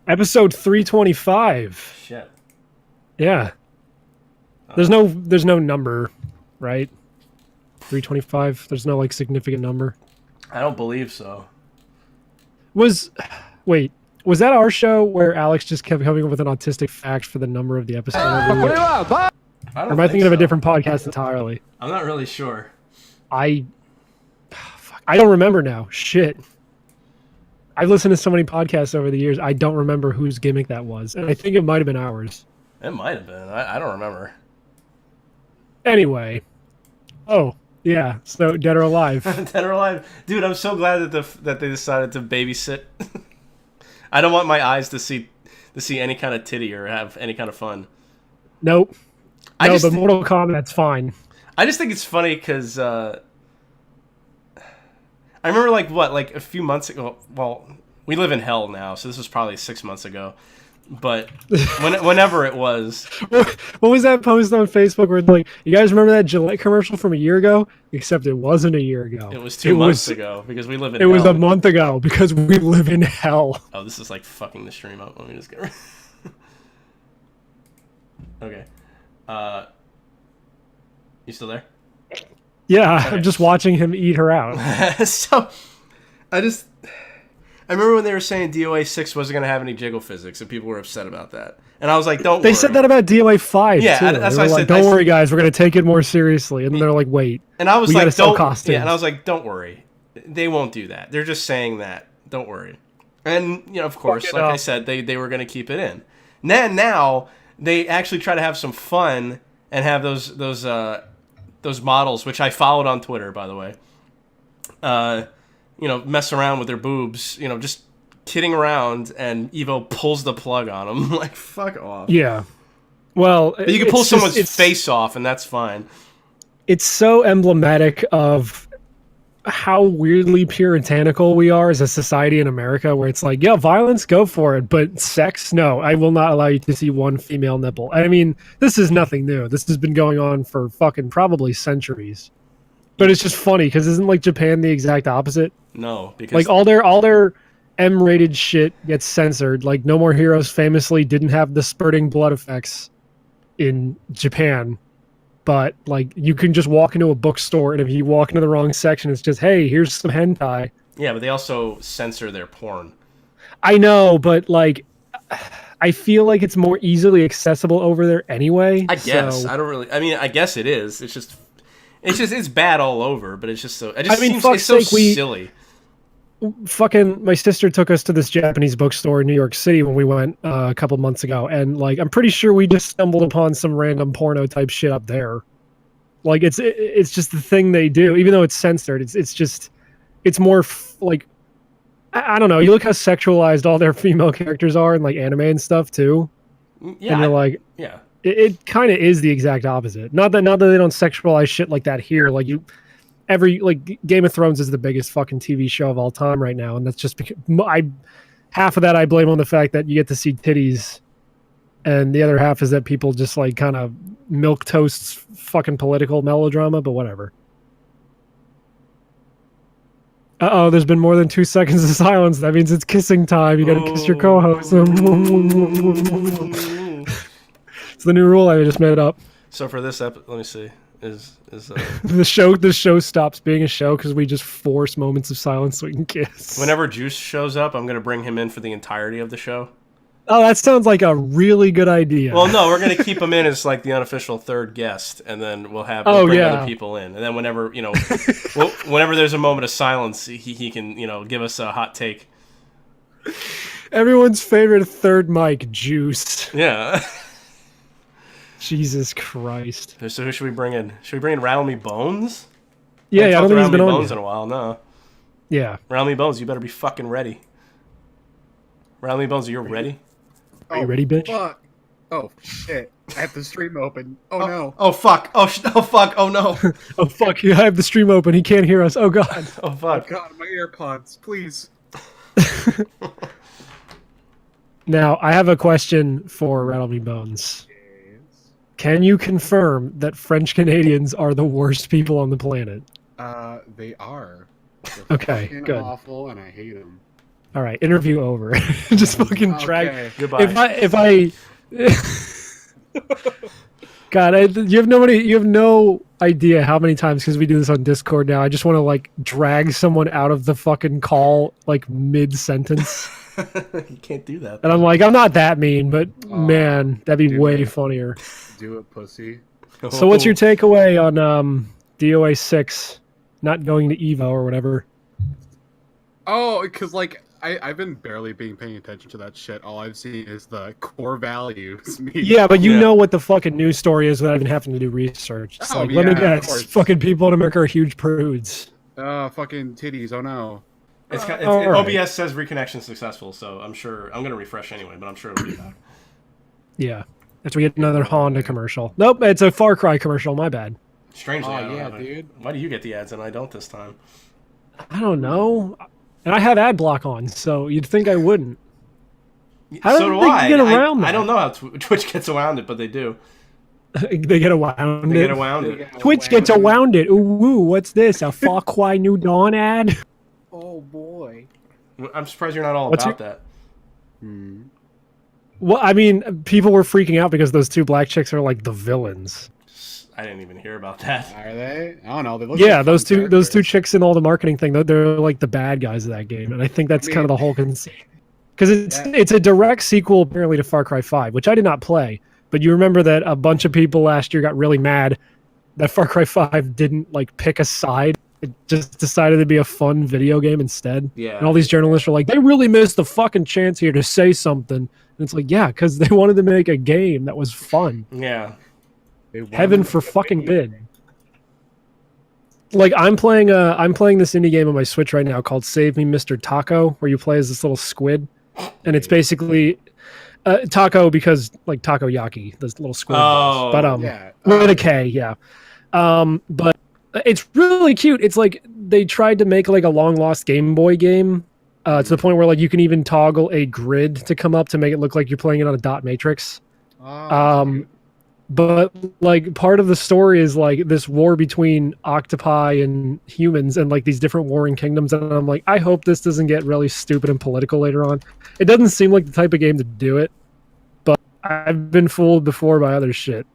Episode 325. Shit. Yeah. There's no number, right? 325. There's no like significant number. I don't believe so. Was that our show where Alex just kept coming up with an autistic fact for the number of the episode? Or am I thinking of a different podcast entirely? I'm not really sure. I don't remember now. Shit. I've listened to so many podcasts over the years, I don't remember whose gimmick that was. And I think it might have been ours. It might have been. I don't remember. Anyway. Oh, yeah. So, Dead or Alive. Dead or Alive. Dude, I'm so glad that they decided to babysit. I don't want my eyes to see any kind of titty or have any kind of fun. Nope. But Mortal Kombat's fine. I just think it's funny because I remember like a few months ago. Well, we live in hell now, so this was probably 6 months ago. But whenever it was, what was that post on Facebook where it's like, you guys remember that Gillette commercial from a year ago? Except it wasn't a year ago. It was 2 months ago because we live in hell. It was a month ago because we live in hell. Oh, this is like fucking the stream up. Let me just get okay. You still there? Yeah, okay. I'm just watching him eat her out. So, I remember when they were saying DOA 6 wasn't going to have any jiggle physics, and people were upset about that. And I was like, don't worry. They said that about DOA 5, yeah, too. That's what I said. Don't worry, guys, we're going to take it more seriously. And they're like, wait. And I was like, don't. Yeah, and I was like, like, don't worry. They won't do that. They're just saying that. Don't worry. And, you know, of course, like I said, they were going to keep it in. Now, they actually try to have some fun and have those models, which I followed on Twitter, by the way, you know, mess around with their boobs, you know, just kidding around, and Evo pulls the plug on them. Like, fuck off. Yeah. Well, but you can pull someone's face off, and that's fine. It's so emblematic of how weirdly puritanical we are as a society in America, where it's like, yeah, violence, go for it, but sex, no, I will not allow you to see one female nipple. I mean, this is nothing new. This has been going on for fucking probably centuries. But it's just funny because isn't like Japan the exact opposite? No, because like all their M-rated shit gets censored. Like No More Heroes famously didn't have the spurting blood effects in Japan. But, like, you can just walk into a bookstore, and if you walk into the wrong section, it's just, hey, here's some hentai. Yeah, but they also censor their porn. I know, but, like, I feel like it's more easily accessible over there anyway. I guess. So. I don't really... I mean, I guess it is. It's bad all over, but it's just so... It's so silly. Fucking my sister took us to this Japanese bookstore in New York City when we went a couple months ago, and like I'm pretty sure we just stumbled upon some random porno type shit up there. Like it's just the thing they do, even though it's censored. It's more like I don't know. You look how sexualized all their female characters are in like anime and stuff too. Yeah, and you're like, yeah, it kind of is the exact opposite. Not that they don't sexualize shit like that here. Like Game of Thrones is the biggest fucking TV show of all time right now, and that's just because half of that I blame on the fact that you get to see titties, and the other half is that people just like kind of milk toasts fucking political melodrama, but whatever. Uh-oh, there's been more than 2 seconds of silence. That means it's kissing time. You gotta kiss your co-host. It's the new rule. I just made it up. So for this episode, let me see. Is the show stops being a show because we just force moments of silence so we can kiss. Whenever Juice shows up, I'm gonna bring him in for the entirety of the show. Oh, that sounds like a really good idea. Well, no, we're gonna keep him in as like the unofficial third guest, and then we'll bring other people in, and then whenever whenever there's a moment of silence, he can give us a hot take. Everyone's favorite third mic, Juice. Yeah. Jesus Christ. So who should we bring in? Should we bring in Rattle Me Bones? Yeah, I don't think he's been on Bones in a while, no. Yeah. Rattle Me Bones, you better be fucking ready. Rattle Me Bones, are you ready? Are you ready, bitch? Fuck. Oh, shit. I have the stream open. Oh, no. Oh, fuck. Oh, fuck. Oh, no. Oh, fuck. I have the stream open. He can't hear us. Oh, God. Oh, fuck. Oh, God, my AirPods. Please. Now, I have a question for Rattle Me Bones. Can you confirm that French Canadians are the worst people on the planet? They are. They're okay, good. Awful, and I hate them. All right, interview over. Just fucking drag. Okay. Goodbye. If I God, you have no idea how many times, because we do this on Discord now, I just want to like drag someone out of the fucking call like mid sentence. You can't do that. And I'm like, I'm not that mean, but man, that'd be do way it. funnier. Do it, pussy. So what's your takeaway on DOA 6 not going to Evo or whatever? Oh, because like I've been barely paying attention to that shit. All I've seen is the core values. Yeah, but you Yeah. know what the fucking news story is without even having to do research. It's Oh, like, let me yeah, of guess, course. fucking people in America are huge prudes. Fucking titties. Oh no. All right. OBS says reconnection successful, so I'm sure I'm gonna refresh anyway, but I'm sure it'll be back. Yeah. After we get another Honda commercial. Nope, it's a Far Cry commercial, my bad. Strangely, I Oh don't yeah, have it. dude. Why do you get the ads and I don't this time? I don't know. And I have ad block on, so you'd think I wouldn't. How so do do they I. get around I that? don't know how Twitch gets around it, but they do. They get around They it. get around it. Twitch gets around it. Ooh, what's this? A Far Cry New Dawn ad? Oh boy. I'm surprised you're not all What's about that. Well, I mean, people were freaking out because those two black chicks are like the villains. I didn't even hear about that. Are they? I don't know. They look Yeah, like those fun two characters. chicks in all the marketing thing, they're like the bad guys of that game, and I think that's I kind of mean- the whole conceit. Because Yeah. it's a direct sequel apparently to Far Cry 5, which I did not play, but you remember that a bunch of people last year got really mad that Far Cry 5 didn't like pick a side. It just decided to be a fun video game instead. Yeah. And all these journalists are like, they really missed the fucking chance here to say something. And it's like, yeah, because they wanted to make a game that was fun. Yeah. They won. Heaven for fucking bid. Like I'm playing this indie game on my Switch right now called Save Me Mr. Taco, where you play as this little squid. And it's basically taco because like takoyaki, this little squid balls. But Yeah. with a K, yeah. But it's really cute. It's like they tried to make like a long lost Game Boy game to the point where like you can even toggle a grid to come up to make it look like you're playing it on a dot matrix. But like part of the story is like this war between octopi and humans and like these different warring kingdoms. And I'm like, I hope this doesn't get really stupid and political later on. It doesn't seem like the type of game to do it, but I've been fooled before by other shit.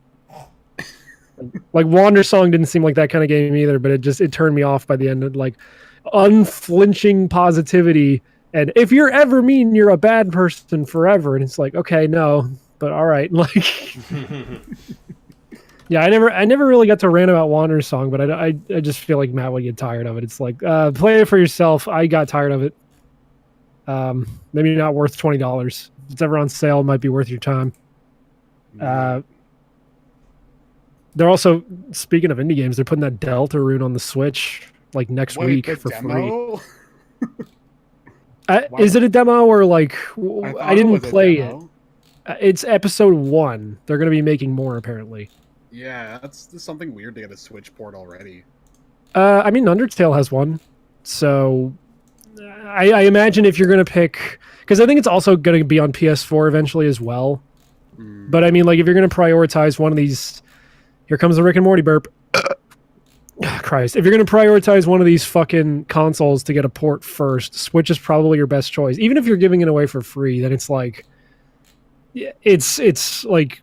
Like Wander Song didn't seem like that kind of game either, but it turned me off by the end of like unflinching positivity. And if you're ever mean, you're a bad person forever. And it's like, okay, no, but all right. Like, yeah, I never really got to rant about Wander Song, but I just feel like Matt would get tired of it. It's like, play it for yourself. I got tired of it. Maybe not worth $20. If it's ever on sale, it might be worth your time. They're also, speaking of indie games, they're putting that Deltarune on the Switch like next week the for free. demo? Is it a demo or like thought I it didn't was a play it? demo. It's episode 1. They're going to be making more apparently. Yeah, that's something weird to get a Switch port already. I mean, Undertale has one, so I imagine if you're going to pick, because I think it's also going to be on PS4 eventually as well. But I mean, like if you're going to prioritize one of these, here comes the Rick and Morty burp. Christ, if you're going to prioritize one of these fucking consoles to get a port first, Switch is probably your best choice. Even if you're giving it away for free, then it's like, it's like,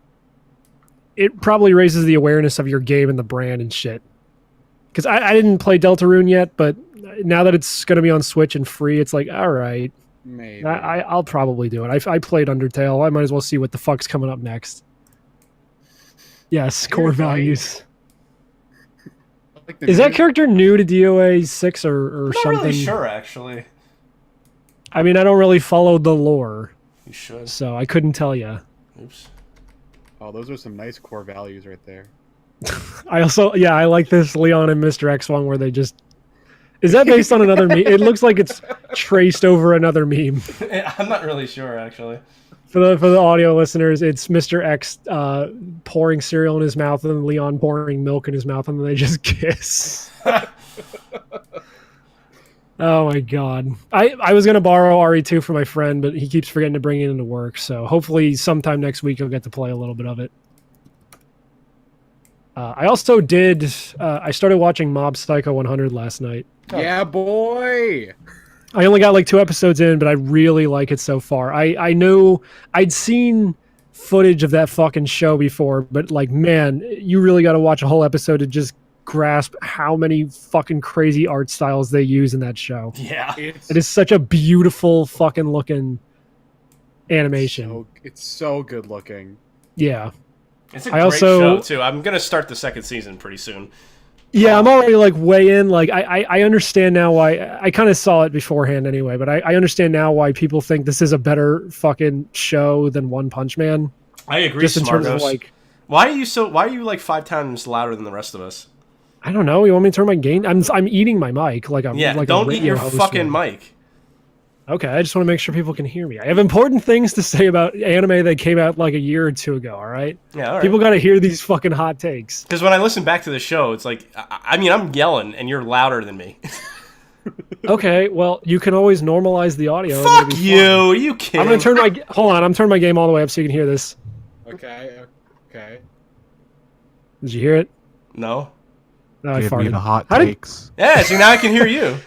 it probably raises the awareness of your game and the brand and shit. Because I didn't play Deltarune yet, but now that it's going to be on Switch and free, it's like, all right, Maybe. I'll probably do it. I played Undertale. I might as well see what the fuck's coming up next. Yes, core You're right. values. Like the Is that music- character new to DOA 6 or I'm not something? really sure, actually. I mean, I don't really follow the lore, You should. so I couldn't tell you. Oops. Oh, those are some nice core values right there. I also, yeah, I like this Leon and Mr. X one where they just... Is that based on another meme? It looks like it's traced over another meme. I'm not really sure, actually. For the audio listeners, it's Mr. X pouring cereal in his mouth and then Leon pouring milk in his mouth and then they just kiss. Oh my god. I was going to borrow RE2 for my friend, but he keeps forgetting to bring it into work, so hopefully sometime next week he'll get to play a little bit of it. I also did... I started watching Mob Psycho 100 last night. Yeah, boy! I only got like 2 episodes in, but I really like it so far. I know I'd seen footage of that fucking show before, but like, man, you really got to watch a whole episode to just grasp how many fucking crazy art styles they use in that show. Yeah. It is such a beautiful fucking looking animation. It's so good looking. Yeah. It's a great show too. I'm gonna start the 2nd season pretty soon. Yeah, I'm already like way in. Like I understand now why. I kind of saw it beforehand anyway, but I understand now why people think this is a better fucking show than One Punch Man. I agree. Just in terms of like, why are you like 5 times louder than the rest of us? I don't know. You want me to turn my gain? I'm eating my mic like I'm like don't eat your fucking mic. Okay, I just want to make sure people can hear me. I have important things to say about anime that came out like a year or 2 ago, all right? Yeah, all right. People got to hear these fucking hot takes. Because when I listen back to the show, it's like, I mean, I'm yelling, and you're louder than me. Okay, well, you can always normalize the audio. Fuck you! Are you kidding? I'm going to turn my... Hold on, I'm turning my game all the way up so you can hear this. Okay. Did you hear it? No. No, I Give me farted. the hot takes. Yeah, see, now I can hear you.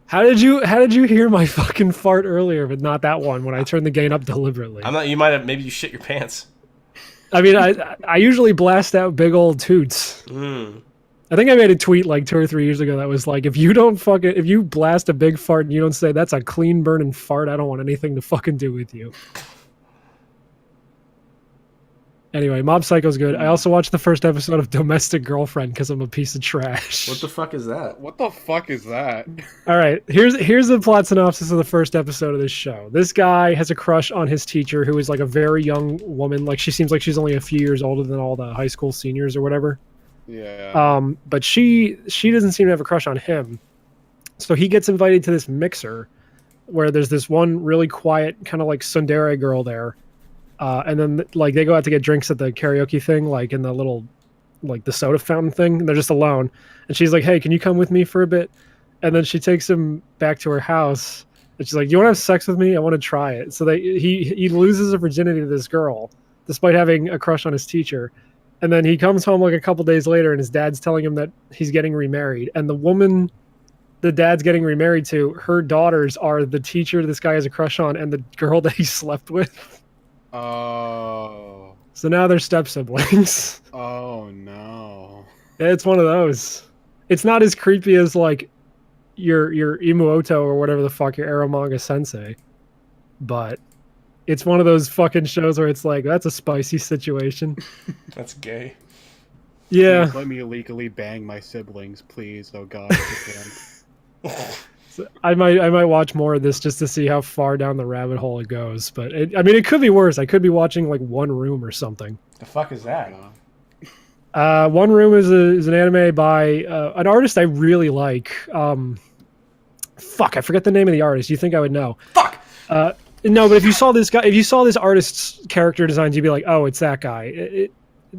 How did you hear my fucking fart earlier, but not that one when I turned the gain up deliberately? I'm not. You might have. Maybe you shit your pants. I mean, I usually blast out big old toots. I think I made a tweet like 2 or 3 years ago that was like, if you blast a big fart and you don't say that's a clean burning fart, I don't want anything to fucking do with you. Anyway, Mob Psycho's good. I also watched the first episode of Domestic Girlfriend because I'm a piece of trash. What the fuck is that? What the fuck is that? All right, here's the plot synopsis of the first episode of this show. This guy has a crush on his teacher, who is like a very young woman. Like, she seems like she's only a few years older than all the high school seniors or whatever. Yeah. But she doesn't seem to have a crush on him. So he gets invited to this mixer where there's this one really quiet kind of like tsundere girl there. And then like they go out to get drinks at the karaoke thing, like in the little, like the soda fountain thing. And they're just alone. And she's like, "Hey, can you come with me for a bit?" And then she takes him back to her house. And she's like, "You want to have sex with me? I want to try it." So he loses his virginity to this girl, despite having a crush on his teacher. And then he comes home like a couple days later, and his dad's telling him that he's getting remarried. And the woman the dad's getting remarried to, her daughters are the teacher this guy has a crush on and the girl that he slept with. Oh. So now they're step siblings. Oh no. It's one of those. It's not as creepy as like your Imuoto or whatever the fuck, your Eromanga Sensei. But it's one of those fucking shows where it's like, that's a spicy situation. That's gay. Yeah. Please let me legally bang my siblings, please. Oh god. So I might watch more of this just to see how far down the rabbit hole it goes. But I mean, it could be worse. I could be watching like One Room or something. The fuck is that? One Room is an anime by an artist I really like. Fuck, I forget the name of the artist. You think I would know? Fuck. No, but if you saw this artist's character designs, you'd be like, oh, it's that guy.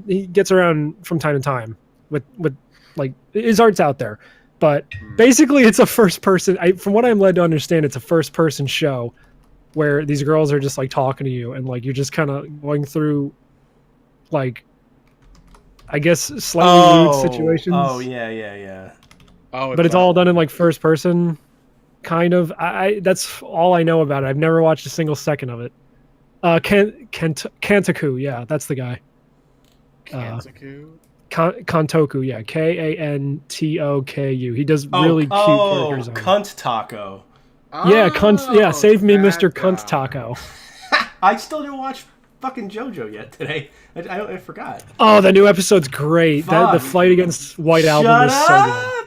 He gets around from time to time with like his art's out there. But basically, it's a first person. From what I'm led to understand, it's a first person show where these girls are just like talking to you, and like you're just kind of going through, like, I guess slightly rude situations. Oh yeah. Oh, but it's all done in like first person, kind of. That's all I know about it. I've never watched a single second of it. Kantoku, yeah, that's the guy. Kantoku? Kantoku, yeah, Kantoku. He does really cute character design. Cunt Taco. Yeah, cunt. Yeah, save me, Mr. guy. Cunt Taco. I still didn't watch fucking JoJo yet today. I forgot. Oh, the new episode's great. The fight against White Album is so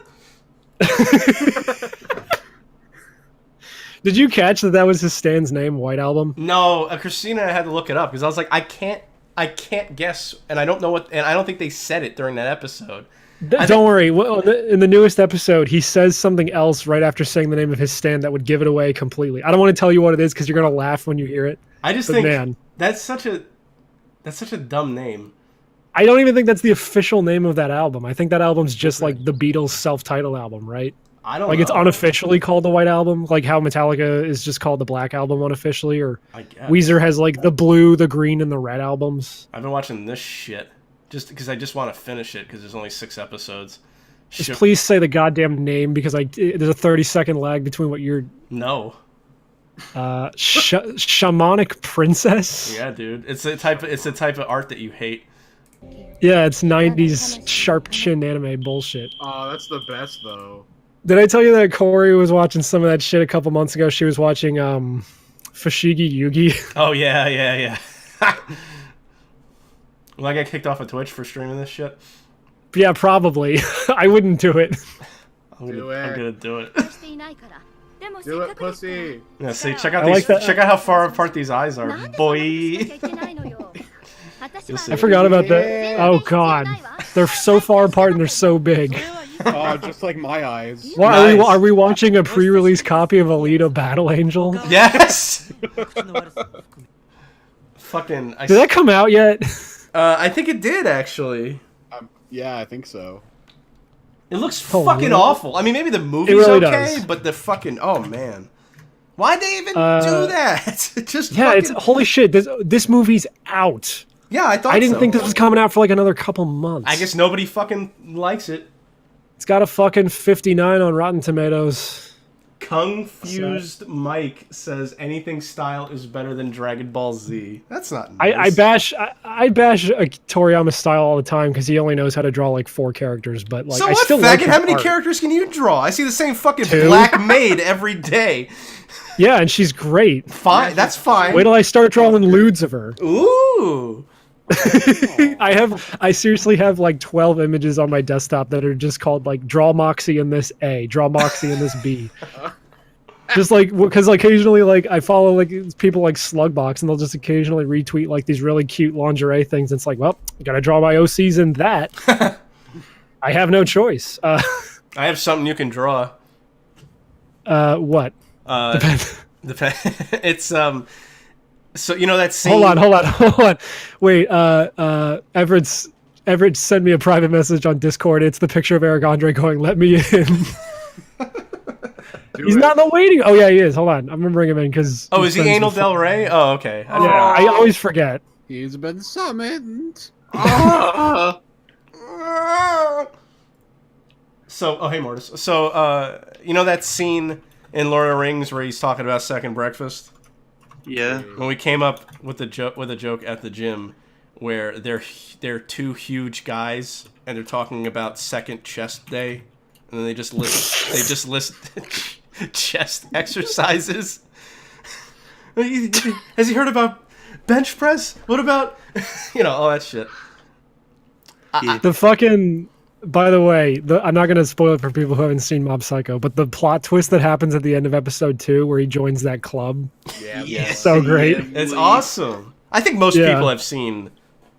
good. Did you catch that was his stand's name, White Album? No, Christina had to look it up because I was like, I can't guess, and I don't know what, and I don't think they said it during that episode. Don't worry. In the newest episode, he says something else right after saying the name of his stand that would give it away completely. I don't want to tell you what it is because you're gonna laugh when you hear it. I just think, man, that's such a dumb name. I don't even think that's the official name of that album. I think that album's just like the Beatles' self-titled album, right? I don't like know. It's unofficially called the White Album, like how Metallica is just called the Black Album unofficially, or Weezer has like the blue, the green, and the red albums. I've been watching this shit just because I just want to finish it because there's only 6 episodes. Just please say the goddamn name because there's a 30-second lag between what you're. No. Shamanic Princess. Yeah, dude. It's a type of art that you hate. Yeah, it's 90s sharp chin anime bullshit. Oh, that's the best though. Did I tell you that Corey was watching some of that shit a couple months ago? She was watching Fushigi Yugi. Oh yeah. Will I get kicked off of Twitch for streaming this shit? Yeah, probably. I wouldn't do it. I'm gonna do it. Do it, pussy. Yeah, see, check out these. Check out how far apart these eyes are, boy. I forgot about that. Oh god, they're so far apart and they're so big. Oh, just like my eyes. What, Nice. are we watching a pre-release copy of Alita Battle Angel? Yes. Fucking. Did that come out yet? I think it did actually. Yeah, I think so. It looks fucking awful. I mean, maybe the movie's really okay, does. but the fucking man, why'd they even do that? Just Yeah, fucking... it's holy shit. This movie's out. Yeah, I thought I didn't so. think this was coming out for like another couple months. I guess nobody fucking likes it. It's got a fucking 59 on Rotten Tomatoes. Confused Mike says anything style is better than Dragon Ball Z. That's not nice. I bash Toriyama's style all the time because he only knows how to draw like 4 characters. But like, So I what, still faggot? like his How many art. characters can you draw? I see the same fucking 2. black maid every day. Yeah, and she's great. Fine, that's fine. Wait till I start drawing lewds of her. Ooh. I seriously have like 12 images on my desktop that are just called like draw Moxie in this A, draw Moxie in this B. Just like because occasionally like I follow like people like Slugbox and they'll just occasionally retweet like these really cute lingerie things. And it's like, well, I gotta draw my OCs in that. I have no choice. I have something you can draw. What? It's So you know that scene. Hold on. Wait, Everett sent me a private message on Discord. It's the picture of Eric Andre going, "Let me in." He's not in the waiting. Oh yeah, he is. Hold on, I'm gonna bring him in because. Oh, is he Anal Del Rey? Oh, okay. Yeah, I always forget. He's been summoned. So, oh hey Mortis. So, you know that scene in Lord of the Rings where he's talking about second breakfast? Yeah. When we came up with a joke at the gym, where they're 2 huge guys and they're talking about second chest day, and then they just list chest exercises. Has he heard about bench press? What about all that shit? The fucking. By the way, I'm not going to spoil it for people who haven't seen Mob Psycho, but the plot twist that happens at the end of episode 2 where he joins that club. Yeah. So great. It's awesome. I think most people have seen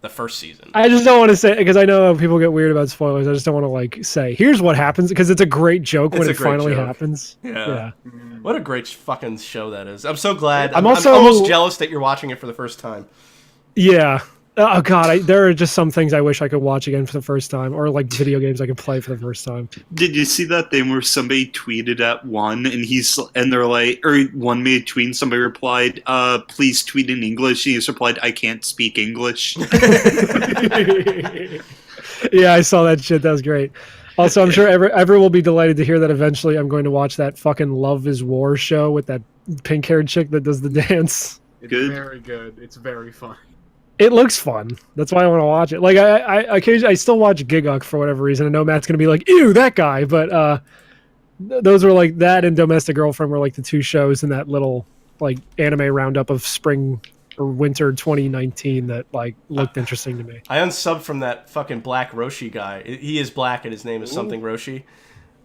the first season. I just don't want to say, because I know people get weird about spoilers. I just don't want to like say, here's what happens, because it's a great joke when it finally happens. Yeah. What a great fucking show that is. I'm so glad. I'm I'm also almost jealous that you're watching it for the first time. Yeah. Oh god, there are just some things I wish I could watch again for the first time, or like video games I could play for the first time. Did you see that thing where somebody tweeted at one and they're like, or one made a tweet and somebody replied, please tweet in English, and he's replied, I can't speak English. Yeah, I saw that shit. That was great. Also, I'm sure Ever will be delighted to hear that eventually I'm going to watch that fucking Love is War show with that pink-haired chick that does the dance. It's Good. very good. It's very fun. It looks fun. That's why I want to watch it. Like I occasionally I still watch Giguk for whatever reason. I know Matt's gonna be like, "Ew, that guy," but those were like that and Domestic Girlfriend were like the 2 shows in that little like anime roundup of spring or winter 2019 that like looked interesting to me. I unsubbed from that fucking Black Roshi guy. He is black and his name is something Roshi.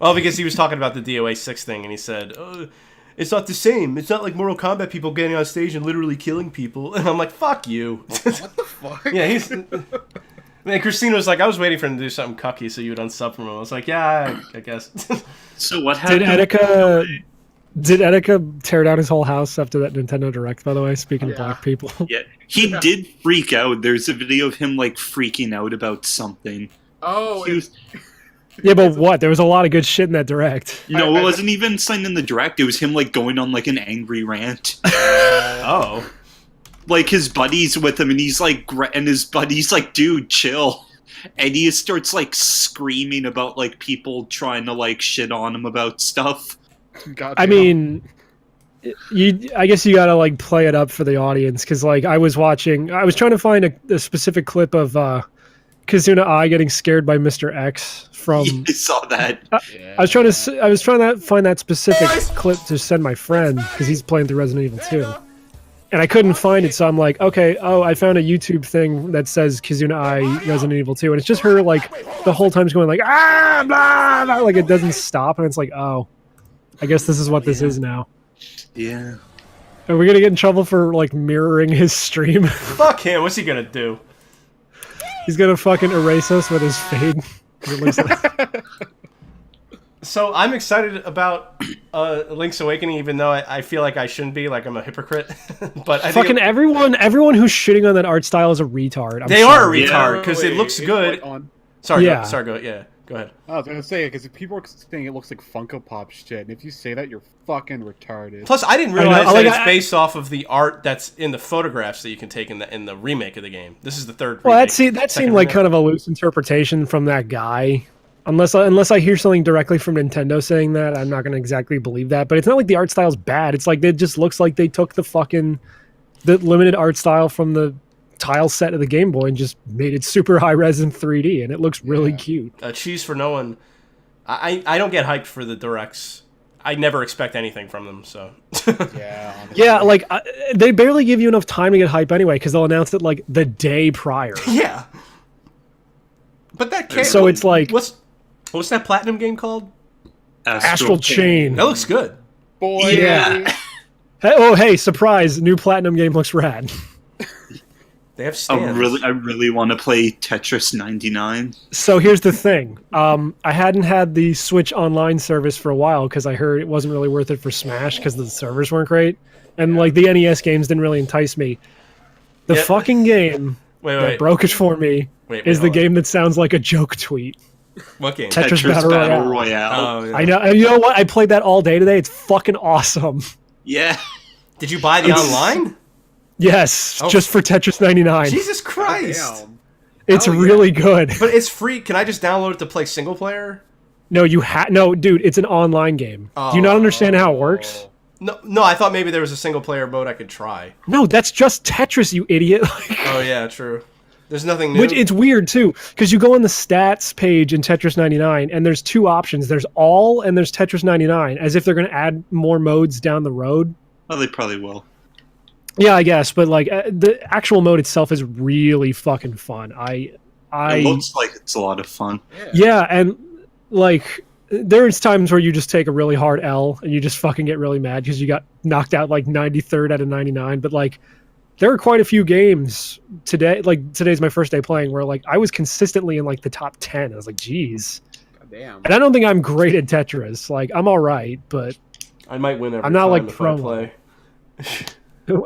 Oh, because he was talking about the DOA 6 thing and he said, it's not the same. It's not like Mortal Kombat people getting on stage and literally killing people. And I'm like, fuck you. What the fuck? Yeah, he's... And Christina was like, I was waiting for him to do something cucky so you would unsub from him. I was like, yeah, I guess. So what happened? Did Etika tear down his whole house after that Nintendo Direct, by the way, speaking of black people? Yeah, he did freak out. There's a video of him like freaking out about something. Oh, He was- Yeah, but what? There was a lot of good shit in that Direct. No, it wasn't even signed in the direct. It was him like going on like an angry rant. Oh. Like his buddy's with him, and he's like, and his buddy's like, "Dude, chill." And he starts like screaming about like people trying to like shit on him about stuff. Gotcha. I mean, I guess you gotta like play it up for the audience, because like I was trying to find a specific clip of Kazuna Ai getting scared by Mr. X from. I saw that. I was trying to find that specific clip to send my friend, because he's playing through Resident Evil 2. And I couldn't find it, so I'm like, okay, I found a YouTube thing that says Kazuna Ai Resident Evil 2, and it's just her, like, the whole time going, like, ah, blah, blah, like, it doesn't stop, and it's like, oh, I guess this is what this is now. Yeah. Are we gonna get in trouble for, like, mirroring his stream? Fuck him, what's he gonna do? He's gonna fucking erase us with his fade. It looks like... So I'm excited about Link's Awakening, even though I feel like I shouldn't be, like I'm a hypocrite. But I fucking think everyone who's shitting on that art style is a retard. they are a retard because it looks good. Sorry, Yeah. go ahead. I was gonna say, because people are saying it looks like Funko Pop shit, and if you say that, you're fucking retarded. Plus, I didn't realize that it's based off of the art that's in the photographs that you can take in the remake of the game. This is the third. Well, remake, that seemed like kind of a loose interpretation from that guy. Unless I hear something directly from Nintendo saying that, I'm not going to exactly believe that. But it's not like the art style's bad. It's like it just looks like they took the limited art style from the tile set of the Game Boy and just made it super high res in 3D, and it looks really cute. Cheese for no one. I don't get hyped for the directs. I never expect anything from them. So Yeah, like they barely give you enough time to get hype anyway, because they'll announce it like the day prior. Yeah. But that can't. So it's like, what's that Platinum game called? Astral Chain. That looks good. Boy, Yeah. Hey, surprise! New Platinum game looks rad. They have stands. I really want to play Tetris 99. So here's the thing. I hadn't had the Switch Online service for a while because I heard it wasn't really worth it for Smash because the servers weren't great, and like the NES games didn't really entice me. The fucking game that broke it for me is the game that sounds like a joke tweet. What game? Tetris Battle Royale. Oh, yeah. I know. And you know what? I played that all day today. It's fucking awesome. Yeah. Did you buy the online? Yes, just for Tetris 99. Jesus Christ. Damn. It's really good. But it's free. Can I just download it to play single player? No, no, dude. It's an online game. Do you not understand how it works? No. I thought maybe there was a single player mode I could try. No, that's just Tetris, you idiot. Oh yeah, true. There's nothing new. Which it's weird too, because you go on the stats page in Tetris 99, and there's two options. There's all, and there's Tetris 99, as if they're going to add more modes down the road. Well, they probably will. Yeah, I guess, but like the actual mode itself is really fucking fun. It looks like it's a lot of fun. Yeah, and like there's times where you just take a really hard L and you just fucking get really mad because you got knocked out like 93rd out of 99. But like there are quite a few games today. Like today's my first day playing, where like I was consistently in like the top 10. I was like, geez. Damn. And I don't think I'm great at Tetris. Like I'm all right, but I might win every I'm not time like if pro I play.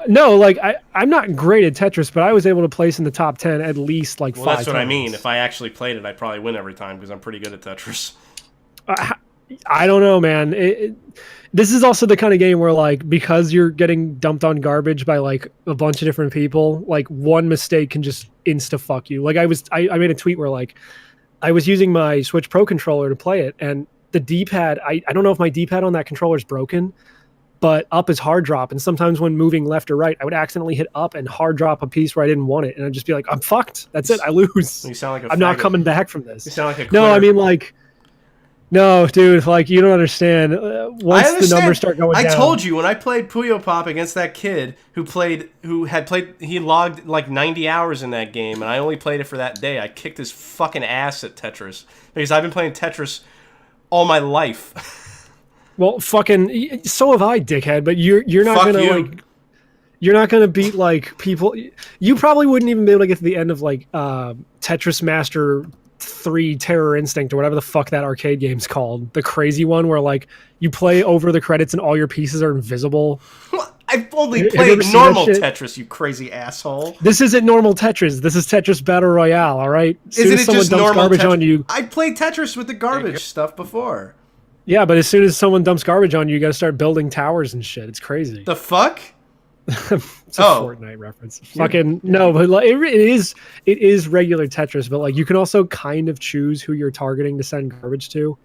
No, like I'm not great at Tetris, but I was able to place in the top 10 at least like 5 times. That's what I mean. If I actually played it, I'd probably win every time because I'm pretty good at Tetris. I don't know, man. This is also the kind of game where like because you're getting dumped on garbage by like a bunch of different people, like one mistake can just insta fuck you. Like I made a tweet where like I was using my Switch Pro controller to play it, and the D-pad, I don't know if my D-pad on that controller is broken, but up is hard drop, and sometimes when moving left or right, I would accidentally hit up and hard drop a piece where I didn't want it, and I'd just be like, I'm fucked. That's it. I lose. You sound like a I'm not coming back from this. You sound like a quitter. No, I mean like, no, dude, like you don't understand. Once the numbers start going down. I told you when I played Puyo Pop against that kid he logged like 90 hours in that game, and I only played it for that day. I kicked his fucking ass at Tetris because I've been playing Tetris all my life. Well, fucking, so have I, dickhead. But you're not Fuck gonna you. like, you're not gonna beat like people. You probably wouldn't even be able to get to the end of like Tetris Master 3 Terror Instinct or whatever the fuck that arcade game's called. The crazy one where like you play over the credits and all your pieces are invisible. I've only Have you played ever seen normal that shit? Tetris, you crazy asshole. This isn't normal Tetris. This is Tetris Battle Royale. All right. Isn't it just normal garbage Tetris? on you? I played Tetris with the garbage stuff before. Yeah, but as soon as someone dumps garbage on you, you got to start building towers and shit. It's crazy. The fuck? It's a Fortnite reference. Fucking no, but like, it is regular Tetris, but like you can also kind of choose who you're targeting to send garbage to.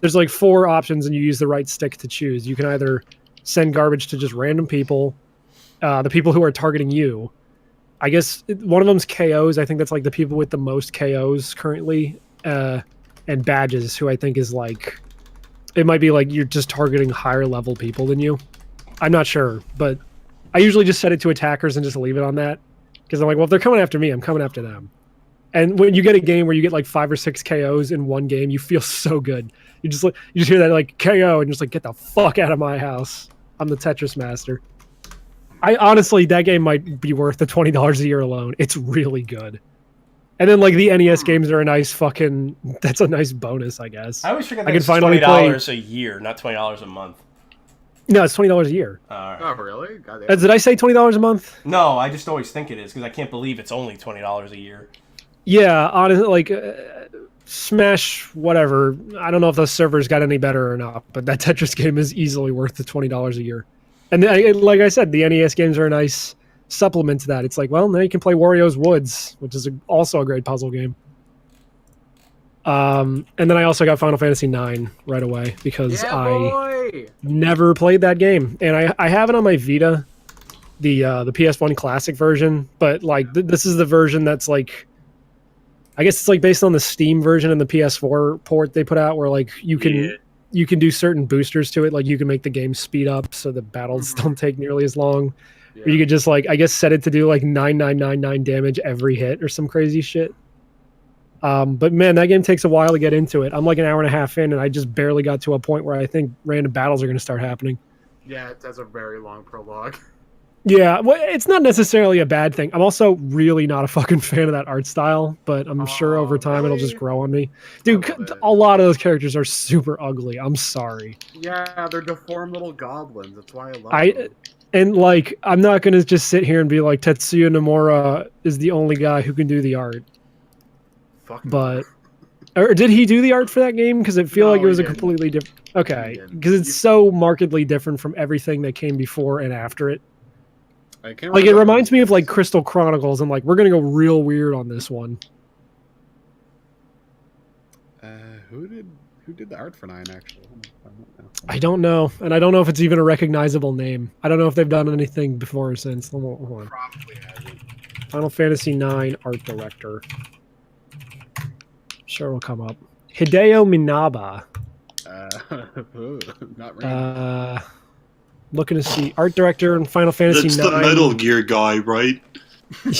There's like 4 options, and you use the right stick to choose. You can either send garbage to just random people, the people who are targeting you. I guess one of them's KOs. I think that's like the people with the most KOs currently, and badges, who I think is like, it might be like you're just targeting higher level people than you. I'm not sure, but I usually just set it to attackers and just leave it on that, because I'm like, well, if they're coming after me, I'm coming after them. And when you get a game where you get like 5 or 6 KOs in one game, you feel so good. You just hear that like KO and just like, get the fuck out of my house. I'm the Tetris master. I honestly, that game might be worth the $20 a year alone. It's really good. And then like the NES games are a nice fucking, that's a nice bonus, I guess. I always forget that it's $20 a year, not $20 a month. No, it's $20 a year. Right. Oh, really? Goddamn. Did I say $20 a month? No, I just always think it is, because I can't believe it's only $20 a year. Yeah, honestly, like Smash, whatever. I don't know if the servers got any better or not, but that Tetris game is easily worth the $20 a year. And like I said, the NES games are a nice supplement to that. It's like, well, now you can play Wario's Woods, which is also a great puzzle game. And then I also got Final Fantasy IX right away, because I never played that game, and I have it on my Vita, the PS1 Classic version, but like this is the version that's like, I guess it's like based on the Steam version and the PS4 port they put out, where like you can do certain boosters to it, like you can make the game speed up so the battles don't take nearly as long. Yeah. Or you could just like, I guess, set it to do like 9999 damage every hit or some crazy shit. But man, that game takes a while to get into it. I'm like an hour and a half in, and I just barely got to a point where I think random battles are going to start happening. Yeah, it has a very long prologue. Yeah, well, it's not necessarily a bad thing. I'm also really not a fucking fan of that art style, but I'm sure over time it'll just grow on me. Dude, a lot of those characters are super ugly. I'm sorry. Yeah, they're deformed little goblins. That's why I love them. And like, I'm not going to just sit here and be like, Tetsuya Nomura is the only guy who can do the art. But or did he do the art for that game? Because it feel like it was a completely different. Okay, because it's so markedly different from everything that came before and after it. Like, it reminds me of like Crystal Chronicles, and like, we're gonna go real weird on this one. Who did the art for 9 actually? I don't know, and I don't know if it's even a recognizable name. I don't know if they've done anything before or since. Hold on. Probably hasn't. Final Fantasy IX art director. Sure, will come up. Hideo Minaba. Not really. Looking to see art director in Final Fantasy IX. That's the Metal Gear guy, right?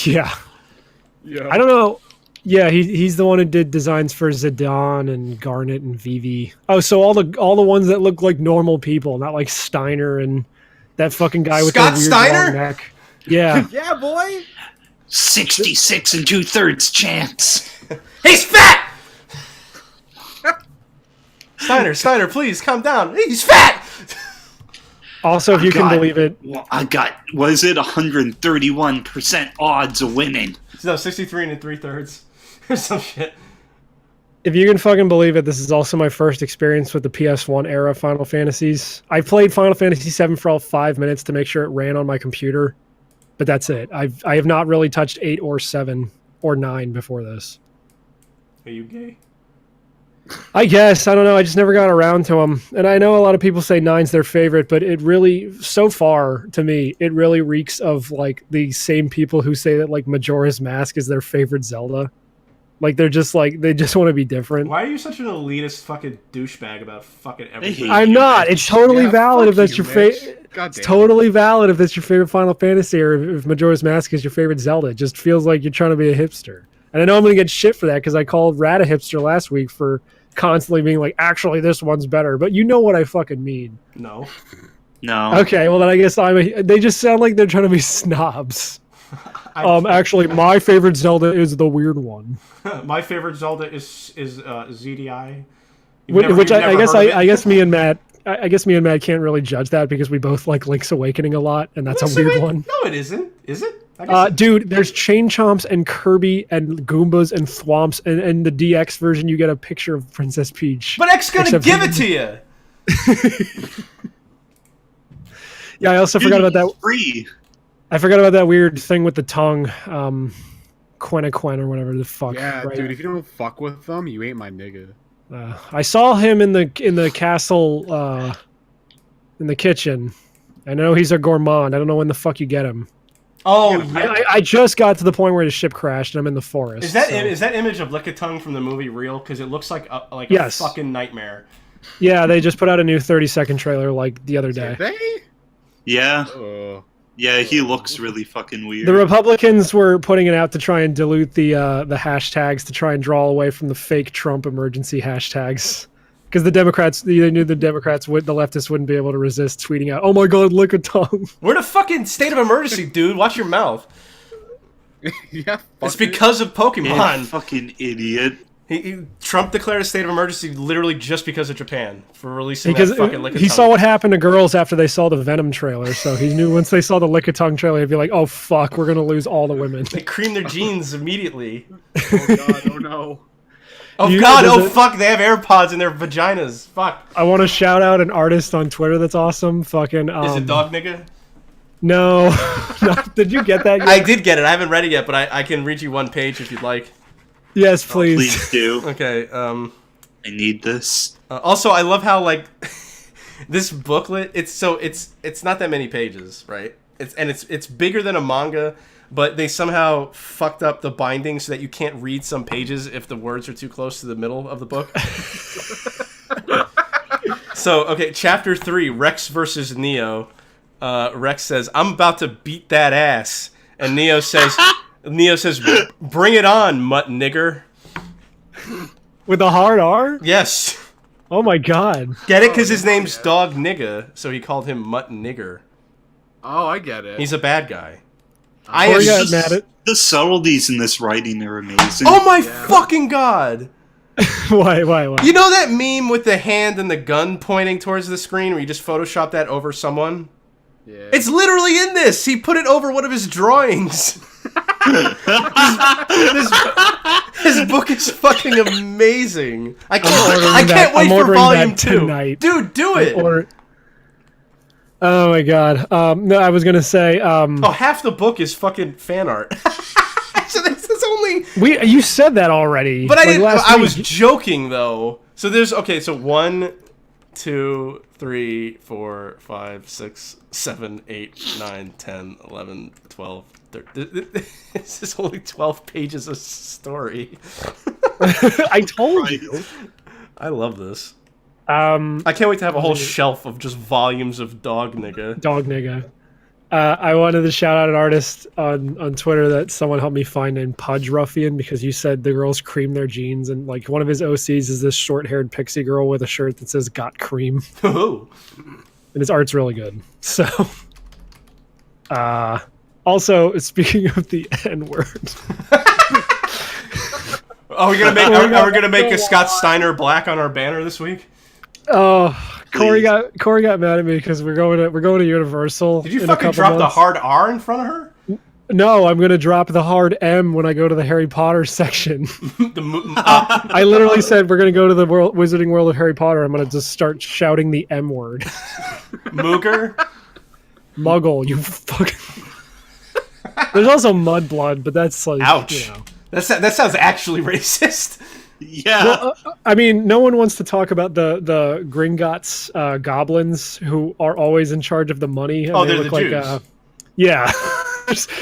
Yeah. Yeah. I don't know. Yeah, he's the one who did designs for Zidane and Garnet and Vivi. Oh, so all the ones that look like normal people, not like Steiner and that fucking guy with Scott the weird Steiner? long neck. Yeah. Yeah, boy. 66 2/3 chance. He's fat. Steiner, please calm down. He's fat. Also, if you can believe it, well, I got, was it 131% odds of winning? No, 63 3/3 or some shit. if you can fucking believe it, this is also my first experience with the PS1 era Final Fantasies. I played Final Fantasy VII for all 5 minutes to make sure it ran on my computer, but that's it. I have not really touched 8 or 7 or 9 before this. Are you gay? I guess. I don't know. I just never got around to them. And I know a lot of people say 9's their favorite, but it really, so far, to me, it really reeks of, like, the same people who say that, like, Majora's Mask is their favorite Zelda. Like, they're just, like, they just want to be different. Why are you such an elitist fucking douchebag about fucking everything? I'm not. It's totally valid if that's your favorite. It's totally valid if that's your favorite Final Fantasy, or if Majora's Mask is your favorite Zelda. It just feels like you're trying to be a hipster. And I know I'm going to get shit for that because I called Rat a hipster last week for constantly being like, actually, this one's better. But you know what I fucking mean. No. Okay, well then I guess they just sound like they're trying to be snobs. Actually, my favorite Zelda is the weird one. My favorite Zelda is ZDI. Which I guess me and Matt can't really judge that because we both like Link's Awakening a lot, and that's a weird one. No, it isn't. Is it? Dude, there's Chain Chomps and Kirby and Goombas and Thwomps, and the DX version you get a picture of Princess Peach. But X gonna give it to you. Yeah, I also forgot about that. Free. I forgot about that weird thing with the tongue. Quennequen or whatever the fuck. Yeah, right? dude, if you don't fuck with them, you ain't my nigga. I saw him in the castle in the kitchen. I know he's a gourmand. I don't know when the fuck you get him. Oh, yeah. I just got to the point where the ship crashed and I'm in the forest. Is that image of Lickitung from the movie real? Because it looks like a fucking nightmare. Yeah, they just put out a new 30-second trailer like the other day. Did they? Yeah. Oh. Yeah, he looks really fucking weird. The Republicans were putting it out to try and dilute the hashtags to try and draw away from the fake Trump emergency hashtags. Because the Democrats, they knew the leftists wouldn't be able to resist tweeting out, "Oh my God, look at Tom." We're in a fucking state of emergency, dude. Watch your mouth. Yeah, It's because of Pokemon. Fucking idiot. Trump declared a state of emergency literally just because of Japan for releasing Because that fucking Lickitung. he saw what happened to girls after they saw the Venom trailer, so he knew once they saw the Lickitung trailer, he'd be like, "Oh fuck, we're gonna lose all the women." They creamed their jeans immediately. Oh God, oh no. Oh God, oh fuck, they have AirPods in their vaginas. Fuck. I want to shout out an artist on Twitter that's awesome. Fucking. Is it Dog Nigga? No. Did you get that yet? I did get it. I haven't read it yet, but I can read you one page if you'd like. Yes, please. Please do. Okay. I need this. Also, I love how like this booklet. It's not that many pages, right? It's bigger than a manga, but they somehow fucked up the binding so that you can't read some pages if the words are too close to the middle of the book. So, okay, chapter 3, Rex versus Neo. Rex says, "I'm about to beat that ass," and Neo says, "Bring it on, mutt nigger." With a hard R? Yes. Oh my God. Get it? Because his name's Dog Nigga, so he called him Mutt Nigger. Oh, I get it. He's a bad guy. Corey got mad at... The subtleties in this writing are amazing. Oh my fucking God! Why? You know that meme with the hand and the gun pointing towards the screen where you just Photoshop that over someone? Yeah. It's literally in this! He put it over one of his drawings! His book is fucking amazing. I can't wait for volume 2. Tonight. Dude, do it! Oh my God. No, I was gonna say. Half the book is fucking fan art. So this is only. You said that already. But I didn't. I was joking though. So there's 1, 2, 3, 4, 5, 6, 7, 8, 9, 10, 11, 12, 13. This is only 12 pages of story. I told you. I love this. I can't wait to have a whole shelf of just volumes of Dog Nigga. Dog Nigga. I wanted to shout out an artist on Twitter that someone helped me find named Pudge Ruffian, because you said the girls cream their jeans, and like one of his OCs is this short-haired pixie girl with a shirt that says "Got Cream," Ooh. and his art's really good. So, also speaking of the N-word. Are we gonna make a Scott Steiner black on our banner this week? Oh, Corey got mad at me because we're going to Universal. Did you fucking drop the hard R in front of her? No, I'm gonna drop the hard M when I go to the Harry Potter section. I literally said we're gonna go to the Wizarding World of Harry Potter. I'm gonna just start shouting the M word. Mooger? Muggle, you fucking. There's also Mudblood, but that's like. Ouch. You know. That sounds actually racist. Yeah. Well, I mean, no one wants to talk about the Gringotts goblins who are always in charge of the money. And they're the Jews. Yeah.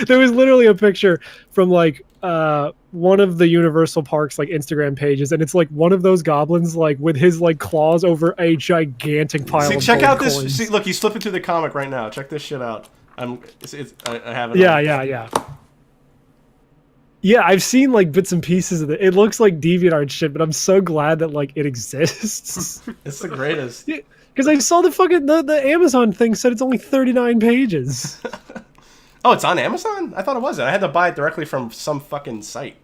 There was literally a picture from like one of the Universal Parks like Instagram pages, and it's like one of those goblins like with his like claws over a gigantic pile of check gold out this. coins. See, look, he's flipping through the comic right now. Check this shit out. I have it. Yeah. Yeah, I've seen like bits and pieces of it. It looks like DeviantArt shit, but I'm so glad that like it exists. It's the greatest. Because I saw the Amazon thing said it's only 39 pages. Oh, it's on Amazon? I thought it wasn't. I had to buy it directly from some fucking site.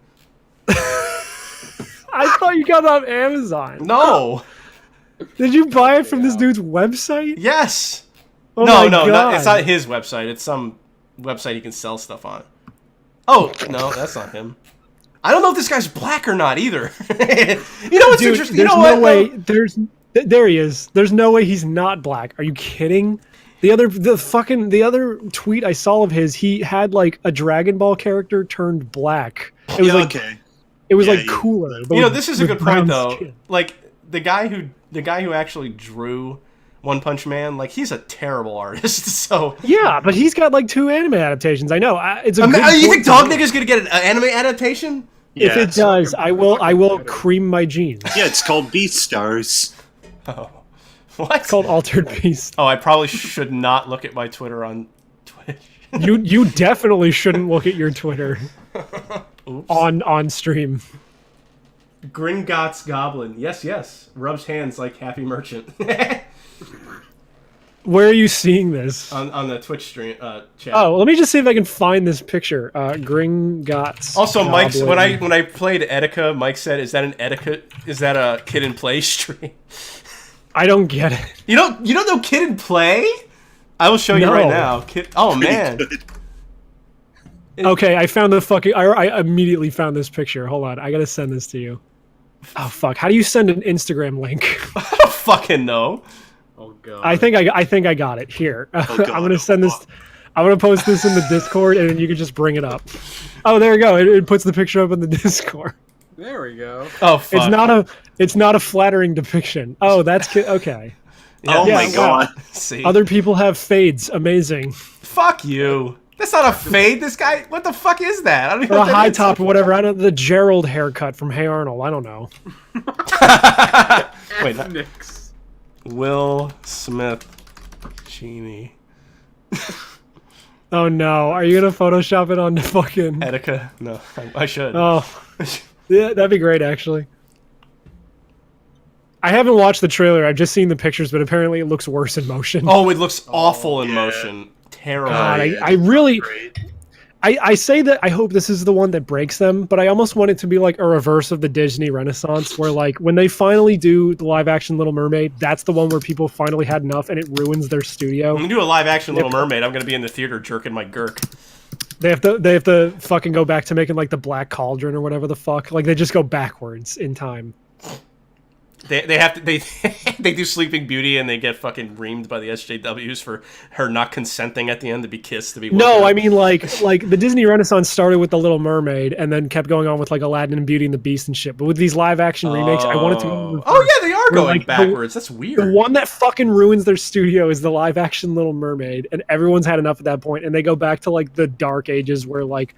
I thought you got it on Amazon. No. Did you buy it from this dude's website? Yes. Oh no, God. it's not his website. It's some website he can sell stuff on. Oh, no, that's not him. I don't know if this guy's black or not either. You know what's interesting? There's you know no what? way. There he is. There's no way he's not black. Are you kidding? The other tweet I saw of his, he had like a Dragon Ball character turned black. It was it was cooler. You know, this is a good point though. Skin. Like the guy who actually drew One Punch Man, like he's a terrible artist. So yeah, but he's got like 2 anime adaptations. I know. It's a you think Dog Nigga's gonna get an anime adaptation? If it does, I will cream my jeans. Yeah, it's called Beastars. Oh. What? It's called Altered Beast. Oh, I probably should not look at my Twitter on Twitch. You definitely shouldn't look at your Twitter on stream. Gringotts Goblin. Yes. Rubs hands like Happy Merchant. Where are you seeing this? on the Twitch stream chat. Oh, let me just see if I can find this picture. Gringotts. Also, Goblin. Mike's when I played Etika, Mike said, "Is that a Kid and Play stream?" I don't get it. You don't know Kid and Play? I will show you right now. Oh man. Good. Okay, I found the fucking. I immediately found this picture. Hold on, I gotta send this to you. Oh fuck! How do you send an Instagram link? I don't fucking know. Oh god. I think I got it here. God, I'm gonna send this. I'm gonna post this in the Discord, and then you can just bring it up. Oh, there we go. It puts the picture up in the Discord. There we go. Oh fuck. It's not a flattering depiction. Oh, that's okay. Yeah. Oh my god. See. Other people have fades. Amazing. Fuck you. That's not a fade. This guy. What the fuck is that? I don't even Or know a what high that is. top or whatever. I don't. The Gerald haircut from Hey Arnold. I don't know. Wait. Not, Nix. Will Smith. Genie. Oh no. Are you gonna Photoshop it on the fucking? Etika. No. I should. Oh. Yeah, that'd be great actually. I haven't watched the trailer. I've just seen the pictures, but apparently it looks worse in motion. Oh, it looks awful in yeah. motion. Terrible. God, yeah, I really. Great. I say that I hope this is the one that breaks them, but I almost want it to be like a reverse of the Disney Renaissance, where like when they finally do the live action Little Mermaid, that's the one where people finally had enough and it ruins their studio. When we do a live action Little Mermaid, I'm gonna be in the theater jerking my gurk. They have to fucking go back to making like the Black Cauldron or whatever the fuck. Like they just go backwards in time. They have to they do Sleeping Beauty and they get fucking reamed by the SJWs for her not consenting at the end to be kissed to be. No, woken I up. mean like the Disney Renaissance started with the Little Mermaid and then kept going on with like Aladdin and Beauty and the Beast and shit. But with these live action remakes, I wanted to. Oh yeah, they are going like, backwards. That's weird. The one that fucking ruins their studio is the live action Little Mermaid, and everyone's had enough at that point, and they go back to like the dark ages where like,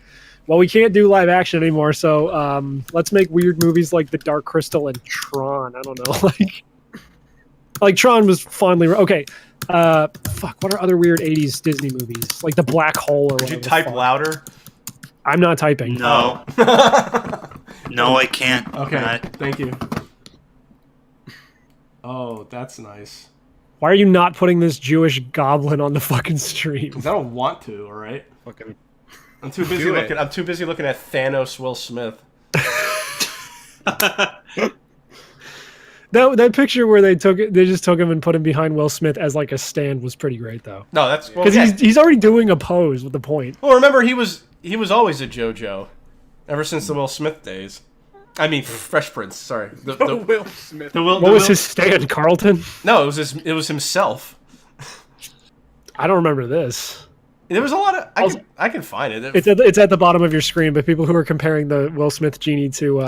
well, we can't do live action anymore, so let's make weird movies like The Dark Crystal and Tron. I don't know, like Tron was fondly okay. Fuck, what are other weird '80s Disney movies like The Black Hole or Could whatever? you type louder? I'm not typing. No. No, I can't. Okay, Not- thank you. Oh, that's nice. Why are you not putting this Jewish goblin on the fucking stream? 'Cause I don't want to. All right. Fucking. I'm too busy Do it. looking. I'm too busy looking at Thanos Will Smith. That picture where they just took him and put him behind Will Smith as like a stand was pretty great though. No, that's well, Because he's already doing a pose with the point. well, remember he was always a JoJo, ever since the Will Smith days. I mean, Fresh Prince. Sorry, the Will Smith. What was his stand, Carlton? No, it was himself. I don't remember this. There was a lot of I can find it. It's at the bottom of your screen, but people who are comparing the Will Smith genie to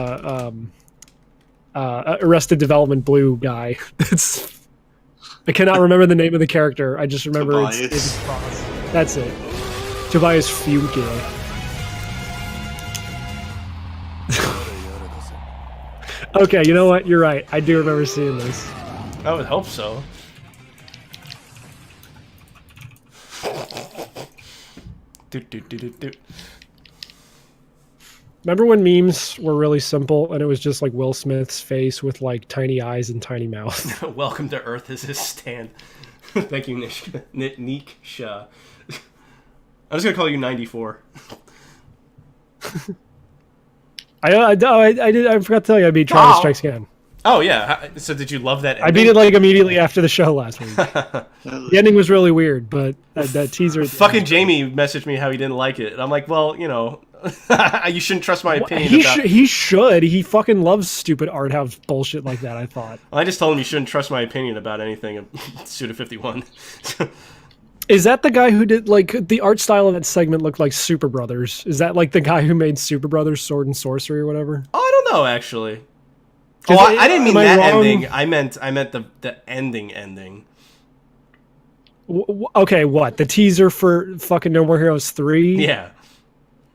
Arrested Development Blue guy. I cannot remember the name of the character. I just remember it's Cross. That's it. Tobias Fuke. Okay, you know what? You're right. I do remember seeing this. I would hope so. Do. Remember when memes were really simple and it was just like Will Smith's face with like tiny eyes and tiny mouth? Welcome to Earth is his stand. Thank you, Nick Shah. I was gonna call you 94. I forgot to tell you I beat Travis Strikes Again. Oh yeah. So did you love that ending? I beat it like immediately after the show last week. The ending was really weird, but that teaser. Fucking Jamie messaged me how he didn't like it. And I'm like, well, you know, you shouldn't trust my opinion. He should. He fucking loves stupid art house bullshit like that. I thought. I just told him you shouldn't trust my opinion about anything. Suda 51. Is that the guy who did like the art style of that segment looked like Super Brothers? Is that like the guy who made Super Brothers Sword and Sorcery or whatever? Oh, I don't know actually. Oh, I didn't mean that ending. I meant the ending. Okay, what? The teaser for fucking No More Heroes 3? Yeah.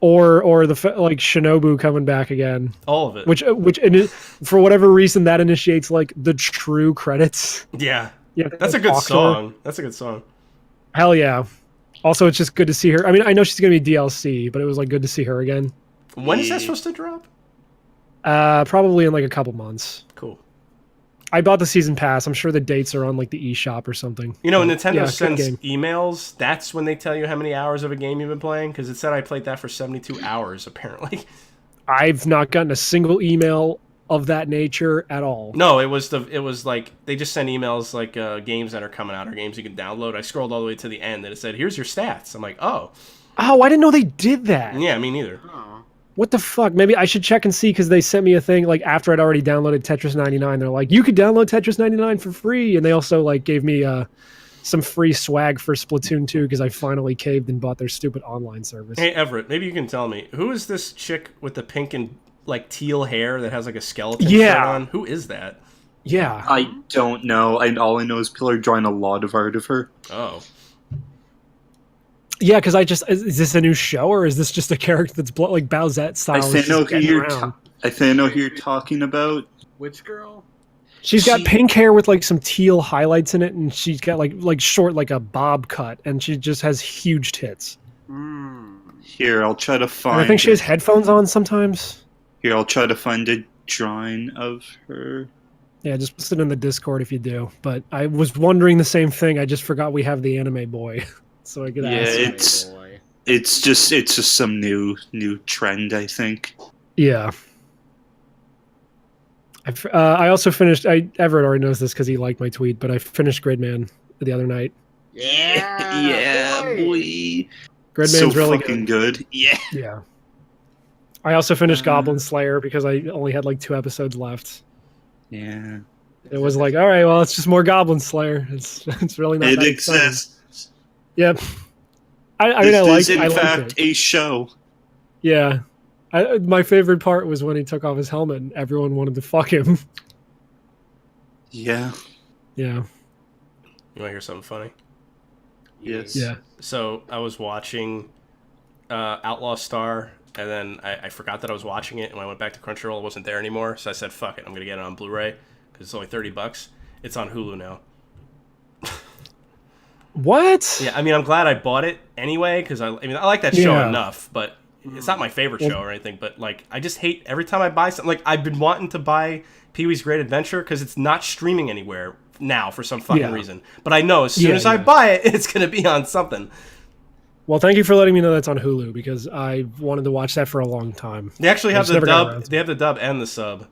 Or the like Shinobu coming back again. All of it. Which for whatever reason that initiates like the true credits. Yeah. Yeah, That's a good song. That's a good song. Hell yeah. Also, it's just good to see her. I mean, I know she's gonna be DLC, but it was like good to see her again. When is that supposed to drop? Probably in like a couple months. Cool. I bought the season pass. I'm sure the dates are on like the eShop or something. You know, when Nintendo sends emails, that's when they tell you how many hours of a game you've been playing, because it said I played that for 72 hours, apparently. I've not gotten a single email of that nature at all. No, it was like they just send emails like games that are coming out or games you can download. I scrolled all the way to the end and it said, "Here's your stats." I'm like, "Oh, I didn't know they did that." Yeah, me neither. Oh. What the fuck? Maybe I should check and see because they sent me a thing like after I'd already downloaded Tetris 99. They're like, "You could download Tetris 99 for free," and they also like gave me some free swag for Splatoon 2 because I finally caved and bought their stupid online service. Hey Everett, maybe you can tell me, who is this chick with the pink and like teal hair that has like a skeleton shirt on? Who is that? Yeah, I don't know. And all I know is people are drawing a lot of art of her. Oh. Yeah, because is this a new show or is this just a character that's like Bowsette style? I think I know who you're talking about. Which girl? She's got pink hair with like some teal highlights in it, and she's got like short like a bob cut, and she just has huge tits. Here, I'll try to find. And I think she has headphones on sometimes. Here, I'll try to find a drawing of her. Yeah, just post it in the Discord if you do. But I was wondering the same thing. I just forgot we have the anime boy. So I could ask. It's just some new trend, I think. Yeah. I also finished. Everett already knows this because he liked my tweet, but I finished Gridman the other night. Yeah, boy. Gridman's so really fucking good. Yeah. Yeah. I also finished Goblin Slayer because I only had like 2 episodes left. Yeah. It was like, all right, well, it's just more Goblin Slayer. It's really not. It that exists. Yep. I mean, this is in I fact a show. Yeah. My favorite part was when he took off his helmet and everyone wanted to fuck him. Yeah. Yeah. You want to hear something funny? Yes. Yeah. So I was watching Outlaw Star, and then I forgot that I was watching it, and when I went back to Crunchyroll, it wasn't there anymore. So I said, "Fuck it, I'm gonna get it on Blu-ray because it's only $30. It's on Hulu now." What? Yeah, I mean, I'm glad I bought it anyway because I mean I like that show enough, but it's not my favorite show or anything. But like, I just hate every time I buy something. Like, I've been wanting to buy Pee-wee's Great Adventure because it's not streaming anywhere now for some fucking reason. But I know as soon as I buy it, it's gonna be on something. Well, thank you for letting me know that's on Hulu because I wanted to watch that for a long time. They actually have the dub. They have the dub and the sub.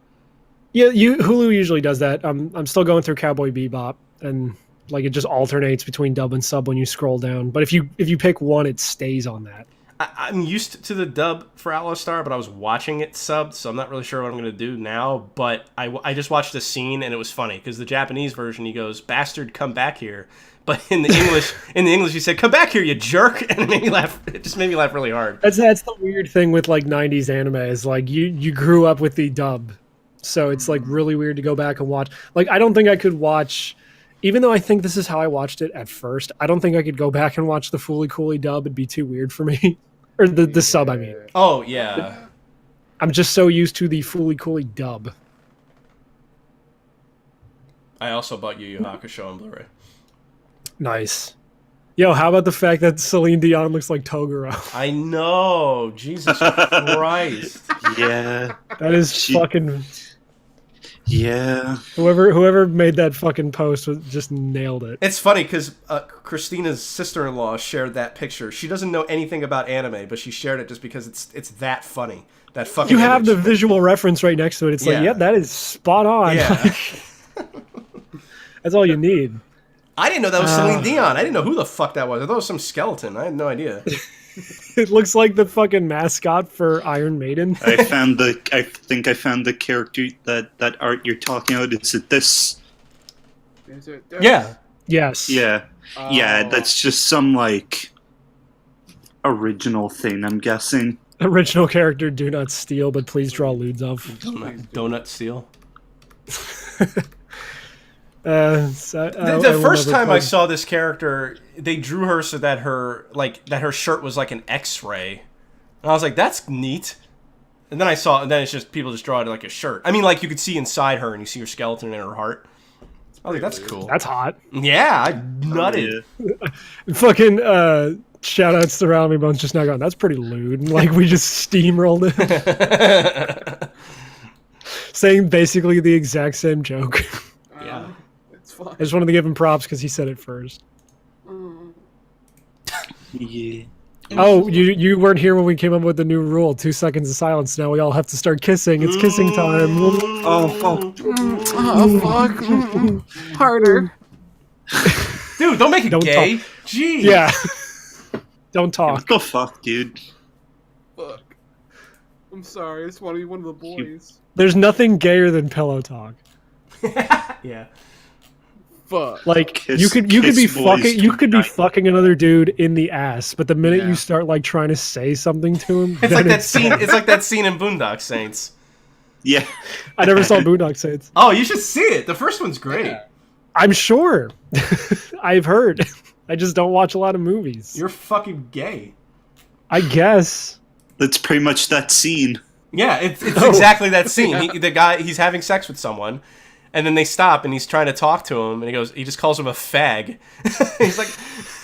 Yeah, Hulu usually does that. I'm still going through Cowboy Bebop, and like it just alternates between dub and sub when you scroll down. But if you pick one, it stays on that. I'm used to the dub for Outlaw Star, but I was watching it subbed, so I'm not really sure what I'm going to do now. But I just watched a scene, and it was funny, because the Japanese version, he goes, "Bastard, come back here." But in the English, he said, "Come back here, you jerk," and it made me laugh. It just made me laugh really hard. That's the weird thing with like 90s anime is like you grew up with the dub, so it's like really weird to go back and watch. Like I don't think I could watch, even though I think this is how I watched it at first. I don't think I could go back and watch the Fooly Cooly dub. It'd be too weird for me, or the sub. I mean. Oh yeah. I'm just so used to the Fooly Cooly dub. I also bought Yu Yu Hakusho on Blu-ray. Nice. Yo, how about the fact that Celine Dion looks like Toguro? I know. Jesus Christ. Yeah. That is fucking... Yeah. Whoever made that fucking post just nailed it. It's funny because Christina's sister-in-law shared that picture. She doesn't know anything about anime, but she shared it just because it's that funny. That fucking You have image. the visual reference right next to it. It's like, yeah, that is spot on. Yeah. That's all you need. I didn't know that was Celine Dion. I didn't know who the fuck that was. I thought it was some skeleton. I had no idea. It looks like the fucking mascot for Iron Maiden. I think I found the character that art you're talking about. Is it this? Is it this? Yeah. Yes. Yeah. Yeah, that's just some like original thing, I'm guessing. Original character, do not steal, but please draw lewds of. Donut steal. The first time I saw this character, they drew her so that her shirt was like an X-ray, and I was like, "That's neat." And then it's just people just draw it like a shirt. I mean, like you could see inside her, and you see her skeleton and her heart. I was like, "That's cool." That's hot. Yeah, I nutted. Fucking shout outs to Rally Bones just now going, that's pretty lewd. And like we just steamrolled it. Saying basically the exact same joke. Yeah. It's fine. I just wanted to give him props because he said it first. Yeah. Oh, you weren't here when we came up with the new rule. 2 seconds of silence. Now we all have to start kissing. It's kissing time. Oh, fuck. Oh, fuck. Harder. Dude, don't make it Don't gay. talk. Jeez. Yeah. Don't talk. What the fuck, dude? Fuck. I'm sorry. I just want to be one of the boys. There's nothing gayer than pillow talk. Yeah. Fuck. Like Kiss- you could be kiss boys fucking fucking another dude in the ass, but the minute Yeah. you start like trying to say something to him, It's then like that scene. It's like that scene in Boondock Saints. Yeah. I never saw Boondock Saints. Oh, you should see it. The first one's great. Yeah. I'm sure. I've heard. I just don't watch a lot of movies. You're fucking gay. I guess. That's pretty much that scene. Yeah, it's Oh. exactly that scene. The guy, he's having sex with someone, and then they stop, and he's trying to talk to him, and he just calls him a fag. He's like,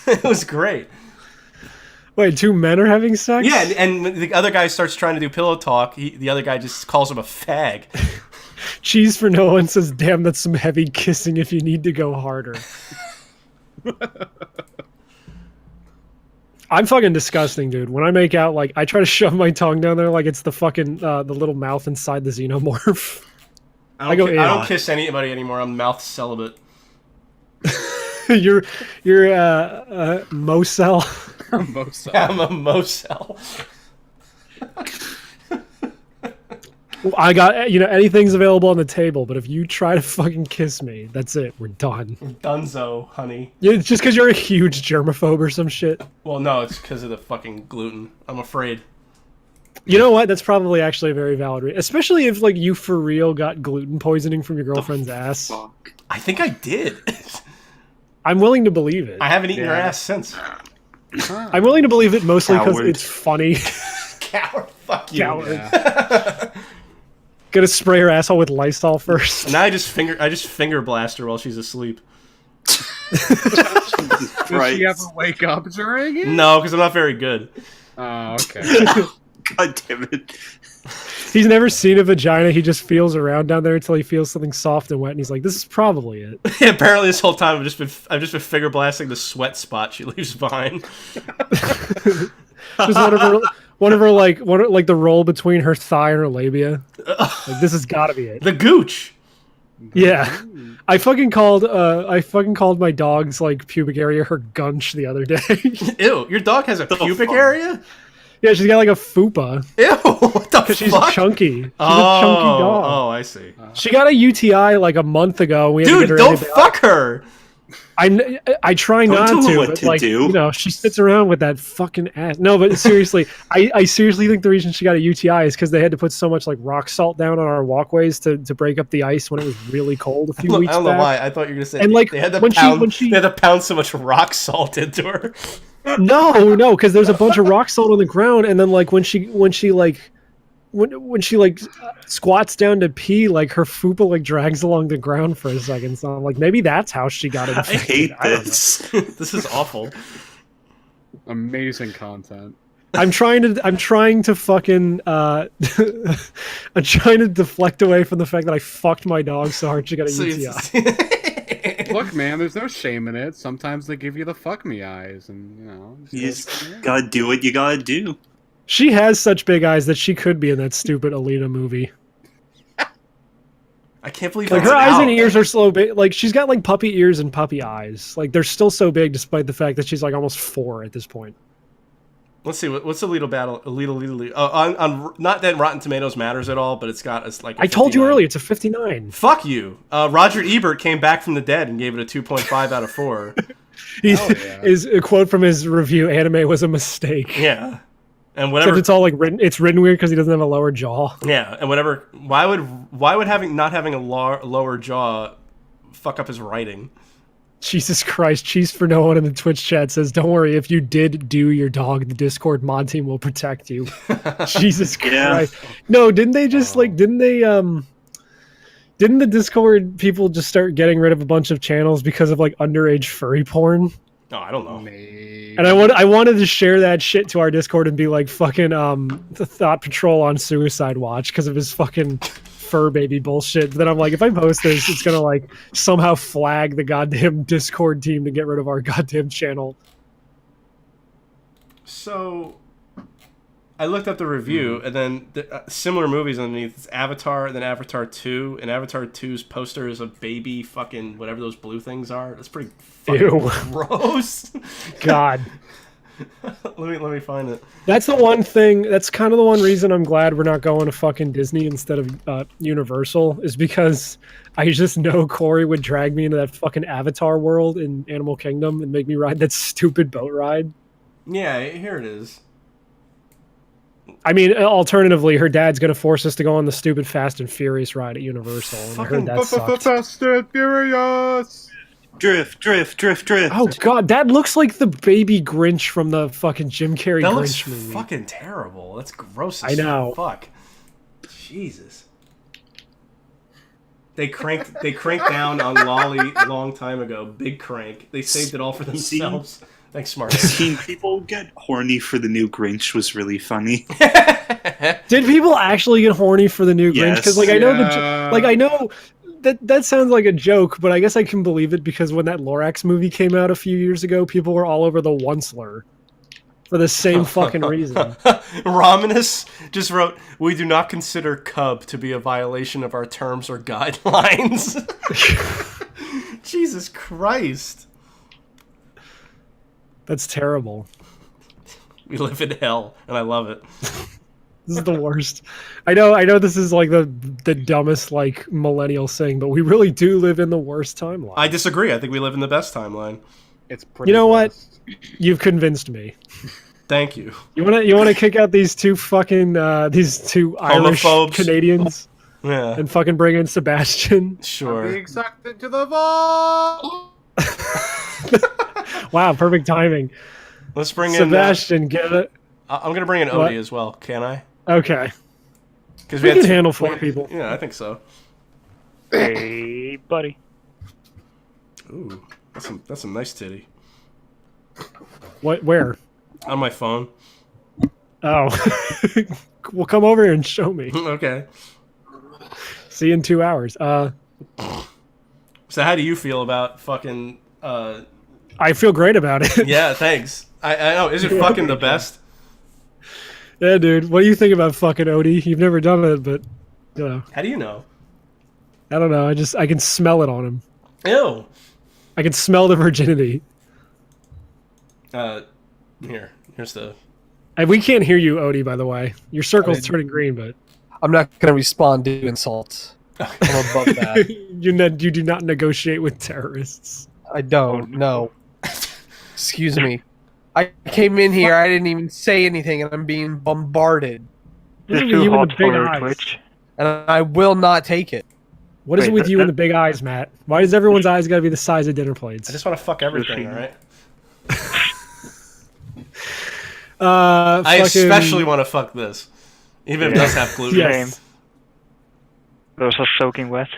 it was great. Wait, 2 men are having sex? Yeah, and the other guy starts trying to do pillow talk. The other guy just calls him a fag. Cheese for no one says, damn, that's some heavy kissing if you need to go harder. I'm fucking disgusting, dude. When I make out, like, I try to shove my tongue down there like it's the fucking, the little mouth inside the xenomorph. I go, don't yeah. kiss anybody anymore. I'm mouth celibate. you're Mocel. Most of I'm a mocel. I got, anything's available on the table, but if you try to fucking kiss me, that's it. We're done. Dunzo, honey. Yeah, it's just because you're a huge germaphobe or some shit. Well, no, it's because of the fucking gluten. I'm afraid. You know what? That's probably actually a very valid reason. Especially if, like, you for real got gluten poisoning from your girlfriend's ass. Fuck. I think I did. I'm willing to believe it. I haven't eaten your Yeah. ass since. I'm willing to believe it mostly because Coward. it's funny. Coward. Fuck you. Coward. Yeah. Gonna spray her asshole with Lysol first. Now I just finger blast her while she's asleep. Does Right. she ever wake up during it? No, because I'm not very good. Oh, okay. God damn it. He's never seen a vagina. He just feels around down there until he feels something soft and wet, and he's like, "This is probably it." Apparently, this whole time I've just been finger blasting the sweat spot she leaves behind. Just one of her like the roll between her thigh and her labia. Like, this has got to be it. The gooch. Yeah, I fucking called my dog's like pubic area her gunch the other day. Ew, your dog has a pubic fuck? area? Yeah, she's got like a fupa Ew, what the because she's fuck? chunky. She's a Oh, chunky dog. oh, I see. She got a UTI like a month ago. We had to Dude, get her don't antibiotics. fuck her. I try Don't not tell her to, what but to like do. she sits around with that fucking ass. No, but seriously, I seriously think the reason she got a UTI is because they had to put so much like rock salt down on our walkways to break up the ice when it was really cold a few Look, weeks I don't know back. why. I thought you were gonna say And, like, they had to when she- they had to pound so much rock salt into her. No, because there's a bunch of rock salt on the ground, and then like when she squats down to pee, like her fupa like drags along the ground for a second. So I'm like, maybe that's how she got it. I hate I don't know. this. This is awful. Amazing content. I'm trying to fucking I'm trying to deflect away from the fact that I fucked my dog so hard she got a So UTI. Look, man, there's no shame in it. Sometimes they give you the fuck me eyes, and You just just gotta do what you gotta do. She has such big eyes that she could be in that stupid Alita movie. I can't believe Like that's her eyes out. and ears are so big. Like she's got like puppy ears and puppy eyes. Like they're still so big despite the fact that she's like almost 4 at this point. Let's see what's the Alita battle. Alita. On not that Rotten Tomatoes matters at all, but it's got it's like. I told you 59. earlier, it's a 59. Fuck you. Roger Ebert came back from the dead and gave it a 2.5 out of 4. He's, Hell yeah. is a quote from his review: "Anime was a mistake." Yeah. And Except whatever. it's all like written. It's written weird because he doesn't have a lower jaw. Yeah, and whatever. Why would not having a lower jaw fuck up his writing? Jesus Christ, Cheese for No One in the Twitch chat says, "Don't worry, if you did do your dog, the Discord mod team will protect you." Jesus Christ. No, didn't they just didn't the Discord people just start getting rid of a bunch of channels because of like underage furry porn? No, I don't know. Maybe. And I wanted to share that shit to our Discord and be like fucking the Thought Patrol on Suicide Watch because of his fucking fur baby bullshit. But then I'm like, if I post this, it's gonna like somehow flag the goddamn Discord team to get rid of our goddamn channel. So, I looked up the review, and then similar movies underneath. It's Avatar, and then Avatar 2, and Avatar 2's poster is a baby fucking whatever those blue things are. That's pretty fucking Ew. gross. God. let me find it. That's the one thing. That's kind of the one reason I'm glad we're not going to fucking Disney instead of Universal, is because I just know Corey would drag me into that fucking Avatar world in Animal Kingdom and make me ride that stupid boat ride. Yeah, here it is. I mean, alternatively, her dad's gonna force us to go on the stupid Fast and Furious ride at Universal, and I heard that sucked. Fast and Furious. Drift. Oh god, that looks like the baby Grinch from the fucking Jim Carrey That Grinch looks movie. fucking terrible. That's gross as I know. fuck. Jesus. They cranked down on Lolly a long time ago. Big crank. They saved it all for themselves. Thanks, Smart. Seeing people get horny for the new Grinch was really funny. Did people actually get horny for the new Grinch? Because Yes. I know Yeah. I know that sounds like a joke, but I guess I can believe it because when that Lorax movie came out a few years ago, people were all over the Onceler for the same fucking reason. Romanus just wrote, "We do not consider cub to be a violation of our terms or guidelines." Jesus Christ. That's terrible. We live in hell, and I love it. This is the worst. I know this is like the dumbest like millennial thing, but we really do live in the worst timeline. I disagree. I think we live in the best timeline. It's pretty. You know what? blessed. You've convinced me. Thank you. You wanna kick out these two fucking these two Irish Homophobes. Canadians Yeah, and fucking bring in Sebastian? sure. Being sucked into the vault. Wow, perfect timing. Let's bring in. Sebastian, get it. I'm gonna bring in What? Odie as well. Can I? Okay. Because We can handle 4 people. Yeah, I think so. Hey, buddy. Ooh, that's some nice titty What? Where? on my phone. Oh, well, come over here and show me. Okay. See you in 2 hours. So how do you feel about fucking? I feel great about it. Yeah, thanks. I know. Is it fucking the best? Yeah, dude. What do you think about fucking Odie? You've never done it, but you know, How do you know? I don't know. I can smell it on him. Ew. I can smell the virginity. Here's the. And we can't hear you, Odie. By the way, your circle's turning green, but I'm not going to respond to insults. I'm above that. you do not negotiate with terrorists. I don't. No. Excuse me. I came in here. I didn't even say anything, and I'm being bombarded. What It's is it with too you and hot the for big your eyes? Twitch. And I will not take it. What is it Wait, with you and the big eyes, Matt? Why does everyone's eyes got to be the size of dinner plates? I just want to fuck everything. All right. I fucking- especially want to fuck this, even if it Yeah. does have gluten. Yes. Same. Those are soaking wet.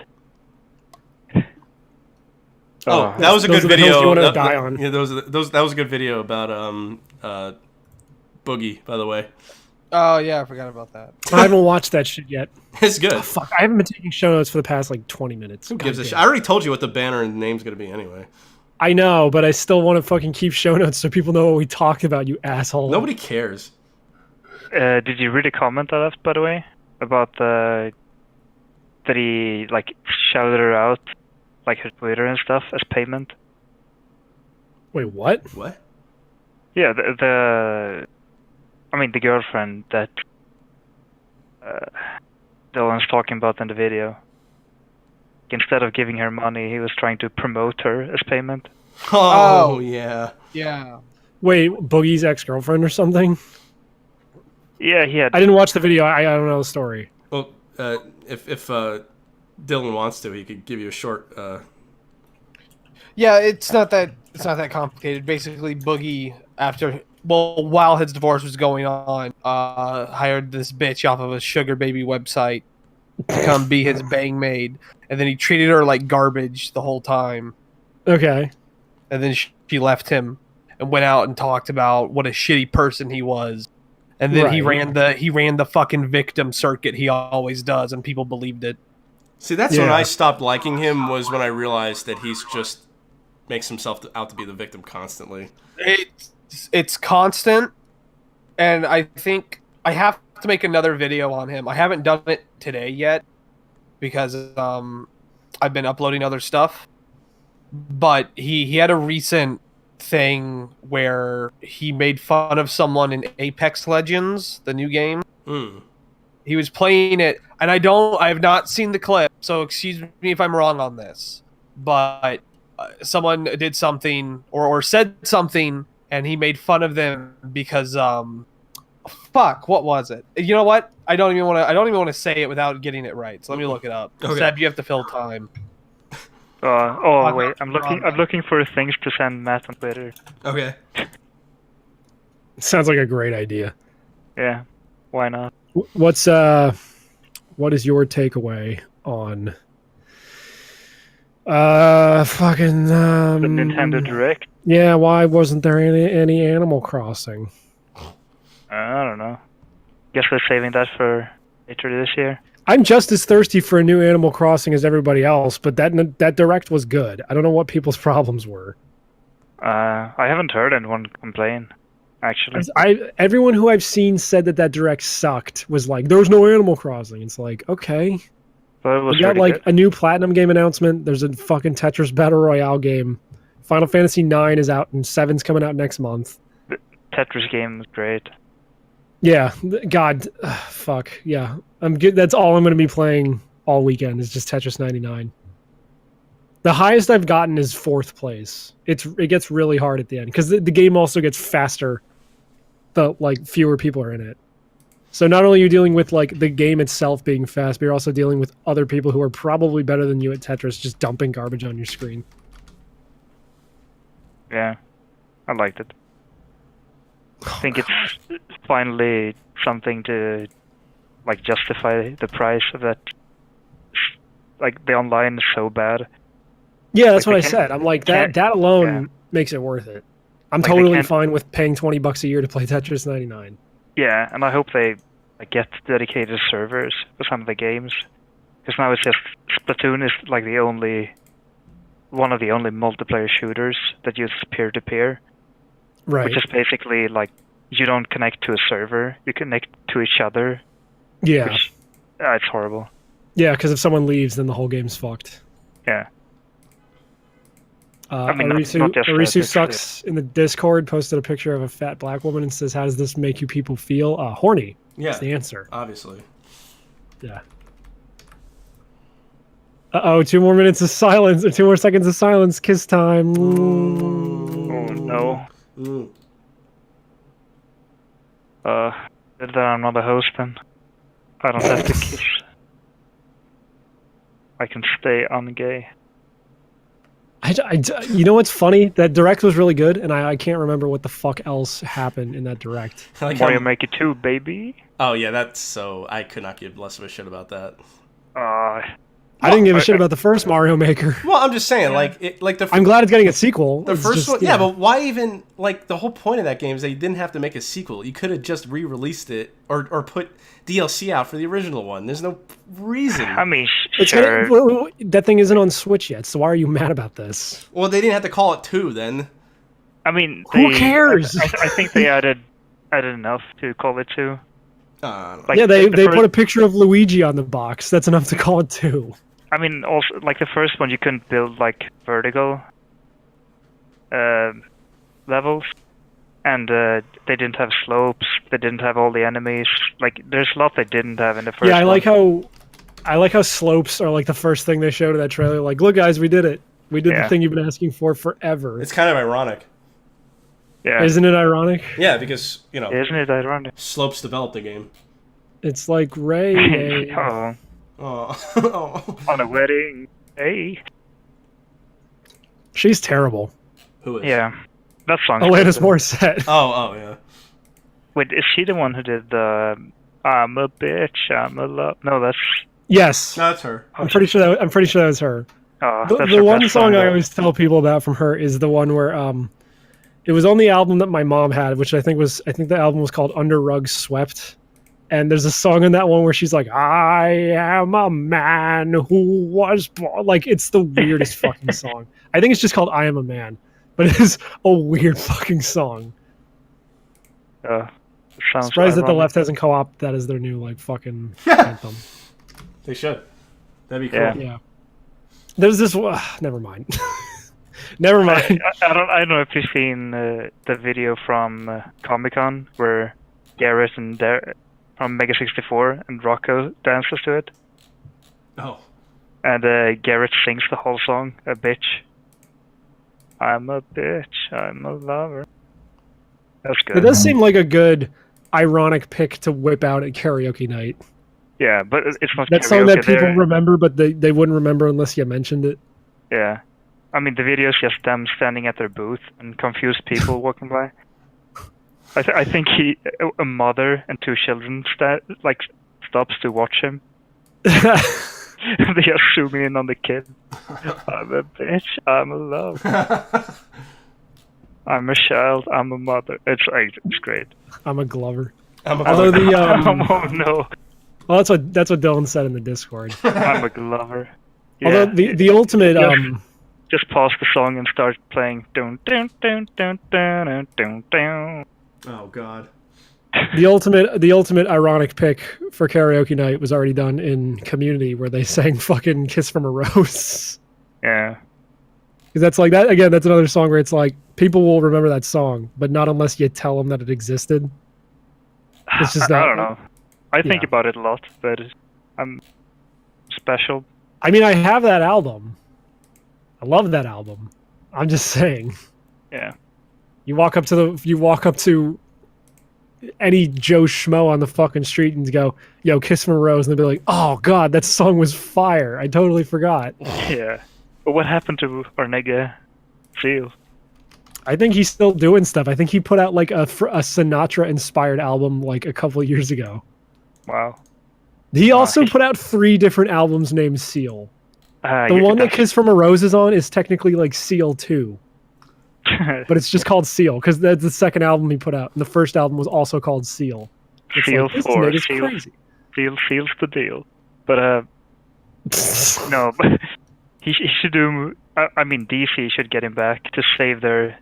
Oh, that was a Those good are the hills video. you wanna That- die that- on. Yeah, that was a good video about Boogie. By the way, Oh, yeah, I forgot about that. I haven't watched that shit yet. it's good. Oh, fuck, I haven't been taking show notes for the past like 20 minutes. Who gives a God shit? damn. I already told you what the banner and name's gonna be anyway. I know, but I still want to fucking keep show notes so people know what we talked about, you asshole. Nobody cares. Did you read a comment on that, by the way? About that he, like, shouted her out, like, her Twitter and stuff as payment? Wait, what? What? Yeah, the girlfriend that Dylan's talking about in the video. Instead of giving her money, he was trying to promote her as payment. Oh, yeah. Yeah. Wait, Boogie's ex-girlfriend or something? Yeah, he had. I didn't watch the video. I don't know the story. Well, if Dylan wants to, he could give you a short. Yeah, it's not that complicated. Basically, Boogie, while his divorce was going on, hired this bitch off of a sugar baby website to come be his bang maid, and then he treated her like garbage the whole time. Okay. And then she left him and went out and talked about what a shitty person he was. And then he ran the fucking victim circuit he always does, and people believed it. See, that's when I stopped liking him, was when I realized that he's just makes himself out to be the victim constantly. It's constant, and I think I have to make another video on him. I haven't done it today yet because I've been uploading other stuff. But he had a recent thing where he made fun of someone in Apex Legends, the new game. He was playing it, and I have not seen the clip, so excuse me if I'm wrong on this. But someone did something or said something, and he made fun of them because fuck, what was it? You know what? I don't even want to say it without getting it right. So let me look it up. Okay. Seb, you have to fill time. Wait, I'm looking for things to send Matt on Twitter. Okay. Sounds like a great idea. Yeah, why not? What is your takeaway on fucking The Nintendo Direct? Yeah, why wasn't there any Animal Crossing? I don't know. Guess we're saving that for later this year. I'm just as thirsty for a new Animal Crossing as everybody else, but that Direct was good. I don't know what people's problems were. I haven't heard anyone complain, actually. Everyone who I've seen said that Direct sucked. Was like, there was no Animal Crossing. It's like, okay. But it was We got really like a new Platinum game announcement. There's a fucking Tetris Battle Royale game. Final Fantasy 9 is out, and 7's coming out next month. The Tetris game was great. Yeah, God, fuck, yeah. I'm good. That's all I'm going to be playing all weekend is just Tetris 99. The highest I've gotten is 4th place. It gets really hard at the end because the game also gets faster. The fewer people are in it. So not only are you dealing with the game itself being fast, but you're also dealing with other people who are probably better than you at Tetris, just dumping garbage on your screen. Yeah, I liked it. I think it's finally something to justify the price of that. The online is so bad. Yeah, that's what I said. I'm like that alone makes it worth it. I'm totally fine with paying $20 a year to play Tetris 99. Yeah, and I hope they get dedicated servers for some of the games, because now it's just Splatoon is one of the only multiplayer shooters that uses peer-to-peer. Right. Which is basically you don't connect to a server, you connect to each other. Yeah. It's horrible. Yeah, because if someone leaves, then the whole game's fucked. Yeah. Arisu Sucks in the Discord posted a picture of a fat black woman and says, "How does this make you people feel?" Horny. Yeah. That's the answer. Obviously. Yeah. 2 more minutes of silence, or 2 more seconds of silence. Kiss time. Oh no. That I'm not a host then. I don't have to kiss. I can stay ungay. You know what's funny? That Direct was really good, and I can't remember what the fuck else happened in that Direct. Mario Maker 2, baby. Oh yeah, that's so. I could not give less of a shit about that. I didn't give a shit about the first Mario Maker. Well, I'm just saying, I'm glad it's getting a sequel. The first one, yeah, but why even the whole point of that game is that you didn't have to make a sequel. You could have just re-released it or put DLC out for the original one. There's no reason. I mean, that thing isn't on Switch yet, so why are you mad about this? Well, they didn't have to call it 2 then. I mean, who cares? I think they added enough to call it 2. They put a picture of Luigi on the box. That's enough to call it 2. I mean, also, the first one, you couldn't build, vertical levels, and they didn't have slopes, they didn't have all the enemies. There's a lot they didn't have in the first one. I like how slopes are, the first thing they showed in that trailer. Look, guys, we did it. We did Yeah. the thing you've been asking for forever. It's kind of ironic. Yeah. Isn't it ironic? Yeah, because, Isn't it ironic? Slopes developed the game. It's like Ray. Oh, Oh. on a wedding. Hey. She's terrible. Who is? Yeah. That song. Alanis Morissette. Oh, yeah. Wait, is she the one who did the I'm a bitch, I'm a love? No, that's Yes. No, that's her. I'm pretty sure that was her. that's The her one best song I though. always tell people about from her is the one where it was on the album that my mom had, which I think the album was called Under Rug Swept. And there's a song in that one where she's like, I am a man who was born. Like, it's the weirdest fucking song. I think it's just called I Am a Man. But it is a weird fucking song. Sounds Surprised that the ironic. left hasn't co-opted that as their new, like, fucking anthem. They should. That'd be cool. Yeah. Yeah. There's this never mind. Never mind. I don't know if you've seen the video from Comic-Con where Garrett and from Mega 64 and Rocco dances to it. Oh. And Garrett sings the whole song, a bitch. I'm a bitch, I'm a lover. That's good. It does seem like a good ironic pick to whip out at karaoke night. Yeah, but it's not That song that karaoke people there. remember, but they wouldn't remember unless you mentioned it. Yeah. I mean, the video is just them standing at their booth and confused people walking by. I think a mother and two children stops to watch him. They just zoom in on the kid. I'm a bitch, I'm a love. I'm a child, I'm a mother. It's great. I'm a Glover. Although Oh no, Well, that's what Dylan said in the Discord. I'm a Glover. Yeah. Although the ultimate Just pause the song and start playing. Dun, dun, dun, dun, dun, dun, dun, dun. Oh God. the ultimate ironic pick for karaoke night was already done in Community, where they sang fucking "Kiss from a Rose." Yeah. Because that's like that again. That's another song where it's like people will remember that song, but not unless you tell them that it existed. It's just I don't know. I think Yeah. about it a lot, but I'm special. I mean, I have that album. I love that album. I'm just saying. Yeah. You walk up to any Joe Schmo on the fucking street and go, "Yo, Kiss from a Rose," and they'll be like, "Oh God, that song was fire! I totally forgot." Yeah. But what happened to our nigga Seal? I think he's still doing stuff. I think he put out like a Sinatra-inspired album like a couple of years ago. Wow. He also put out 3 different albums named Seal. The You one could that Kiss from a Rose is on is technically like Seal 2, but it's just called Seal because that's the second album he put out, and the first album was also called Seal. It's Seal like, this 4. nigga's Seal, crazy. seals the deal. But no, but he should do. I mean, DC should get him back to save their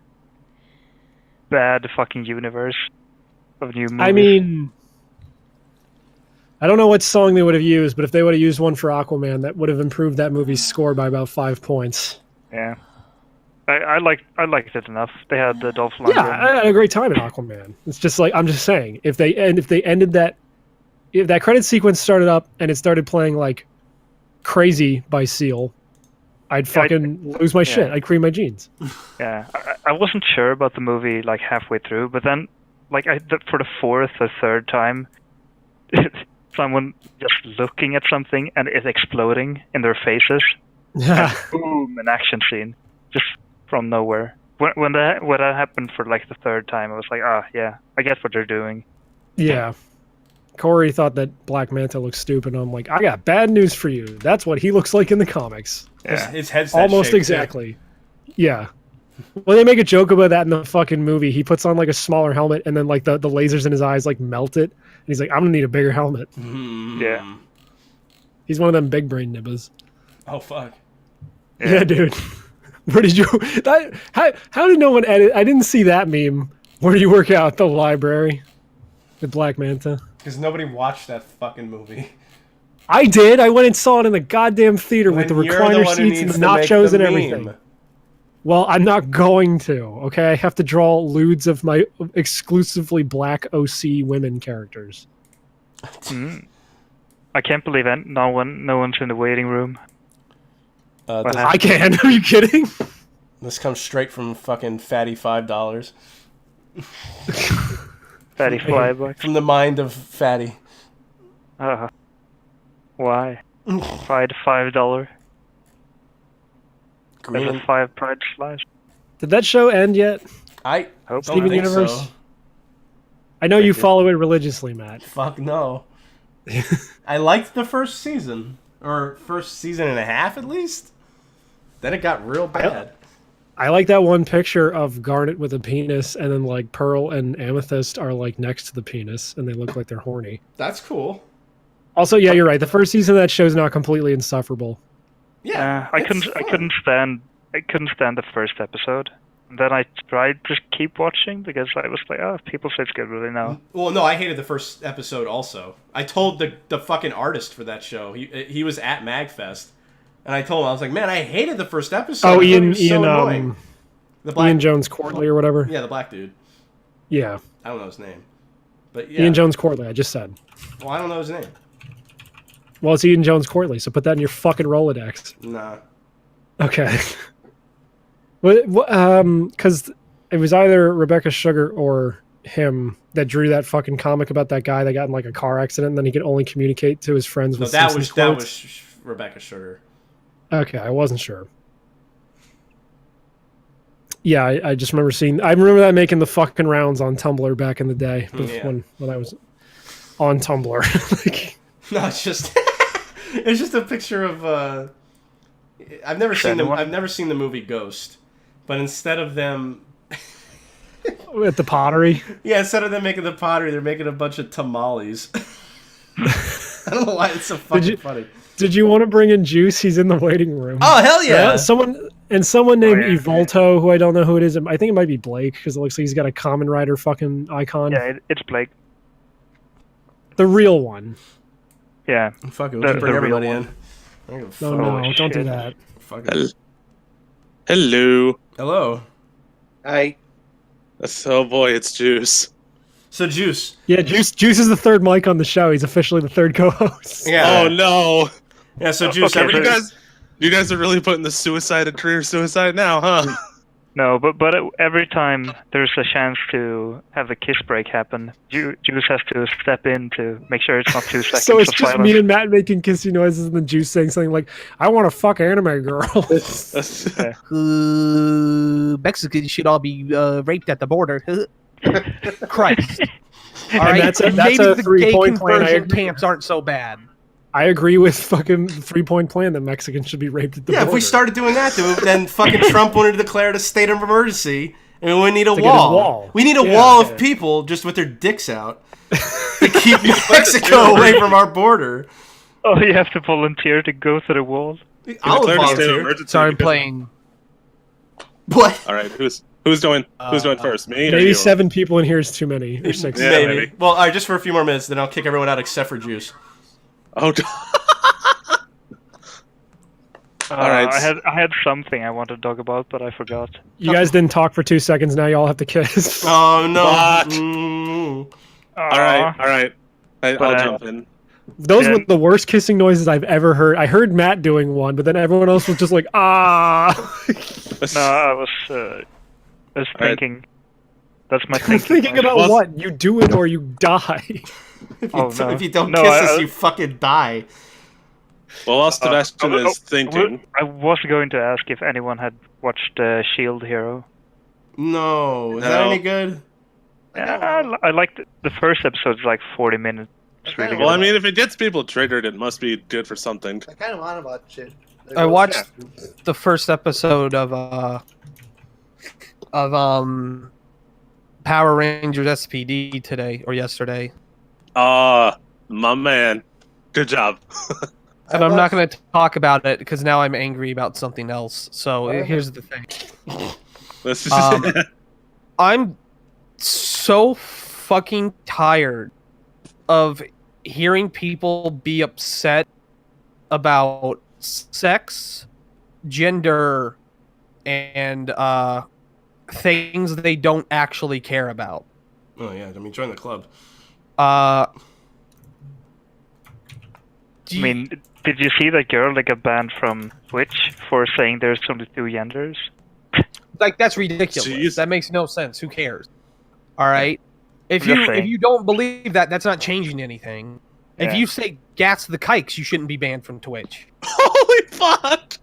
bad fucking universe of new movies. I mean, I don't know what song they would have used, but if they would have used one for Aquaman, that would have improved that movie's score by about 5 points. Yeah. I liked it enough. They had the Dolph Lundgren. Yeah, I had a great time in Aquaman. It's just like I'm just saying, if they ended that, if that credit sequence started up and it started playing like "Crazy" by Seal, I'd fucking lose my shit. I'd cream my jeans. Yeah, I wasn't sure about the movie like halfway through, but then like for the 4th or 3rd time, someone just looking at something and it exploding in their faces. And boom, an action scene just from nowhere. When that happened for like the 3rd time, I was like, yeah, I get what they're doing. Yeah. Corey thought that Black Manta looked stupid. And I'm like, I got bad news for you. That's what he looks like in the comics. Yeah. His head's Almost shaped, exactly. Yeah. Well, they make a joke about that in the fucking movie. He puts on like a smaller helmet, and then like the lasers in his eyes like melt it. And he's like, I'm gonna need a bigger helmet. Yeah. He's one of them big brain nibbas. Oh fuck. Yeah, dude. Where did you? How did no one edit? I didn't see that meme. Where do you work out? The library. The Black Manta. Because nobody watched that fucking movie. I did. I went and saw it in the goddamn theater with the When you're recliner one who seats and needs the to make nachos the and everything. meme. Well, I'm not going to. Okay, I have to draw lewds of my exclusively black OC women characters. I can't believe it. No one's in the waiting room. I can. Are you kidding? This comes straight from fucking Fatty $5. Fatty $5. From the mind of Fatty. Why? $5. Green There's and, a 5 pride slash. Did that show end yet? I Hope don't Steven think Universe? so. I know you follow it religiously, Matt. Fuck no. I liked the first season. Or first season and a half, at least. Then it got real bad. I like that one picture of Garnet with a penis, and then like Pearl and Amethyst are like next to the penis, and they look like they're horny. That's cool. Also, yeah, you're right. The first season of that show is not completely insufferable. Yeah, I it's couldn't fun. stand the first episode. And then I tried to keep watching because I was like, oh, people say it's good, really now. Well, no, I hated the first episode also. I told the fucking artist for that show. He was at MagFest, and I told him, I was like, man, I hated the first episode. Oh, I thought he Ian, was so annoying. The black, Ian Jones Courtley or whatever. yeah, the black dude. Yeah, I don't know his name, but yeah. Ian Jones Courtley. I just said. Well, I don't know his name. Well, it's Ian Jones Courtley, so put that in your fucking Rolodex. Nah. Okay. Because it was either Rebecca Sugar or him that drew that fucking comic about that guy that got in like a car accident, and then he could only communicate to his friends No, with that Simpsons was quotes. Rebecca Sugar. Okay, I wasn't sure. Yeah, I just remember seeing. I remember that making the fucking rounds on Tumblr back in the day Yeah. when I was on Tumblr. Like, No, it's just it's just a picture of. I've never seen the movie Ghost, but instead of them. at the pottery. Yeah, instead of them making the pottery, they're making a bunch of tamales. I don't know why it's so fucking funny. Did you want to bring in Juice? He's in the waiting room. Oh, hell yeah! Someone named yeah. Evolto, who I don't know who it is. I think it might be Blake because it looks like he's got a Kamen Rider fucking icon. Yeah, it's Blake. The real one. Yeah. Fuck it, let's The bring real everybody one. in. No, don't do shit. that. Fuck it. Hello. Hello. Hi. Oh boy, it's Juice. So Juice. Yeah, Juice is the third mic on the show. He's officially the third co-host. Yeah. Oh no. Yeah. So Juice. Okay, You guys are really putting the suicide at career suicide now, huh? No, but every time there's a chance to have the kiss break happen, Juice has to step in to make sure it's not 2 seconds So it's of just silence. me and Matt making kissy noises, and then Juice saying something like, "I want to fuck anime girls." Mexicans should all be raped at the border. Christ. All And right, that's a maybe the gay 3-point plan. conversion camps aren't so bad. I agree with fucking 3-point plan that Mexicans should be raped at the Yeah. border. If we started doing that, then fucking Trump wanted to declare it a state of emergency, and we need a To get his wall. wall. We need a Yeah. wall of people just with their dicks out to keep Mexico away from our border. Oh, you have to volunteer to go to the wall? I'll Declare a state of volunteer. emergency Sorry, I'm because- playing. What? All right, who's going first? Me? or Maybe you? 7 people in here is too many, or 6. Yeah, Maybe. maybe. Well, all right, just for a few more minutes, then I'll kick everyone out except for Juice. Oh. All right. I had something I wanted to talk about, but I forgot. You guys didn't talk for 2 seconds. Now y'all have to kiss. Oh no! What? Aw. All right. I'll But, jump in. Those Yeah. were the worst kissing noises I've ever heard. I heard Matt doing one, but then everyone else was just like, ah. No, I was Alright. thinking. That's my thinking. Thinking about Well- what? You do it or you die. Oh, no. If you don't No, kiss us, I- you fucking die. Well, while Sebastian I- is thinking, I was going to ask if anyone had watched Shield Hero. No, is that No. any good? Yeah, I liked it. The first episode is like 40 minutes. It's really well, good. I mean, if it gets people triggered, it must be good for something. I kind of want to watch it. I watched the first episode of Power Rangers SPD today or yesterday, Ah, my man. Good job. and I'm not going to talk about it because now I'm angry about something else. So here's the thing: This is I'm so fucking tired of hearing people be upset about sex, gender, and things they don't actually care about. Oh yeah, I mean, join the club. Uh, I mean, Did you see that girl that got banned from Twitch for saying there's only 2 genders? Like, that's ridiculous. Jeez. That makes no sense. Who cares? All right. If I'm just saying. you don't believe that, that's not changing anything. If Yeah. you say "gats the kikes," you shouldn't be banned from Twitch. Holy fuck!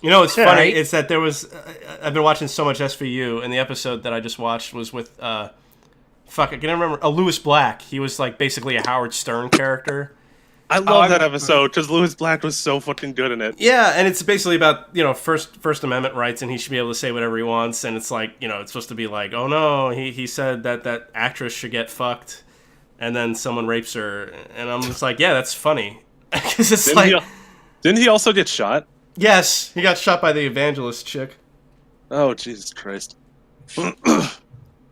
You know, what's Yeah, funny right? is that there was. I've been watching so much SVU, and the episode that I just watched was with. Fuck, I can't remember. Lewis Black. He was like basically a Howard Stern character. I love that episode because Lewis Black was so fucking good in it. Yeah, and it's basically about, First Amendment rights, and he should be able to say whatever he wants, and it's like, it's supposed to be like, oh no, he said that actress should get fucked, and then someone rapes her, and I'm just like, yeah, that's funny. Because it's Didn't he also get shot? Yes, he got shot by the evangelist chick. Oh, Jesus Christ.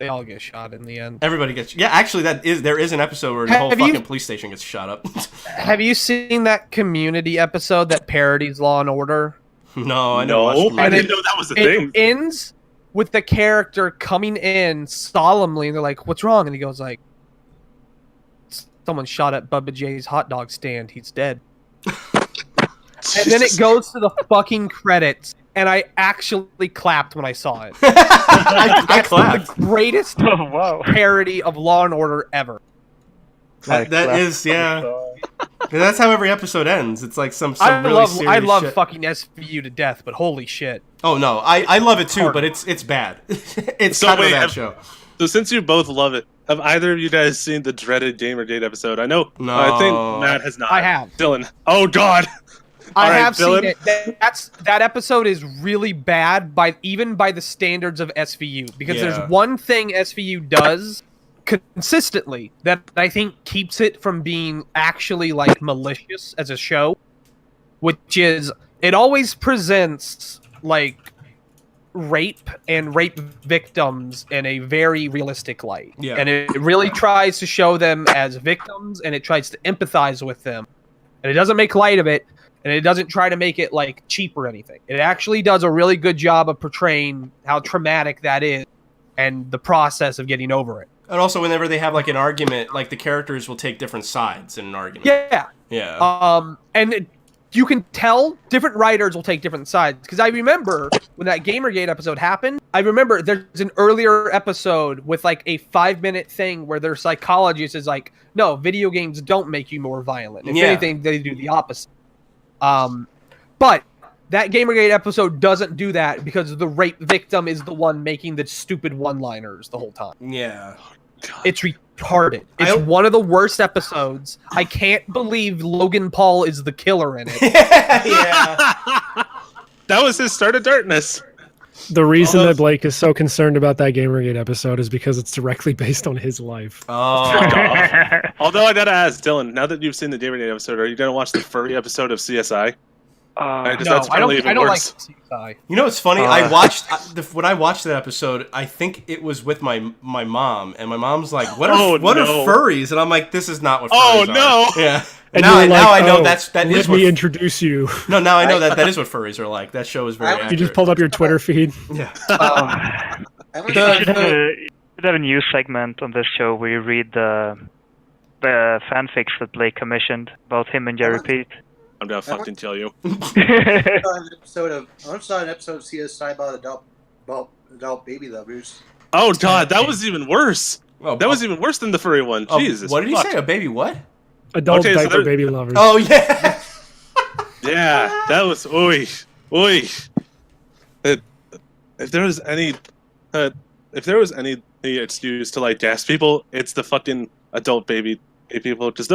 They all get shot in the end. Everybody gets... Yeah, actually, there is an episode where the whole Have you- fucking police station gets shot up. Have you seen that Community episode that parodies Law and Order? No, I know. I didn't know that was a thing. It ends with the character coming in solemnly, and they're like, "What's wrong?" And he goes like, "Someone shot at Bubba J's hot dog stand. He's dead." And then it goes to the fucking credits, and I actually clapped when I saw it. I clapped. The greatest Oh, wow. parody of Law and Order ever. That is, yeah. That's how every episode ends. It's like some I really love serious shit. fucking SVU to death, but holy shit. Oh no, I love it too, but it's bad. It's kind of a bad show. So since you both love it, have either of you guys seen the dreaded Gamergate episode? I know. No. I think Matt has not. I have. Dylan. Oh God. I All right, have Dylan. seen it. That episode is really bad even by the standards of SVU, because Yeah. there's one thing SVU does consistently that I think keeps it from being actually like malicious as a show, which is it always presents like rape and rape victims in a very realistic light. Yeah. And it really tries to show them as victims, and it tries to empathize with them. And it doesn't make light of it, and it doesn't try to make it like cheap or anything. It actually does a really good job of portraying how traumatic that is and the process of getting over it. And also, whenever they have like an argument, like the characters will take different sides in an argument. Yeah. Yeah. You can tell different writers will take different sides. Because I remember when that Gamergate episode happened, I remember there's an earlier episode with like a 5-minute thing where their psychologist is like, no, video games don't make you more violent. If Yeah. anything, they do the opposite. But that Gamergate episode doesn't do that because the rape victim is the one making the stupid one-liners the whole time. Yeah. It's retarded. It's one of the worst episodes. I can't believe Logan Paul is the killer in it. Yeah. That was his start of darkness. The reason that Blake is so concerned about that Gamergate episode is because it's directly based on his life. Oh. Although I gotta ask, Dylan, now that you've seen the Gamergate episode, are you gonna watch the furry episode of CSI? No, I don't like CSI. You know what's funny? I watched when I watched that episode. I think it was with my mom, and my mom's like, "What are furries?" And I'm like, "This is not what furries are." no! Yeah. And now you're like, I know "Oh, that let is me what. introduce you. No, now I know that is what furries are like. That show is very. You You accurate. just pulled up your Twitter feed. Yeah. I We should have a news segment on this show where you read the fanfics that Blake commissioned about him and Jerry Pete. I'm gonna fucking tell you. saw an episode of CSI about adult baby lovers. Oh God, that was even worse. Oh, That was even worse than the furry one. oh, Jesus. what did he fuck. say? A baby what? Adult Okay, so diaper there- baby lovers. Oh yeah. Yeah, that was oi. If there was any excuse to like gas people, it's the fucking adult baby people. Because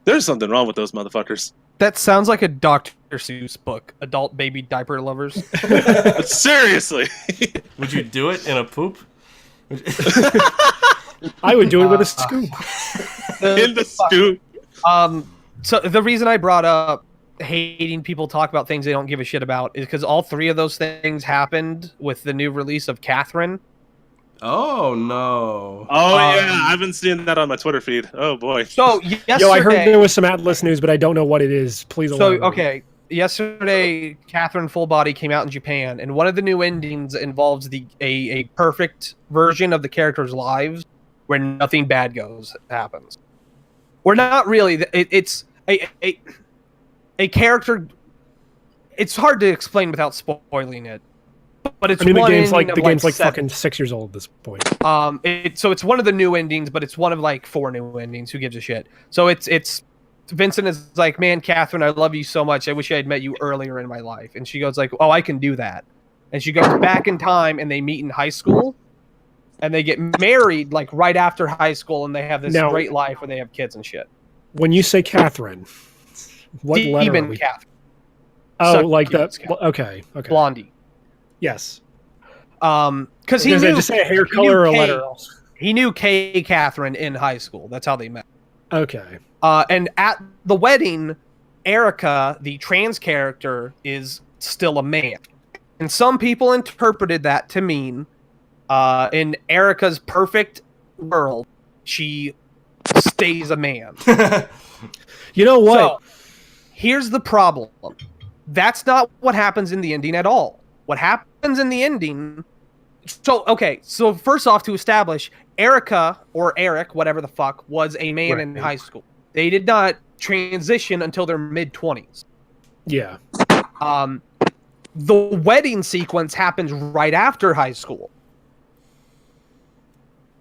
there's something wrong with those motherfuckers. That sounds like a Dr. Seuss book. Adult baby diaper lovers. But seriously. Would you do it in a poop? I would do it with a scoop. In the scoop. So the reason I brought up hating people talk about things they don't give a shit about is because all three of those things happened with the new release of Catherine. Oh no. Oh yeah, I've been seeing that on my Twitter feed. Oh boy. So yesterday, Yo, I heard there was some Atlas news, but I don't know what it is. Please So elaborate. okay, yesterday Catherine Full Body came out in Japan, and one of the new endings involves a perfect version of the characters' lives where nothing bad happens. Or not really. It's a character. It's hard to explain without spoiling it, but it's I mean, the one game's ending like of, the game's like 7. fucking 6 years old at this point. So it's one of the new endings, but it's one of like 4 new endings. Who gives a shit? So it's Vincent is like, man, Catherine, I love you so much. I wish I had met you earlier in my life. And she goes like, oh, I can do that. And she goes back in time, and they meet in high school, and they get married like right after high school, and they have this great life where they have kids and shit. When you say Catherine, what letter are we? Catherine. Oh, Suck like Demons, that. Catherine. Okay. Blondie. Yes. Because he knew just say a hair color or a letter. He knew Kay Catherine in high school. That's how they met. Okay. And at the wedding, Erica, the trans character, is still a man. And some people interpreted that to mean, in Erica's perfect world, she stays a man. You know what? So, here's the problem. That's not what happens in the ending at all. What happens in the ending... So first off, to establish, Erica, or Eric, whatever the fuck, was a man in high school. They did not transition until their mid-20s. Yeah. The wedding sequence happens right after high school.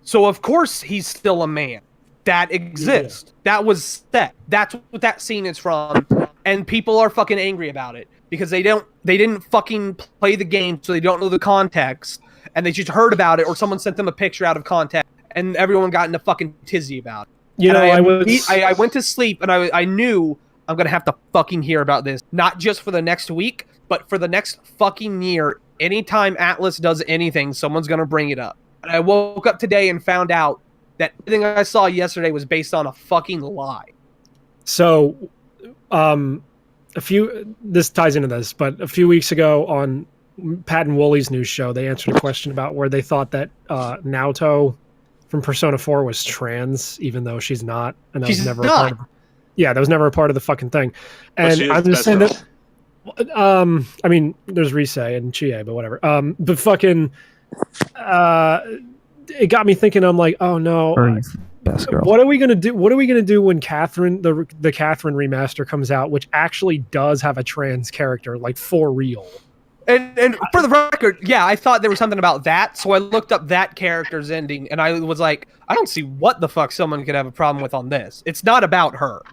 So, of course, he's still a man. That exists. Yeah. That was set. That's what that scene is from. And people are fucking angry about it. Because they didn't fucking play the game, so they don't know the context. And they just heard about it, or someone sent them a picture out of context. And everyone got in a fucking tizzy about it. You know, I went to sleep, and I knew I'm going to have to fucking hear about this. Not just for the next week, but for the next fucking year. Anytime Atlas does anything, someone's going to bring it up. And I woke up today and found out that everything I saw yesterday was based on a fucking lie. So, this ties into this, but a few weeks ago on Pat and Woolly's news show, they answered a question about where they thought that Naoto from Persona 4 was trans, even though she's not. And that she's was never not. a part of. Yeah, that was never a part of the fucking thing. And I'm just saying that. I mean, there's Risei and Chie, but whatever. But fucking, it got me thinking. I'm like, oh no, best girl. What are we gonna do? What are we gonna do when Catherine, the Catherine remaster comes out, which actually does have a trans character, like for real? And for the record, yeah, I thought there was something about that, so I looked up that character's ending, and I was like, I don't see what the fuck someone could have a problem with on this. It's not about her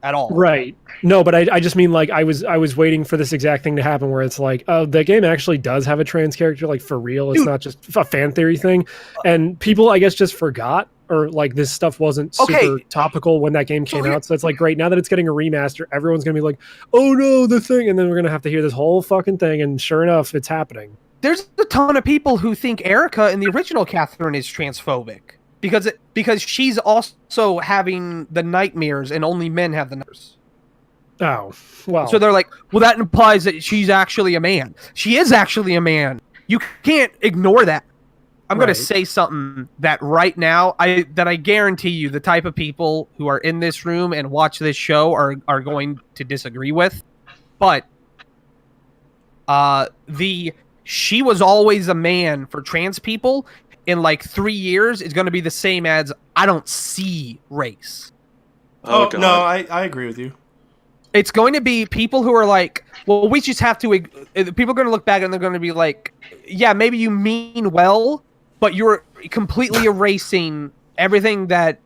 at all. Right. No, but I just mean, like, I was waiting for this exact thing to happen where it's like, oh, the game actually does have a trans character, like, for real. It's not just a fan theory thing. And people, I guess, just forgot, or, like, this stuff wasn't super topical when that game came out. So it's like, great, now that it's getting a remaster, everyone's going to be like, oh, no, the thing. And then we're going to have to hear this whole fucking thing. And sure enough, it's happening. There's a ton of people who think Erica in the original Catherine is transphobic. Because she's also having the nightmares, and only men have the nightmares. Oh, well. So they're like, well, that implies that she's actually a man. She is actually a man. You can't ignore that. I'm going to say something that right now, I guarantee you the type of people who are in this room and watch this show are going to disagree with. But she was always a man for trans people in like 3 years is going to be the same as I don't see race. Oh, no, I agree with you. It's going to be people who are like, well, we just have to... People are going to look back and they're going to be like, yeah, maybe you mean well, but you're completely erasing everything that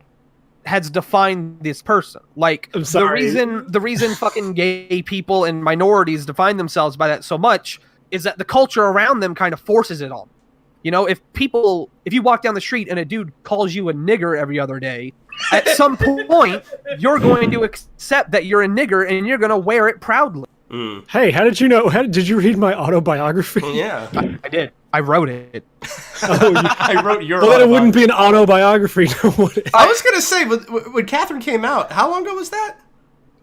has defined this person. Like, the reason fucking gay people and minorities define themselves by that so much is that the culture around them kind of forces it on. You know, if you walk down the street and a dude calls you a nigger every other day, at some point, you're going to accept that you're a nigger and you're going to wear it proudly. Mm. Hey, how did you know? Did you read my autobiography? Yeah. I did. I wrote it. I wrote your Well, then it wouldn't be an autobiography. I was going to say, when Catherine came out, how long ago was that?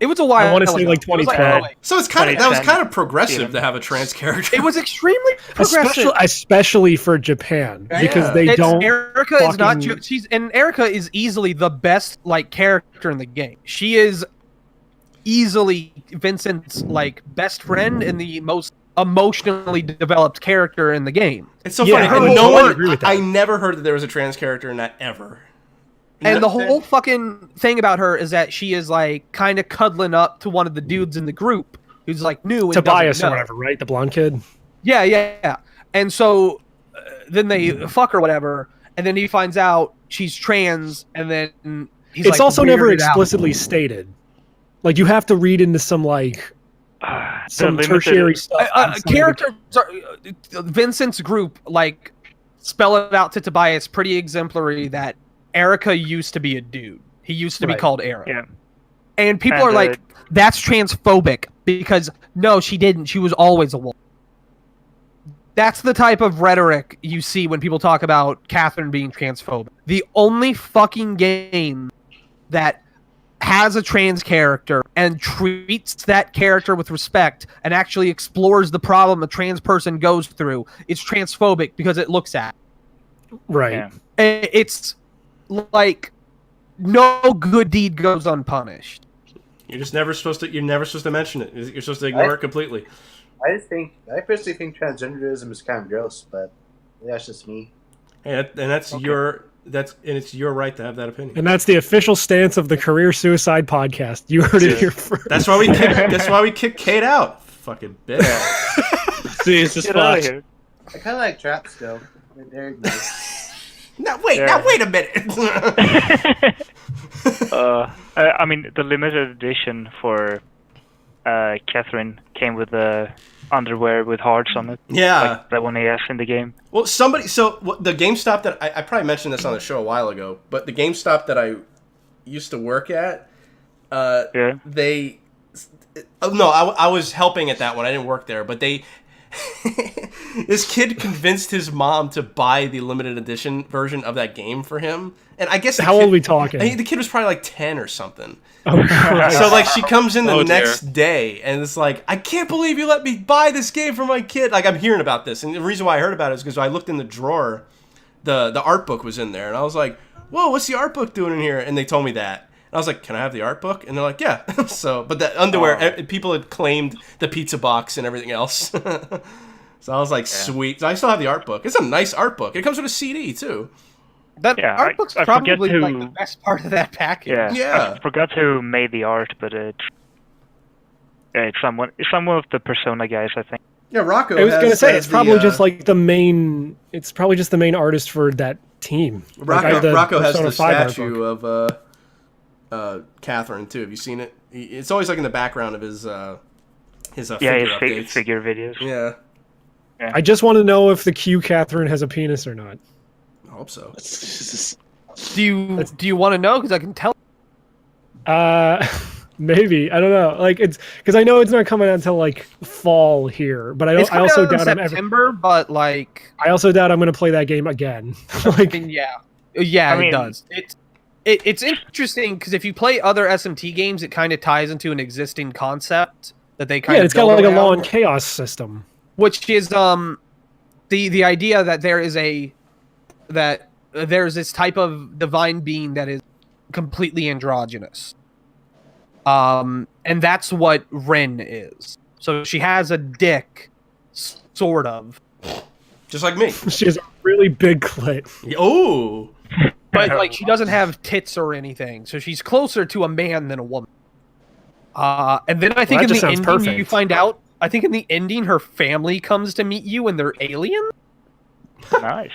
It was a while. I want to say like 2012. So that was kind of progressive to have a trans character. It was extremely progressive, especially for Japan, because they don't. Erica is not. Erica is easily the best like character in the game. She is easily Vincent's like best friend and the most emotionally developed character in the game. It's so funny. I never heard that there was a trans character in that ever. And the whole fucking thing about her is that she is like kind of cuddling up to one of the dudes in the group who's like new and Tobias doesn't or know. whatever, right? The blonde kid. Yeah. And so then they fuck or whatever, and then he finds out she's trans, and then he's It's like, also never weirded out. explicitly stated. Like you have to read into some like some limited- tertiary stuff. Characters are, Vincent's group like spell it out to Tobias pretty exemplary that Erica used to be a dude. He used to be Right. called Aaron. Yeah. And people And, are like, that's transphobic because no, she didn't. She was always a woman. That's the type of rhetoric you see when people talk about Catherine being transphobic. The only fucking game that has a trans character and treats that character with respect and actually explores the problem a trans person goes through, it's transphobic because it looks at it. Right. Yeah. It's like no good deed goes unpunished. You're never supposed to mention it. You're supposed to ignore it completely. I personally think transgenderism is kind of gross, but that's just me. And it's your right to have that opinion. And that's the official stance of the Career Suicide Podcast. You heard it here first. That's why we kicked Kate out. Fucking bitch. Jesus Get out of fuck. here. I kind of like traps still. They're nice. Now wait a minute. I mean, the limited edition for Catherine came with the underwear with hearts on it. Yeah. Like the one he has in the game. Well, the GameStop that I probably mentioned this on the show a while ago, but the GameStop that I used to work at, Yeah. they, no, I was helping at that one. I didn't work there, but they, this kid convinced his mom to buy the limited edition version of that game for him. And I guess How old are we talking? I think the kid was probably like 10 or something. Oh, Christ. So like she comes in the Oh, dear. next day and it's like, I can't believe you let me buy this game for my kid. Like I'm hearing about this, and the reason why I heard about it is because I looked in the drawer, the art book was in there, and I was like, whoa, what's the art book doing in here? And they told me that. And I was like, can I have the art book? And they're like, yeah. So, but the underwear, people had claimed the pizza box and everything else. So I was like, sweet. So I still have the art book. It's a nice art book. It comes with a CD too. That Yeah, art book's I forget probably who- like the best part of that package. Yeah. Yeah. I forgot who made the art, but it's someone of the Persona guys, I think. Yeah, Rocco. I was gonna say it's probably the, just like the main. It's probably just the main artist for that team. Like, I have the Rocco has Persona the 5 art statue book. of Catherine too. Have you seen it? It's always like in the background of his Yeah, figure his updates. figure videos. Yeah, I just want to know if the Q Catherine has a penis or not. I hope so. Jesus. Do you want to know? Because I can tell. Maybe, I don't know. Like it's because I know it's not coming out until like fall here, but It's I also coming out doubt in I'm ever. September, but like, I also doubt I'm going to play that game again. I Like mean, yeah, I it mean- does. It's interesting because if you play other SMT games, it kind of ties into an existing concept that they kind yeah, of it's got build like a around, law and chaos system. which is the idea that there's this type of divine being that is completely androgynous. And that's what Ren is. So she has a dick, sort of. Just like me. She has a really big clit. Oh, But like she doesn't have tits or anything, so she's closer to a man than a woman. And then I think that in just the sounds ending perfect. you find out. I think in the ending her family comes to meet you and they're alien. Nice.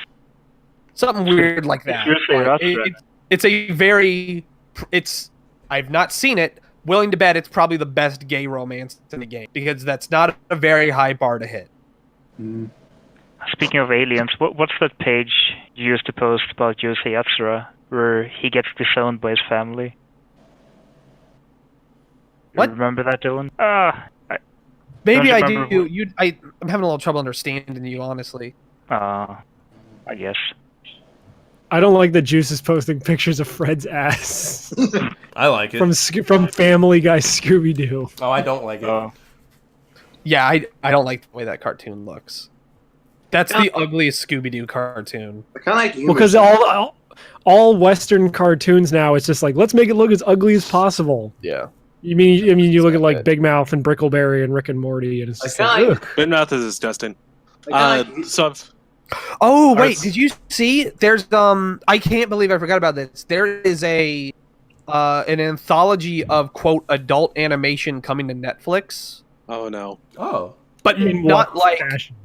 Something weird like that. Seriously, Like, that's it's a very. It's. I've not seen it. Willing to bet it's probably the best gay romance in the game because that's not a very high bar to hit. Speaking of aliens, what's that page you used to post about Yosei Yatsura where he gets disowned by his family? You What? remember that, Dylan? Maybe Don't I you do. remember I'm having a little trouble understanding you, honestly. I guess. I don't like that Juice is posting pictures of Fred's ass I like it. from Family Guy Scooby Doo. Oh, I don't like it. Yeah, I don't like the way that cartoon looks. That's the ugliest Scooby-Doo cartoon. I kind of like Well, because all Western cartoons now, it's just like let's make it look as ugly as possible. Yeah. You mean you look at like good. Big Mouth and Brickleberry and Rick and Morty, and it's I just kinda like, like- ugh. Big Mouth is disgusting. I kinda like, So Oh wait, That's- did you see? There's I can't believe I forgot about this. There is an anthology of quote adult animation coming to Netflix, Oh no. Oh. but In not what like fashion?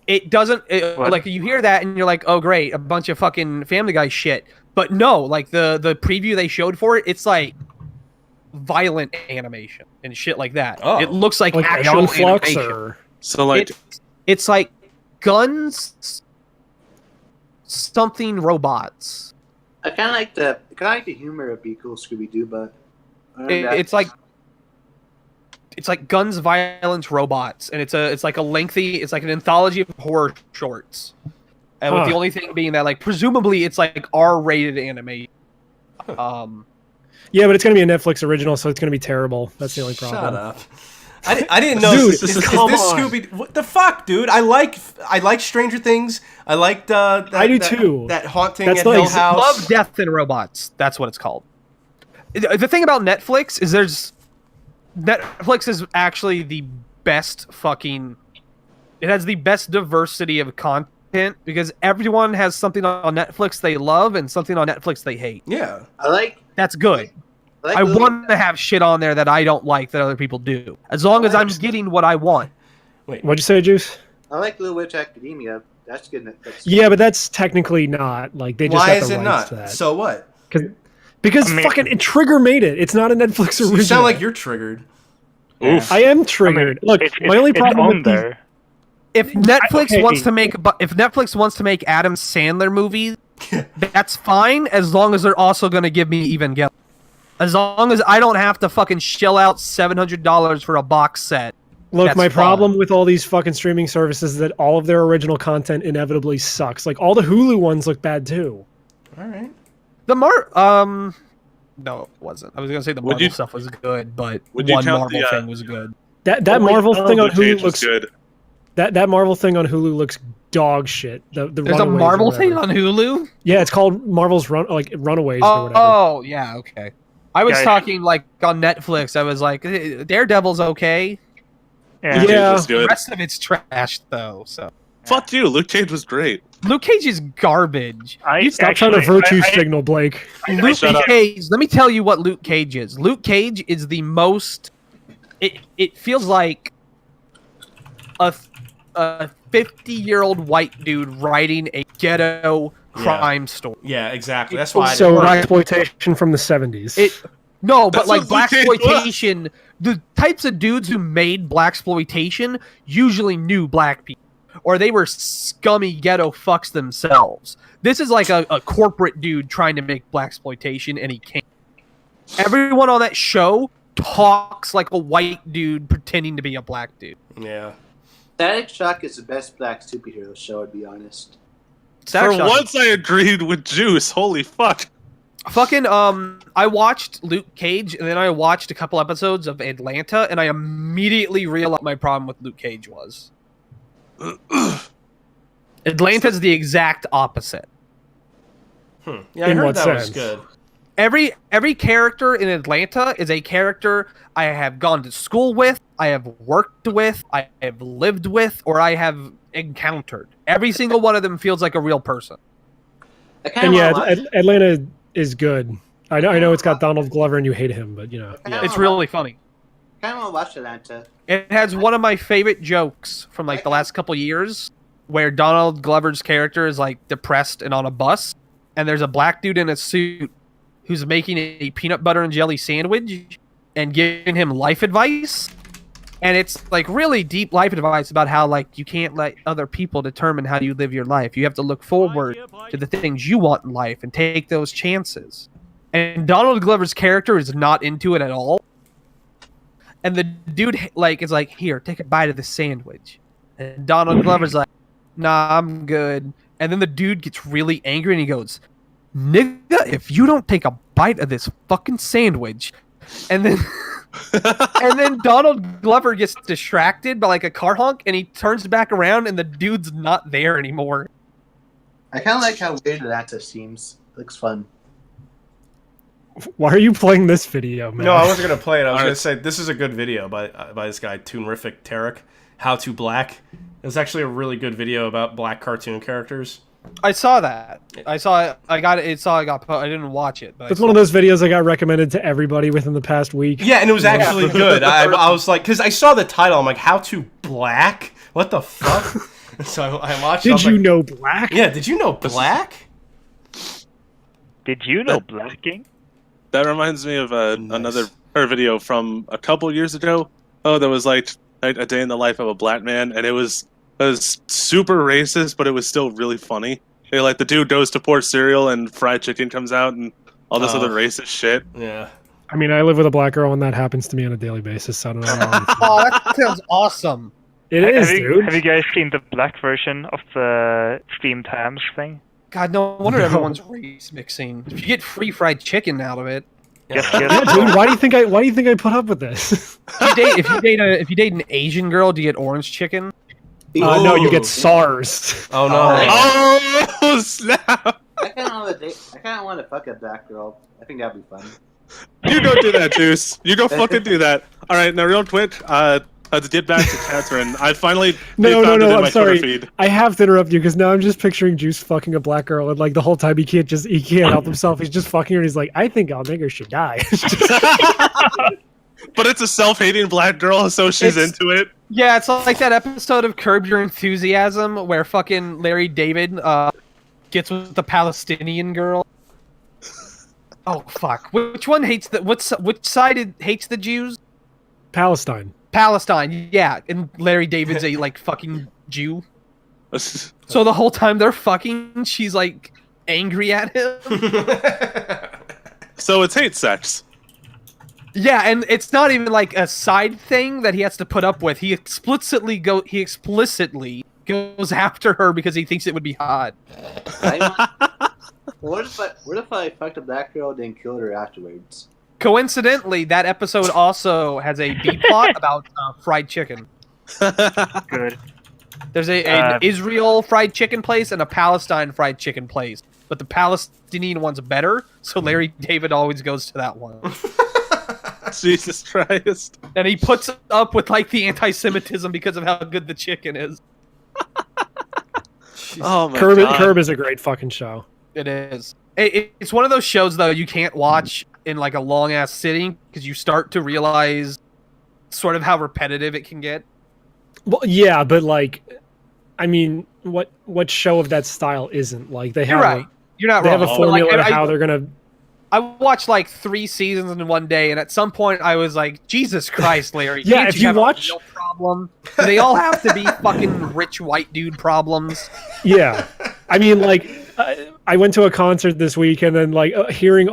it doesn't What? like you hear that and you're like, oh great, a bunch of fucking Family Guy shit. But no, like the preview they showed for it, it's like violent animation and shit like that. Oh. It looks like, Like actual Aeon Flux animation. or So like, It's like guns, something robots. I kind of like the humor of Be Cool Scooby Doo, but other than that- It's like guns, violence, robots, and it's like an anthology of horror shorts. And with the only thing being that, like, presumably it's like R-rated animation. yeah, but it's gonna be a Netflix original, so it's gonna be terrible. That's the only problem. Shut up. I didn't know. Dude, is this come on. Scooby? What the fuck, dude? I like Stranger Things. I liked. I do too. That haunting That's at like- Hill House. Love, Death, and Robots. That's what it's called. The thing about Netflix is Netflix is actually the best fucking. It has the best diversity of content because everyone has something on Netflix they love and something on Netflix they hate. Yeah. I like. That's good. I want to have shit on there that I don't like that other people do, as long as I'm getting what I want. Wait. What'd you say, Juice? I like Little Witch Academia. That's good. Yeah, but that's technically not like they just Why got is the it rights not? to that. So what? Because I mean- fucking Trigger made it. It's not a Netflix original. You sound like you're triggered. oof. I am triggered. Look, my only problem on with these, there. If Netflix okay. wants to make Adam Sandler movies, that's fine as long as they're also going to give me Evangelion. As long as I don't have to fucking shell out $700 for a box set. look, that's my fine. problem with all these fucking streaming services is that all of their original content inevitably sucks. Like all the Hulu ones look bad too. All right. No, it wasn't. I was gonna say the Would Marvel you- stuff was good, but would you one count Marvel the, thing was good. That Oh my Marvel God, thing on Luke Cage Hulu was looks good. that Marvel thing on Hulu looks dog shit. The There's a Runaways or Marvel thing whatever. on Hulu. Yeah, it's called Marvel's Runaways or whatever. Oh, yeah, okay. I was Guys. talking like on Netflix. I was like, Daredevil's okay. Yeah. Luke Cage Yeah. was The good. rest of it's trash though. So Fuck you. Luke Cage was great. Luke Cage is garbage. Stop trying to virtue signal, Blake. Luke shut up. Cage. Let me tell you what Luke Cage is. Luke Cage is the most. It feels like a 50-year-old white dude writing a ghetto crime story. Yeah, exactly. That's why. So I didn't- blaxploitation from the 70s. No, but That's like what Luke Cage was. blaxploitation, the types of dudes who made blaxploitation usually knew black people, or they were scummy ghetto fucks themselves. This is like a corporate dude trying to make blaxploitation, and he can't. Everyone on that show talks like a white dude pretending to be a black dude. Yeah. Static Shock is the best black superhero show, to be honest. Static For Shock- once, I agreed with Juice. Holy fuck. Fucking I watched Luke Cage and then I watched a couple episodes of Atlanta and I immediately realized my problem with Luke Cage was. Atlanta's the exact opposite. Yeah, I In heard what that was sense? good. Every character in Atlanta is a character I have gone to school with, I have worked with, I have lived with, or I have encountered. Every single one of them feels like a real person. I kind And of yeah, want to watch. Atlanta is good. I know it's got Donald Glover and you hate him, but you know. It's really funny. Kind of want to watch Atlanta. It has one of my favorite jokes from like the last couple years where Donald Glover's character is like depressed and on a bus and there's a black dude in a suit who's making a peanut butter and jelly sandwich and giving him life advice. And it's like really deep life advice about how like you can't let other people determine how you live your life. You have to look forward to the things you want in life and take those chances. And Donald Glover's character is not into it at all. And the dude like is like, here, take a bite of the sandwich. And Donald Glover's like, nah, I'm good. And then the dude gets really angry and he goes, nigga, if you don't take a bite of this fucking sandwich. And then and then Donald Glover gets distracted by like a car honk and he turns back around and the dude's not there anymore. I kind of like how weird Atlanta seems. Looks fun. Why are you playing this video, man? No, I wasn't gonna play it. I was Alright. gonna say this is a good video by this guy Toonrific Tarek. How to Black. It was actually a really good video about black cartoon characters. I saw that. I saw it. I got it. I didn't watch it. But It's one of those videos I got recommended to everybody within the past week. Yeah, and it was actually good. I was like, because I saw the title, I'm like, How to Black? What the fuck? So I watched it. Did you know Black? Yeah, did you know Black? Did you know blacking? That reminds me of another video from a couple years ago. Oh, that was like a day in the life of a black man, and it was super racist, but it was still really funny. Like the dude goes to pour cereal and fried chicken comes out and all this other racist shit. Yeah. I mean, I live with a black girl, and that happens to me on a daily basis. So I don't know. Oh, that sounds awesome. It is, dude. Have you guys seen the black version of the steamed hams thing? God, no wonder everyone's race mixing. If you get free fried chicken out of it. Yes, Yeah, dude. Why do you think I put up with this? If you date an Asian girl, do you get orange chicken? No, you get SARS. Oh no. Oh snap! I kind of want to fuck a black girl. I think that'd be fun. You go do that, Juice. You go fucking do that. All right, now real quick. To get back to Catherine, I finally No, found it in I'm my sorry. Twitter feed. I have to interrupt you because now I'm just picturing Juice fucking a black girl, and like the whole time he can't help himself. He's just fucking her, and he's like, I think our nigger should die. But it's a self-hating black girl, so she's into it. Yeah, it's like that episode of Curb Your Enthusiasm where fucking Larry David gets with the Palestinian girl. Oh fuck! Which one hates the which side hates the Jews? Palestine. Palestine, yeah, and Larry David's a like fucking Jew. So the whole time they're fucking, she's like angry at him. So it's hate sex. Yeah, and it's not even like a side thing that he has to put up with. He explicitly goes after her because he thinks it would be hot. What if I fucked a black girl then killed her afterwards? Coincidentally, that episode also has a B plot about fried chicken. Good. There's an Israel fried chicken place and a Palestine fried chicken place, but the Palestinian one's better, so Larry David always goes to that one. Jesus Christ. And he puts up with like the anti-Semitism because of how good the chicken is. Oh my God. Curb is a great fucking show. It is. It's one of those shows though you can't watch in like a long ass sitting because you start to realize sort of how repetitive it can get. Well, yeah, but like, I mean, what show of that style isn't like they have? You're right. You're not they wrong. have a formula Like, to how they're gonna. I watched like 3 seasons in one day, and at some point I was like, "Jesus Christ, Larry! Yeah, can't if you have watch- a real problem, do they all have to be fucking rich white dude problems?" Yeah, I mean, like, I went to a concert this week, and then like hearing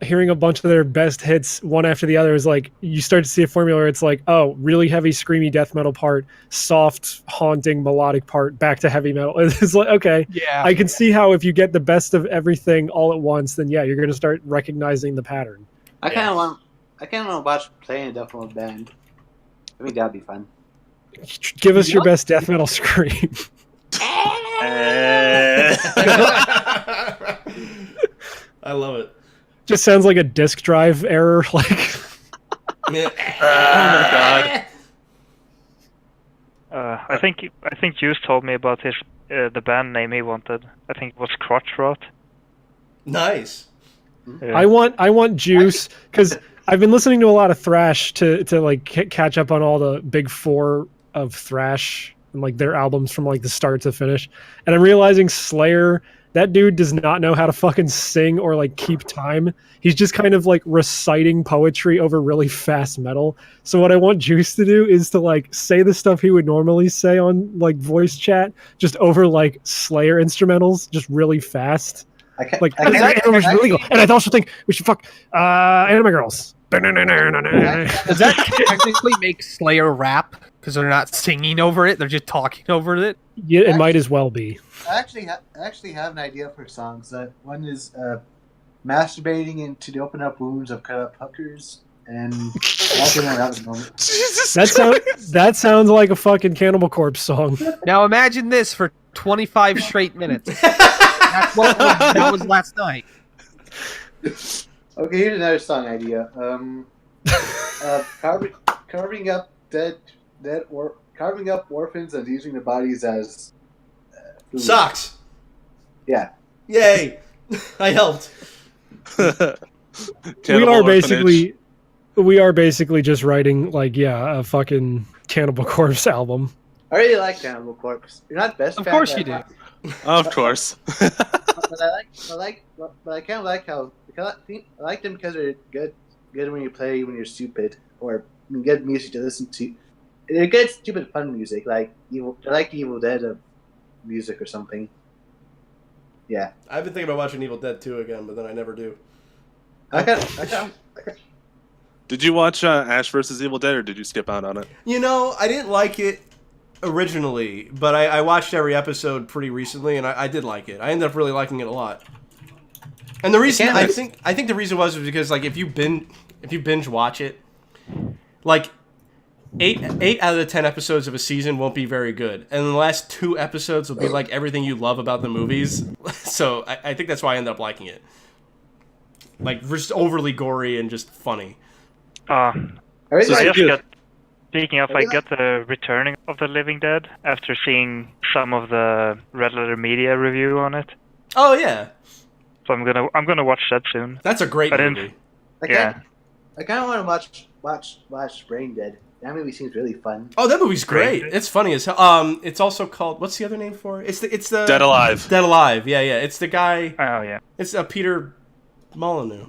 hearing a bunch of their best hits one after the other is like you start to see a formula where it's like, oh, really heavy, screamy death metal part, soft, haunting, melodic part, back to heavy metal. It's like, okay, Yeah, I can see how if you get the best of everything all at once, then yeah, you're going to start recognizing the pattern. I kind of want to watch playing a death metal band. I think that'd be fun. Give us your best death metal scream. I love it. Just sounds like a disk drive error. Like, Oh my God. I think Juice told me about his the band name he wanted. I think it was Crotch Rot. Nice. Yeah. I want Juice because I've been listening to a lot of thrash to like catch up on all the big four of thrash and like their albums from like the start to finish, and I'm realizing Slayer, that dude does not know how to fucking sing or like keep time. He's just kind of like reciting poetry over really fast metal. So what I want Juice to do is to like say the stuff he would normally say on like voice chat just over like Slayer instrumentals just really fast. Like animals really go. And I also think we should fuck anime girls. does that technically make Slayer rap because they're not singing over it; they're just talking over it? Yeah, it might as well be. I actually have an idea for songs. One is masturbating into the open up wounds of cut up hookers, and Jesus That sounds like a fucking Cannibal Corpse song. Now imagine this for 25 straight minutes. That's what that was last night. Okay, here's another song idea. Carving up dead carving up orphans and using their bodies as food. Sucks. Yeah. Yay! I helped. We are basically just writing a fucking Cannibal Corpse album. I really like Cannibal Corpse. You're not the best. Of fan, course but you do. Of course. But I kind of like how I like them because they're good when you play when you're stupid, or good music to listen to. They're good, stupid, fun music, like Evil Dead of music or something. Yeah. I've been thinking about watching Evil Dead 2 again, but then I never do. Did you watch Ash vs. Evil Dead, or did you skip out on it? You know, I didn't like it originally, but I watched every episode pretty recently, and I did like it. I ended up really liking it a lot. And the reason I think the reason was because like if you binge watch it, like 8 out of the 10 episodes of a season won't be very good, and the last 2 episodes will be like everything you love about the movies. So I think that's why I ended up liking it. Like just overly gory and just funny. Speaking of, I got the Returning of the Living Dead after seeing some of the Red Letter Media review on it. Oh yeah. So I'm gonna watch that soon. That's a great movie. I kind of want to watch Brain Dead. That movie seems really fun. Oh, that movie's great. It's funny as hell. It's also called, what's the other name for it? It's the Dead Alive. Dead Alive. Yeah. It's the guy. Oh yeah. It's Peter Molyneux.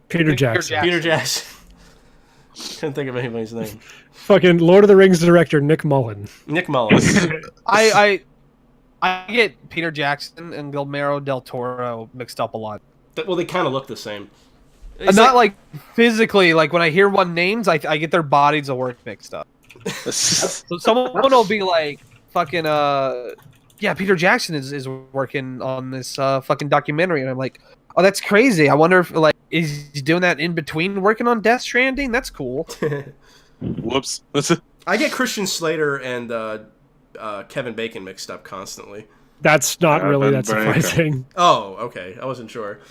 Peter Jackson. Peter Jackson. Couldn't think of anybody's name. Fucking Lord of the Rings director Nick Mullen. Nick Mullen. I get Peter Jackson and Guillermo del Toro mixed up a lot. Well, they kind of look the same. Not like physically. Like when I hear one names, I get their bodies of work mixed up. So someone will be like, "Fucking yeah, Peter Jackson is working on this fucking documentary," and I'm like, "Oh, that's crazy. I wonder if like is he doing that in between working on Death Stranding? That's cool." Whoops. I get Christian Slater and Kevin Bacon mixed up constantly. That's not really that surprising. Oh, okay. I wasn't sure.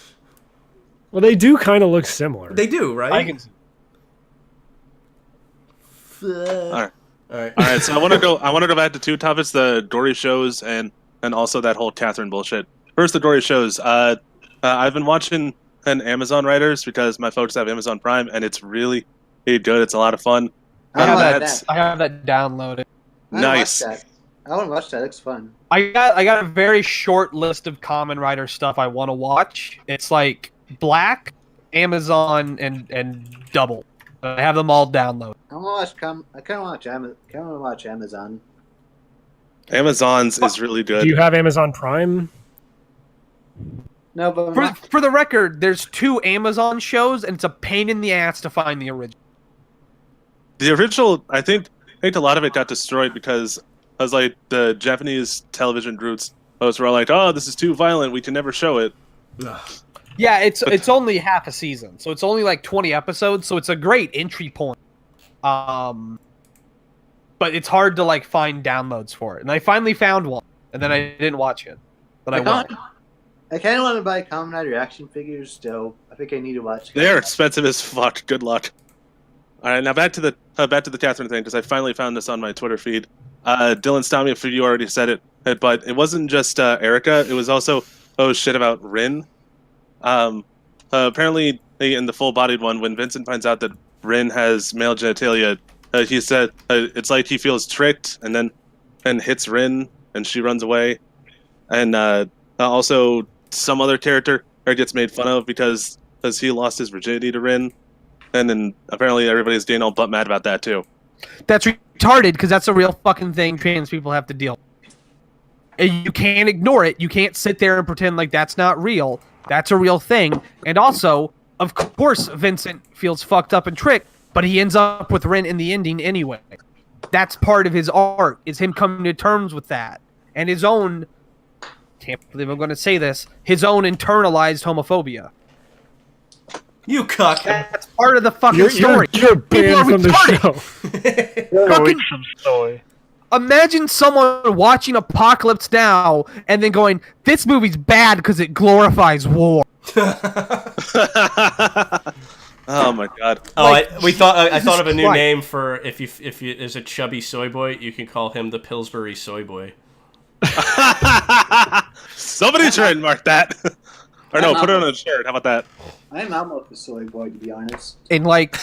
Well, they do kind of look similar. They do, right? I can see. All right. So I want to go back to 2 topics: the Dory shows and also that whole Catherine bullshit. First, the Dory shows. I've been watching Amazon Writers because my folks have Amazon Prime, and it's really good. It's a lot of fun. I have that downloaded. Nice. I want to watch that. It's fun. I got a very short list of Common Writer stuff I want to watch. It's like Black, Amazon, and Double. I have them all downloaded. I want to watch Amazon. Amazon's is really good. Do you have Amazon Prime? No, but For the record, there's 2 Amazon shows, and it's a pain in the ass to find the original. The original, I think a lot of it got destroyed because like the Japanese television roots were all like, "Oh, this is too violent. We can never show it." Yeah, it's only half a season, so it's only like 20 episodes, so it's a great entry point. But it's hard to like find downloads for it, and I finally found one, and then I didn't watch it, but I will. I kind of want to buy Kamen Rider action figures still. I think I need to watch. They're expensive as fuck. Good luck. All right, now back to the Catherine thing because I finally found this on my Twitter feed. Dylan, stop me if you already said it, but it wasn't just Erica. It was also shit about Rin. Apparently, in the full-bodied one, when Vincent finds out that Rin has male genitalia, he said it's like he feels tricked, and then hits Rin, and she runs away. And also, some other character gets made fun of because he lost his virginity to Rin. And then apparently everybody's getting all butt mad about that too. That's retarded because that's a real fucking thing trans people have to deal with. And you can't ignore it. You can't sit there and pretend like that's not real. That's a real thing. And also, of course, Vincent feels fucked up and tricked, but he ends up with Rin in the ending anyway. That's part of his arc, is him coming to terms with that. And his own, can't believe I'm going to say this, his own internalized homophobia. You cuck. That's part of the fucking story. You're banned from the show. Fucking some story. Imagine someone watching Apocalypse Now and then going, "This movie's bad because it glorifies war." Oh my god. Oh, Like, I thought of a new Christ. name for if you is a chubby soy boy, you can call him the Pillsbury Soy Boy. Somebody trademark that. Or no, put it on a shirt. How about that? I'm almost a soy boy, to be honest. And like,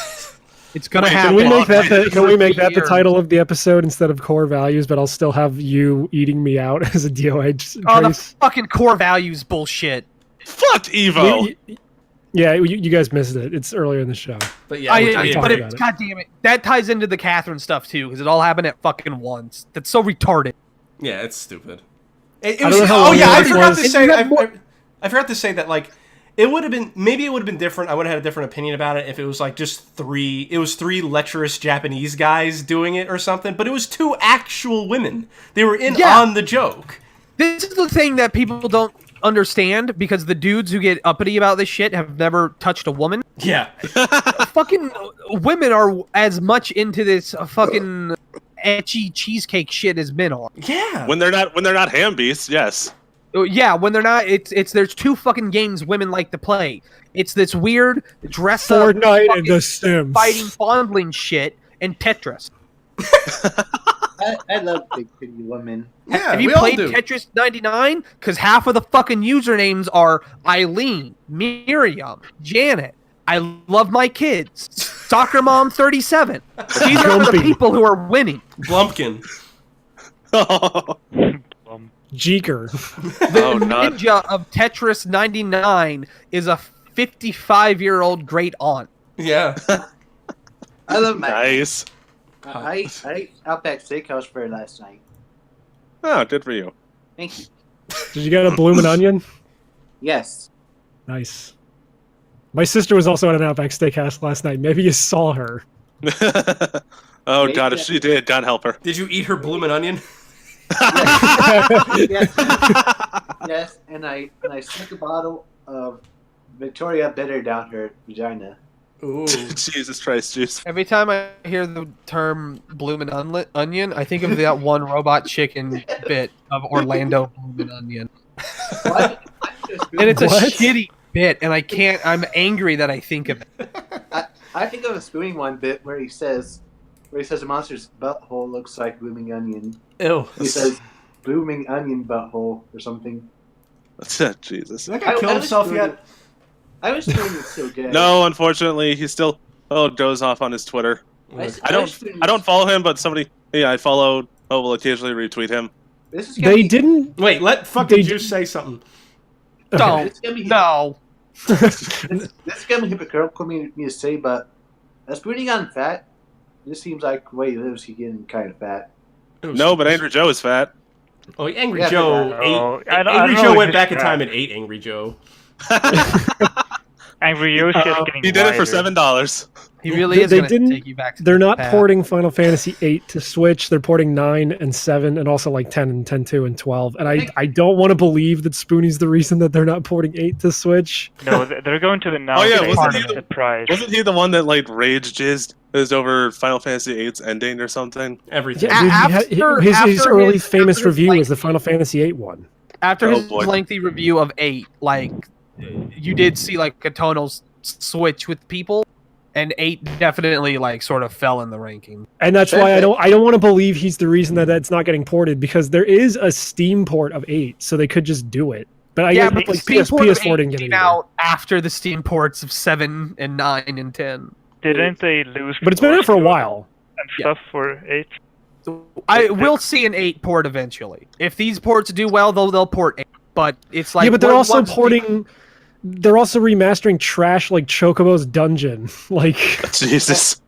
it's gonna Wait, happen. Can we make that the, can we make that the Years. title of the episode instead of core values? But I'll still have you eating me out as a DOH Oh, the trace. fucking core values bullshit. Fuck Evo. Yeah, you guys missed it. It's earlier in the show. But yeah, I, we talked but about it, it. God damn it, that ties into the Catherine stuff too, because it all happened at fucking once. That's so retarded. yeah, it's stupid. It I was, don't know how oh long yeah, I this forgot was. to say. And you have more- I forgot to say that like it would have been maybe it would have been different. I would have had a different opinion about it if it was like just three. It was three lecherous Japanese guys doing it or something. But it was two actual women. They were in Yeah. on the joke. This is the thing that people don't understand, because the dudes who get uppity about this shit have never touched a woman. Yeah. Fucking women are as much into this fucking etchy cheesecake shit as men are. Yeah. When they're not ham beasts, yes. Yeah, when they're not, it's there's two fucking games women like to play. It's this weird dress up Fortnite and fucking The Sims. fighting fondling shit and Tetris. I love Big Pretty Woman. Yeah. Have you we all played do. Tetris 99? Because half of the fucking usernames are Eileen, Miriam, Janet. I love my kids. Soccer Mom 37. These are the Grumpy. people who are winning. Blumpkin. Jeeker. The Oh, God. ninja of Tetris 99 is a 55-year-old great aunt. Yeah. I love my. Nice. I ate Outback Steakhouse for last night. Oh, good for you. Thank you. Did you get a bloomin' onion? Yes. Nice. My sister was also at an Outback Steakhouse last night. Maybe you saw her. Oh god, if she did, God help her. Did you eat her bloomin' onion? Yes. Yes. And I stuck a bottle of Victoria Bitter down her vagina. Ooh. Jesus Christ, juice. Every time I hear the term bloomin' onion, I think of that one robot chicken bit of Orlando Bloomin' Onion. What? And it's a What? shitty bit, and I'm angry that I think of it. I think of a spooning one bit where he says a monster's butthole looks like blooming onion. Ew. He says blooming onion butthole or something. Jesus. That guy killed himself yet? I was doing it so good. No, unfortunately, he still goes off on his Twitter. I don't follow him, but somebody I follow will occasionally retweet him. This is gonna They be, didn't. Wait, let fucking They Juice did- say something. Don't. It's gonna be, No. This is gonna be hypocritical me to say, but as spooning on fat, this seems like the way he lives, he's getting kind of fat. No, but Angry Joe is fat. Oh, Angry Yeah, Joe but, Oh, ate. I don't Angry know Joe if went it's back in that. time and ate Angry Joe. Angry Yoshi is getting He did it for wider. $7. He really is They going to didn't- take you back to They're the not past. porting Final Fantasy VIII to Switch. They're porting 9 and 7 and also like 10 and 10-2 and 12. And I don't want to believe that Spoonie's the reason that they're not porting 8 to Switch. No, they're going to announce Oh, yeah, a wasn't part he of the- the prize. Wasn't he the one that like rage jizzed over Final Fantasy VIII's ending or something? Everything. Yeah, dude, After- his after early his- famous after his review length- was the Final Fantasy VIII one. After Oh, his boy. lengthy review of 8, like, you did see, like, a tonal switch with people, and 8 definitely, like, sort of fell in the ranking. And that's why I don't want to believe he's the reason that it's not getting ported, because there is a Steam port of 8, so they could just do it. But I Yeah, guess but like the Steam port of PS4 8 didn't get came it. out after the Steam ports of 7 and 9 and 10. Didn't they lose? But it's been out for a while. and stuff for 8. I will see an 8 port eventually. If these ports do well, they'll port 8. But it's like Yeah, but they're what- also once the- porting. They're also remastering trash like Chocobo's Dungeon. Like, Jesus.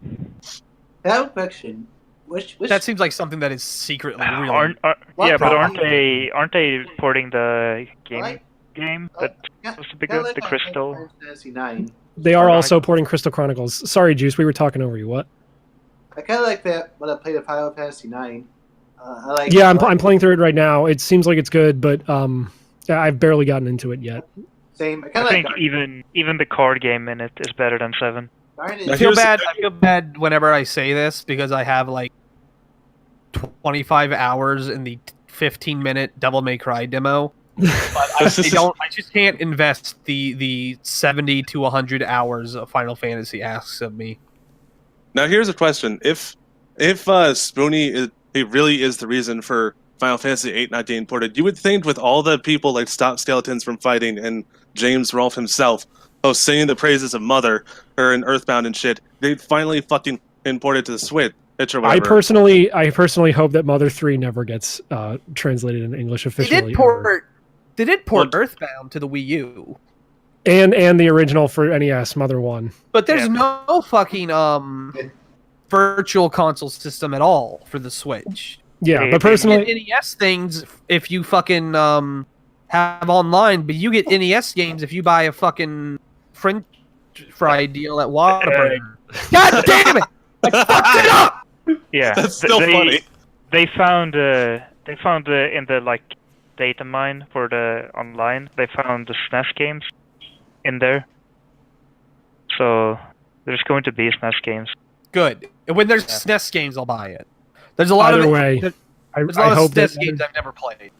I have a question. Which That seems like something that is secretly really. What Yeah, but problem? aren't they porting the Right. game that supposed to be Kinda good? The like Crystal. Final Fantasy 9. they are Alright. also porting Crystal Chronicles. Sorry, Juice, we were talking over you. What? I kind of like that when I played the Final Fantasy 9. I like. Yeah, I'm playing through it right now. It seems like it's good, but yeah, I've barely gotten into it yet. Same. I I kind of think like. even the card game in it is better than 7. Darn Now, it. I feel here's- bad whenever I say this because I have like 25 hours in the 15-minute Devil May Cry demo, But I just can't invest the 70 to 100 hours of Final Fantasy asks of me. Now here's a question: If Spoony he really is the reason for Final Fantasy VIII not getting ported, you would think with all the people like Stop Skeletons from fighting and James Rolfe himself, singing the praises of Mother or in Earthbound and shit, they'd finally fucking import it to the Switch or whatever. I personally hope that Mother 3 never gets translated in English officially. They did port Earthbound to the Wii U. And the original for NES, Mother 1. But there's no fucking virtual console system at all for the Switch. Yeah, but personally, you get NES things if you fucking have online, but you get NES games if you buy a fucking French fry deal at Whataburger. God damn it! I fucked it up. Yeah, that's still funny. They found in the like data mine for the online. They found the SNES games in there, so there's going to be SNES games. Good. And when there's SNES games, I'll buy it. There's a lot Either of way, there's I a lot hope of that SNES games I've never played.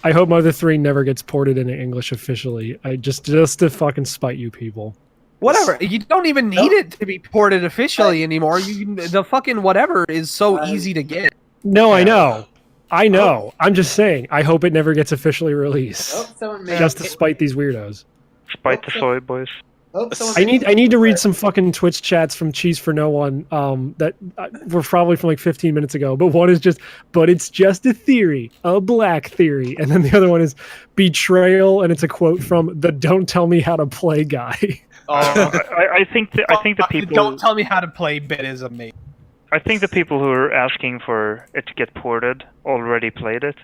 I hope Mother 3 never gets ported into English officially. I just to fucking spite you people. Whatever. You don't even need it to be ported officially anymore. The fucking whatever is so easy to get. No, I know. I'm just saying. I hope it never gets officially released. Just to spite these weirdos. Spite the soy boys. I need to read some fucking Twitch chats from Cheese for No One that were probably from like 15 minutes ago. But one is but it's just a theory, a black theory, and then the other one is betrayal, and it's a quote from the "Don't Tell Me How to Play" guy. I think the people don't tell me how to play bit is amazing. I think the people who are asking for it to get ported already played it,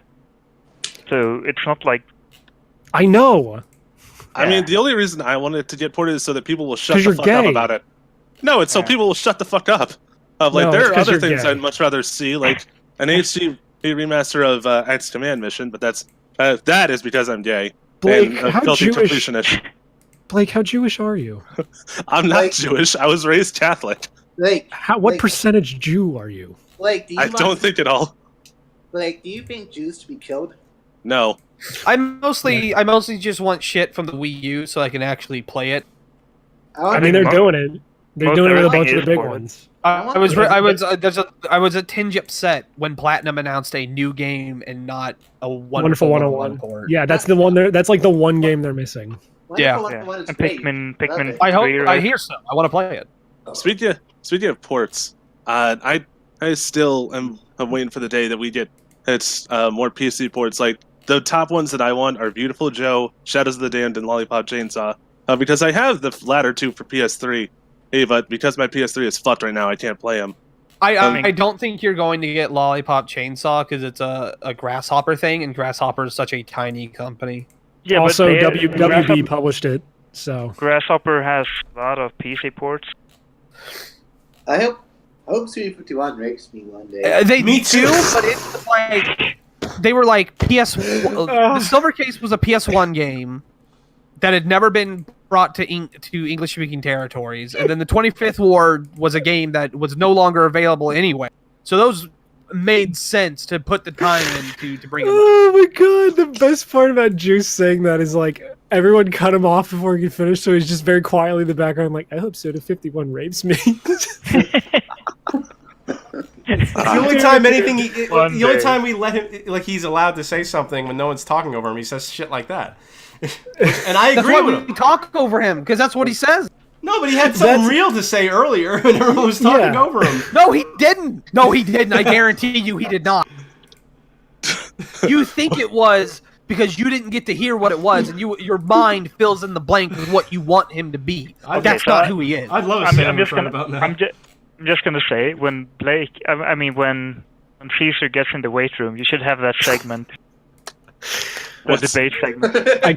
so it's not like. I know. I mean, the only reason I wanted it to get ported is so that people will shut the fuck gay. up about it. No, it's so people will shut the fuck up. There are other things I'd much rather see, like an HD remaster of X Command Mission, but that is because I'm gay. Blake, and how filthy Jewish? completionist. Blake, how Jewish are you? I'm not Jewish. I was raised Catholic. What percentage Jew are you? I don't think at all. Do you think Jews to be killed? No. I mostly just want shit from the Wii U so I can actually play it. I mean, they're doing it. They're doing it with a bunch of the big ones. I was a tinge upset when Platinum announced a new game and not a Wonderful 101 port. Yeah, that's the one. That's like the one game they're missing. Yeah. And Pikmin. I hear so. I want to play it. Speaking of ports, I still am waiting for the day that we get more PC ports. Like the top ones that I want are Beautiful Joe, Shadows of the Damned, and Lollipop Chainsaw. Because I have the latter two for PS3, but because my PS3 is fucked right now, I can't play them. I don't think you're going to get Lollipop Chainsaw because it's a Grasshopper thing, and Grasshopper is such a tiny company. Yeah, also, but WB published it, so Grasshopper has a lot of PC ports. I hope Studio 51 rapes me one day. Me too, but it's like they were like the Silver Case was a PS1 game that had never been brought to English-speaking territories, and then the 25th Ward was a game that was no longer available anyway. So those made sense to put the time in to bring them. Oh my god, the best part about Juice saying that is like everyone cut him off before he could finish, so he's just very quietly in the background like, I hope Soda 51 rapes me. The only time the only time we let him, like, he's allowed to say something when no one's talking over him, he says shit like that. And I agree with him. We talk over him because that's what he says. No, but he had something real to say earlier when everyone was talking over him. No, he didn't. I guarantee you he did not. You think it was because you didn't get to hear what it was, and your mind fills in the blank with what you want him to be. That's not who he is. I'd love to say about that. I'm just gonna say, when Blake, when Caesar gets in the weight room, you should have that segment. The debate segment. I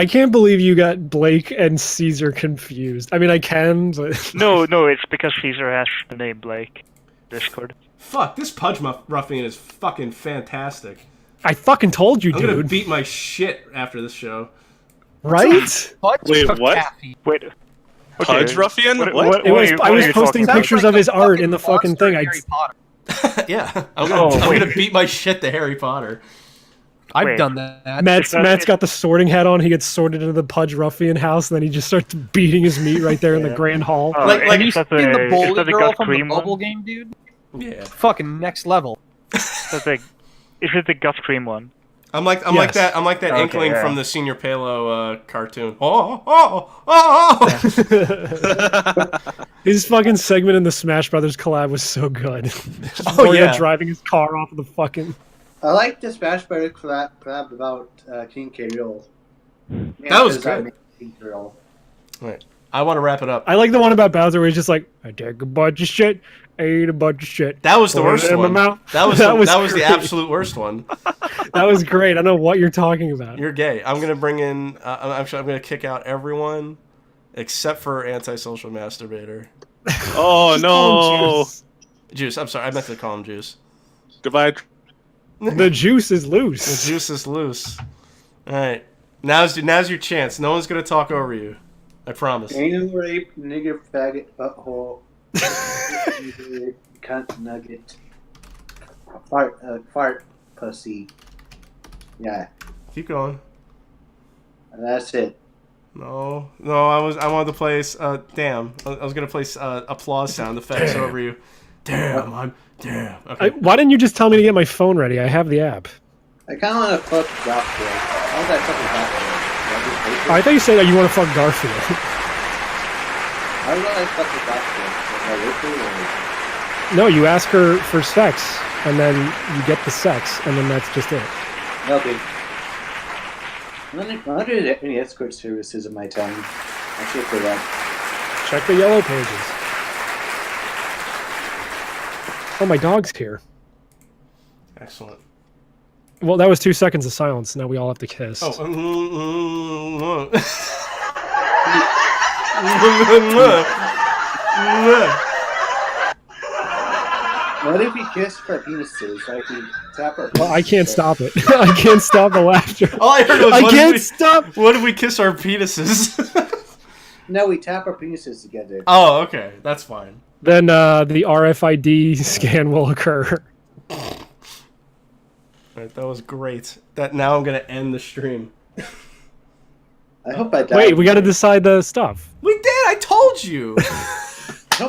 can't believe you got Blake and Caesar confused. I mean, I can, but No, it's because Caesar has the name Blake. Discord. Fuck, this Pudge Ruffian is fucking fantastic. I fucking told you, I'm dude. gonna beat my shit after this show. Right? Wait, what? Wait. Pudge Ruffian? What? I was posting pictures of his art in the fucking thing. Yeah, I'm gonna beat my shit to Harry Potter. I've Wait. done that. Matt's got the sorting hat on. He gets sorted into the Pudge Ruffian house, and then he just starts beating his meat right there in the Yeah. Grand Hall. Oh, Like- Have you is that seen the is bully that the girl Gus from the Cream bubble one? game, dude? Yeah. Fucking next level. That's like, is it the Gus Cream one? I'm like Yes. that. I'm like that Okay, inkling yeah. from the Senior Palo cartoon. Oh. His fucking segment in the Smash Brothers collab was so good. Oh, Mario yeah. driving his car off of the fucking. I like the Smash Brothers collab about King K. Rool. That was good. King K. Rool. Right. I want to wrap it up. I like the one about Bowser where he's just like, I take a bunch of shit, I eat a bunch of shit. That was the put it worst in my one. mouth. That was That the, was that was the great. absolute worst one. That was great. I don't know what you're talking about. You're gay. I'm gonna bring in. I'm gonna kick out everyone except for antisocial masturbator. Oh Just call him no! Juice. Juice. I'm sorry. I meant to call him Juice. Goodbye. The juice is The loose. juice is loose. All right. Now's your chance. No one's gonna talk over you. I promise. Anal rape, nigger, faggot, butthole, nigger, cunt, nugget, fart, pussy. Yeah, Keep going. and that's it. No. I wanted to place. Damn. I was gonna place applause sound effects over you. Damn. Okay. Why didn't you just tell me to get my phone ready? I have the app. I kind of want to fuck Garfield. I want that fucking Garfield. Oh, I thought you said that you want to fuck Garfield. I would like fuck the Garfield. No, you ask her for sex, and then you get the sex, and then that's just it. Okay. I'm not doing any escort services in my town. I should for that. Check the yellow pages. Oh, my dog's here. Excellent. Well, that was 2 seconds of silence. Now we all have to kiss. Oh. What if we kiss for penises? I can tap our Well, I can't penises. stop it. I can't stop the laughter. All I heard was, I what can't if stop. what if we kiss our penises? No, we tap our penises together. Oh, okay. That's fine. Then the RFID scan will occur. All right, that was great. Now I'm going to end the stream. I hope I die. Wait, we got to decide the stuff. We did. I told you. I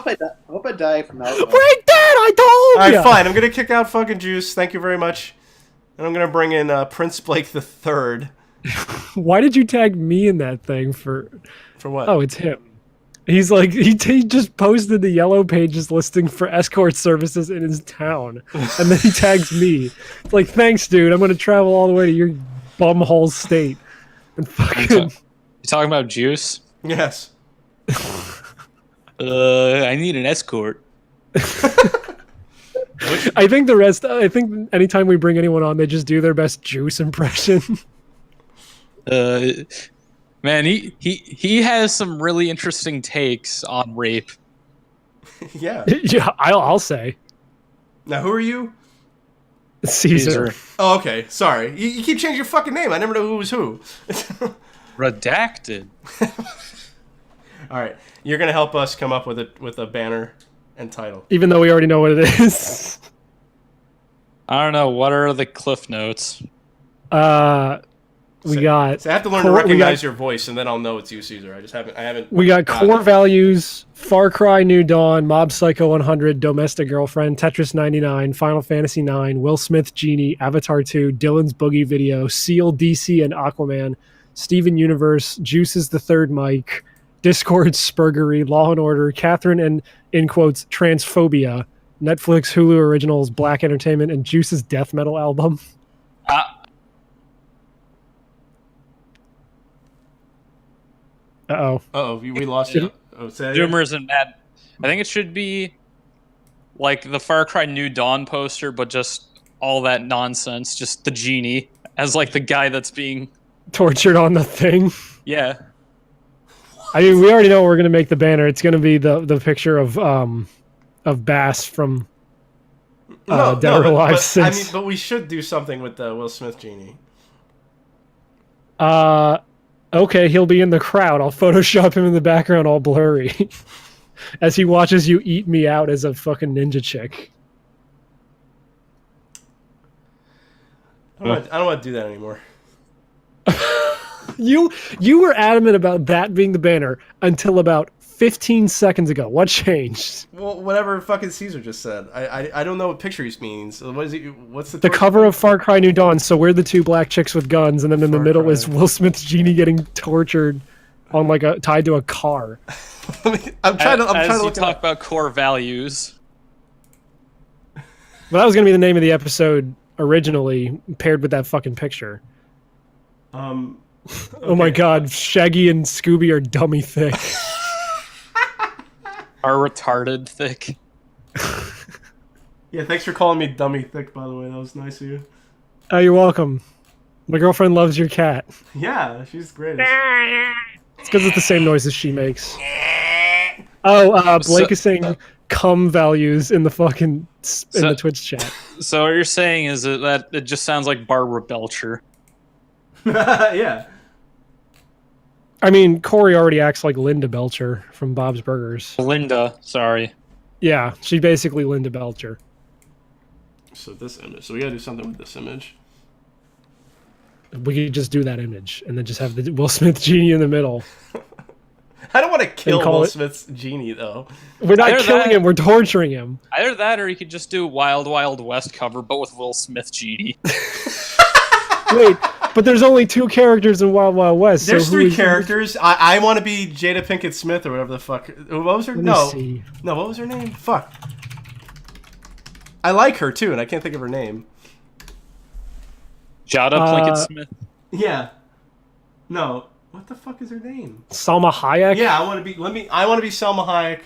hope I die from alcohol. Wait, Dad, I told All right, you. fine. I'm going to kick out fucking Juice. Thank you very much. And I'm going to bring in Prince Blake the Third. Why did you tag me in that thing for? For what? Oh, it's him. He's like he just posted the yellow pages listing for escort services in his town, and then he tags me. It's like, thanks, dude. I'm gonna travel all the way to your bumhole state and fucking. You talking about juice? Yes. I need an escort. I think the rest. I think anytime we bring anyone on, they just do their best Juice impression. Man, he has some really interesting takes on rape. Yeah. Yeah, I'll say Now, who are you? Caesar. Oh, okay. Sorry. You keep changing your fucking name. I never know who was who. Redacted. All right. You're going to help us come up with a banner and title. Even though we already know what it is. I don't know. What are the cliff notes? We got. So I have to learn to recognize your voice, and then I'll know it's you, Caesar. I haven't. We got got core it. values: Far Cry, New Dawn, Mob Psycho 100, Domestic Girlfriend, Tetris 99, Final Fantasy 9, Will Smith Genie, Avatar 2, Dylan's Boogie Video, Seal, DC, and Aquaman, Steven Universe, Juice's the Third Mic, Discord, Spurgery, Law and Order, Catherine and in quotes Transphobia, Netflix, Hulu Originals, Black Entertainment, and Juice's death metal album. Uh-oh. Uh-oh, we lost you. Oh, say that again? Zoomers and Mad. I think it should be like the Far Cry New Dawn poster, but just all that nonsense. Just the genie as like the guy that's being Tortured on the thing. yeah. I mean, we already know we're gonna make the banner. It's gonna be the picture of Bass from Dead or Alive but, 6. but we should do something with the Will Smith genie. Okay, he'll be in the crowd. I'll Photoshop him in the background all blurry as he watches you eat me out as a fucking ninja chick. I don't want to do that anymore. You were adamant about that being the banner until about 15 seconds ago. What changed? Well, whatever fucking Caesar just said. I don't know what picture he means. What is he? What's The cover of Far Cry New Dawn. So we're the two black chicks with guns, and then in the middle is Will Smith's genie getting tortured on tied to a car. I'm trying to look talk about core values. Well, that was going to be the name of the episode originally, paired with that fucking picture. Okay. Oh my God, Shaggy and Scooby are dummy thick. Are retarded thick. Yeah, thanks for calling me dummy thick. By the way, that was nice of you. Oh, you're welcome. My girlfriend loves your cat. Yeah, she's great. It's because it's the same noises she makes. Oh, Blake is saying cum values in the fucking in the Twitch chat. So what you're saying is that it just sounds like Barbara Belcher. Yeah. I mean, Corey already acts like Linda Belcher from Bob's Burgers. Linda, sorry. Yeah, she's basically Linda Belcher. So this image. So we gotta do something with this image. We could just do that image and then just have the Will Smith genie in the middle. I don't want to kill Will Smith's genie, though. We're not killing him, we're torturing him. Either that or you could just do Wild Wild West cover, but with Will Smith genie. Wait, but there's only 2 characters in Wild Wild West. There's so 3 characters. I want to be Jada Pinkett Smith or whatever the fuck. What was her? No, what was her name? Fuck. I like her too, and I can't think of her name. Jada Pinkett Smith. Yeah. No. What the fuck is her name? Salma Hayek. Yeah, I want to be. I want to be Salma Hayek.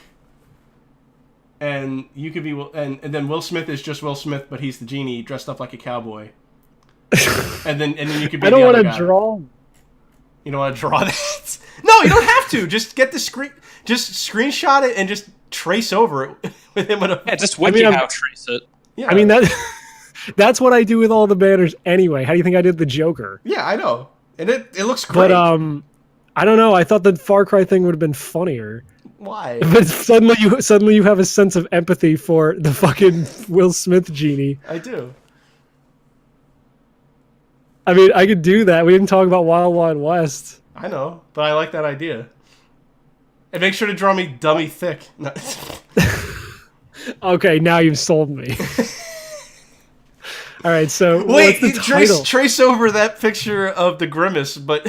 And you could be, and then Will Smith is just Will Smith, but he's the genie dressed up like a cowboy. and then you could be. I don't want to draw. You don't want to draw that? No, you don't have to. Just get the screen. Just screenshot it and just trace over it with him. Just WikiHow trace it. Yeah. I mean that's what I do with all the banners anyway. How do you think I did the Joker? Yeah, I know, and it looks great. But I don't know. I thought the Far Cry thing would have been funnier. Why? But suddenly you have a sense of empathy for the fucking Will Smith genie. I do. I mean, I could do that. We didn't talk about Wild Wild West. I know, but I like that idea. And make sure to draw me dummy thick. No. Okay, now you've sold me. All right, so wait, what's the title? Trace over that picture of the Grimace, but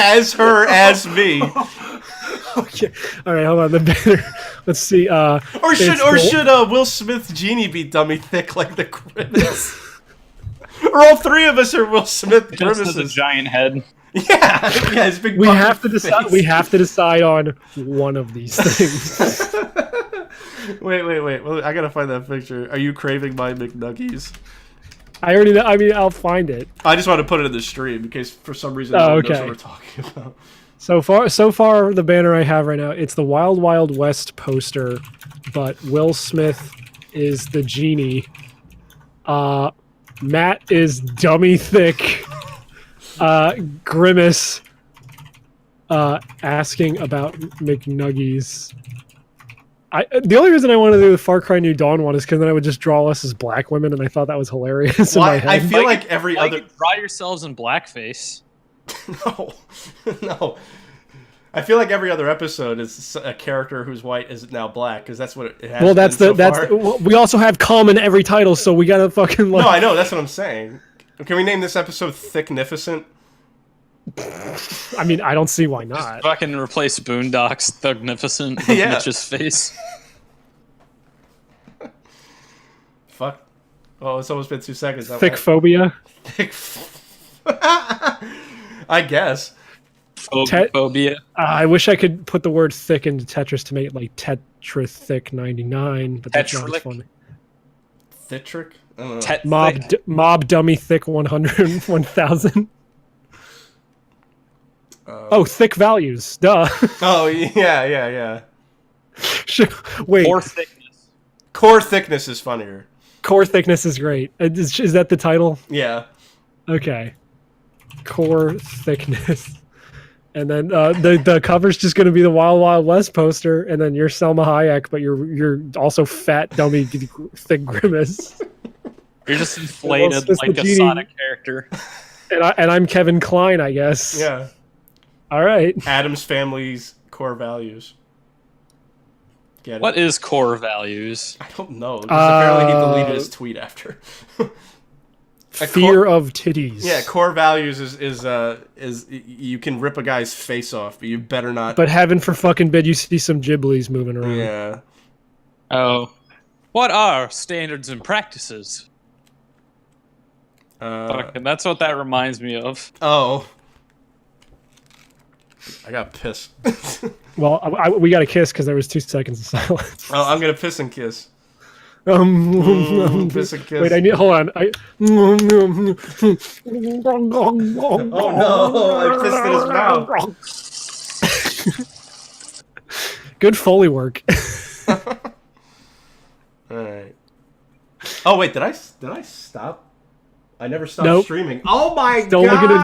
as her as me. Okay, all right, hold on. The banner. Let's see. Or should Will Smith's genie be dummy thick like the Grimace? Or all 3 of us are Will Smith Grimaces. Just a giant head. Yeah, it's big. We have to decide. We have to decide on one of these things. Wait. Well, I gotta find that picture. Are you craving my McNuggies? I already know. I mean, I'll find it. I just want to put it in the stream in case for some reason no one knows what we're talking about. So far, the banner I have right now, it's the Wild Wild West poster, but Will Smith is the genie. Matt is dummy thick. Grimace asking about McNuggies. The only reason I wanted to do the Far Cry New Dawn one is because then I would just draw us as black women, and I thought that was hilarious. Why? I feel like every other draw yourselves in blackface. No. I feel like every other episode is a character whose white is now black because that's what it has. Well, we also have cum in every title, so we gotta fucking. No, I know that's what I'm saying. Can we name this episode Thicknificent? I mean, I don't see why not. Just fucking replace Boondocks Thugnificent with Mitch's face. Fuck. Oh, it's almost been 2 seconds. Thick phobia. I guess. Phobia. I wish I could put the word thick into Tetris to make it like Tetra Thick 99, but that's not as funny. Thitrick? I don't know. Mob Dummy Thick 100, 1000. Oh, thick values. Duh. Oh, yeah. Wait. Core thickness is funnier. Core thickness is great. Is that the title? Yeah. Okay. Core thickness. And then the cover's just going to be the Wild Wild West poster, and then you're Selma Hayek, but you're also fat, dummy, thick Grimace. You're just inflated That's like the a genie. Sonic character. And I'm Kevin Kline, I guess. Yeah. All right. Adam's family's core values. Get it? What is core values? I don't know. Because apparently he deleted his tweet after. Fear of titties. Yeah, core values is you can rip a guy's face off, but you better not. But heaven for fucking bid, you see some giblies moving around. Yeah. Oh. What are standards and practices? Fucking, that's what that reminds me of. Oh. I got pissed. Well, we got a kiss because there was 2 seconds of silence. Oh, I'm gonna piss and kiss. Piss and kiss. Wait, hold on. Oh no! I pissed in his mouth. Good Foley work. All right. Oh wait, did I stop? I never stopped Nope. streaming. Oh my god! Don't look at it.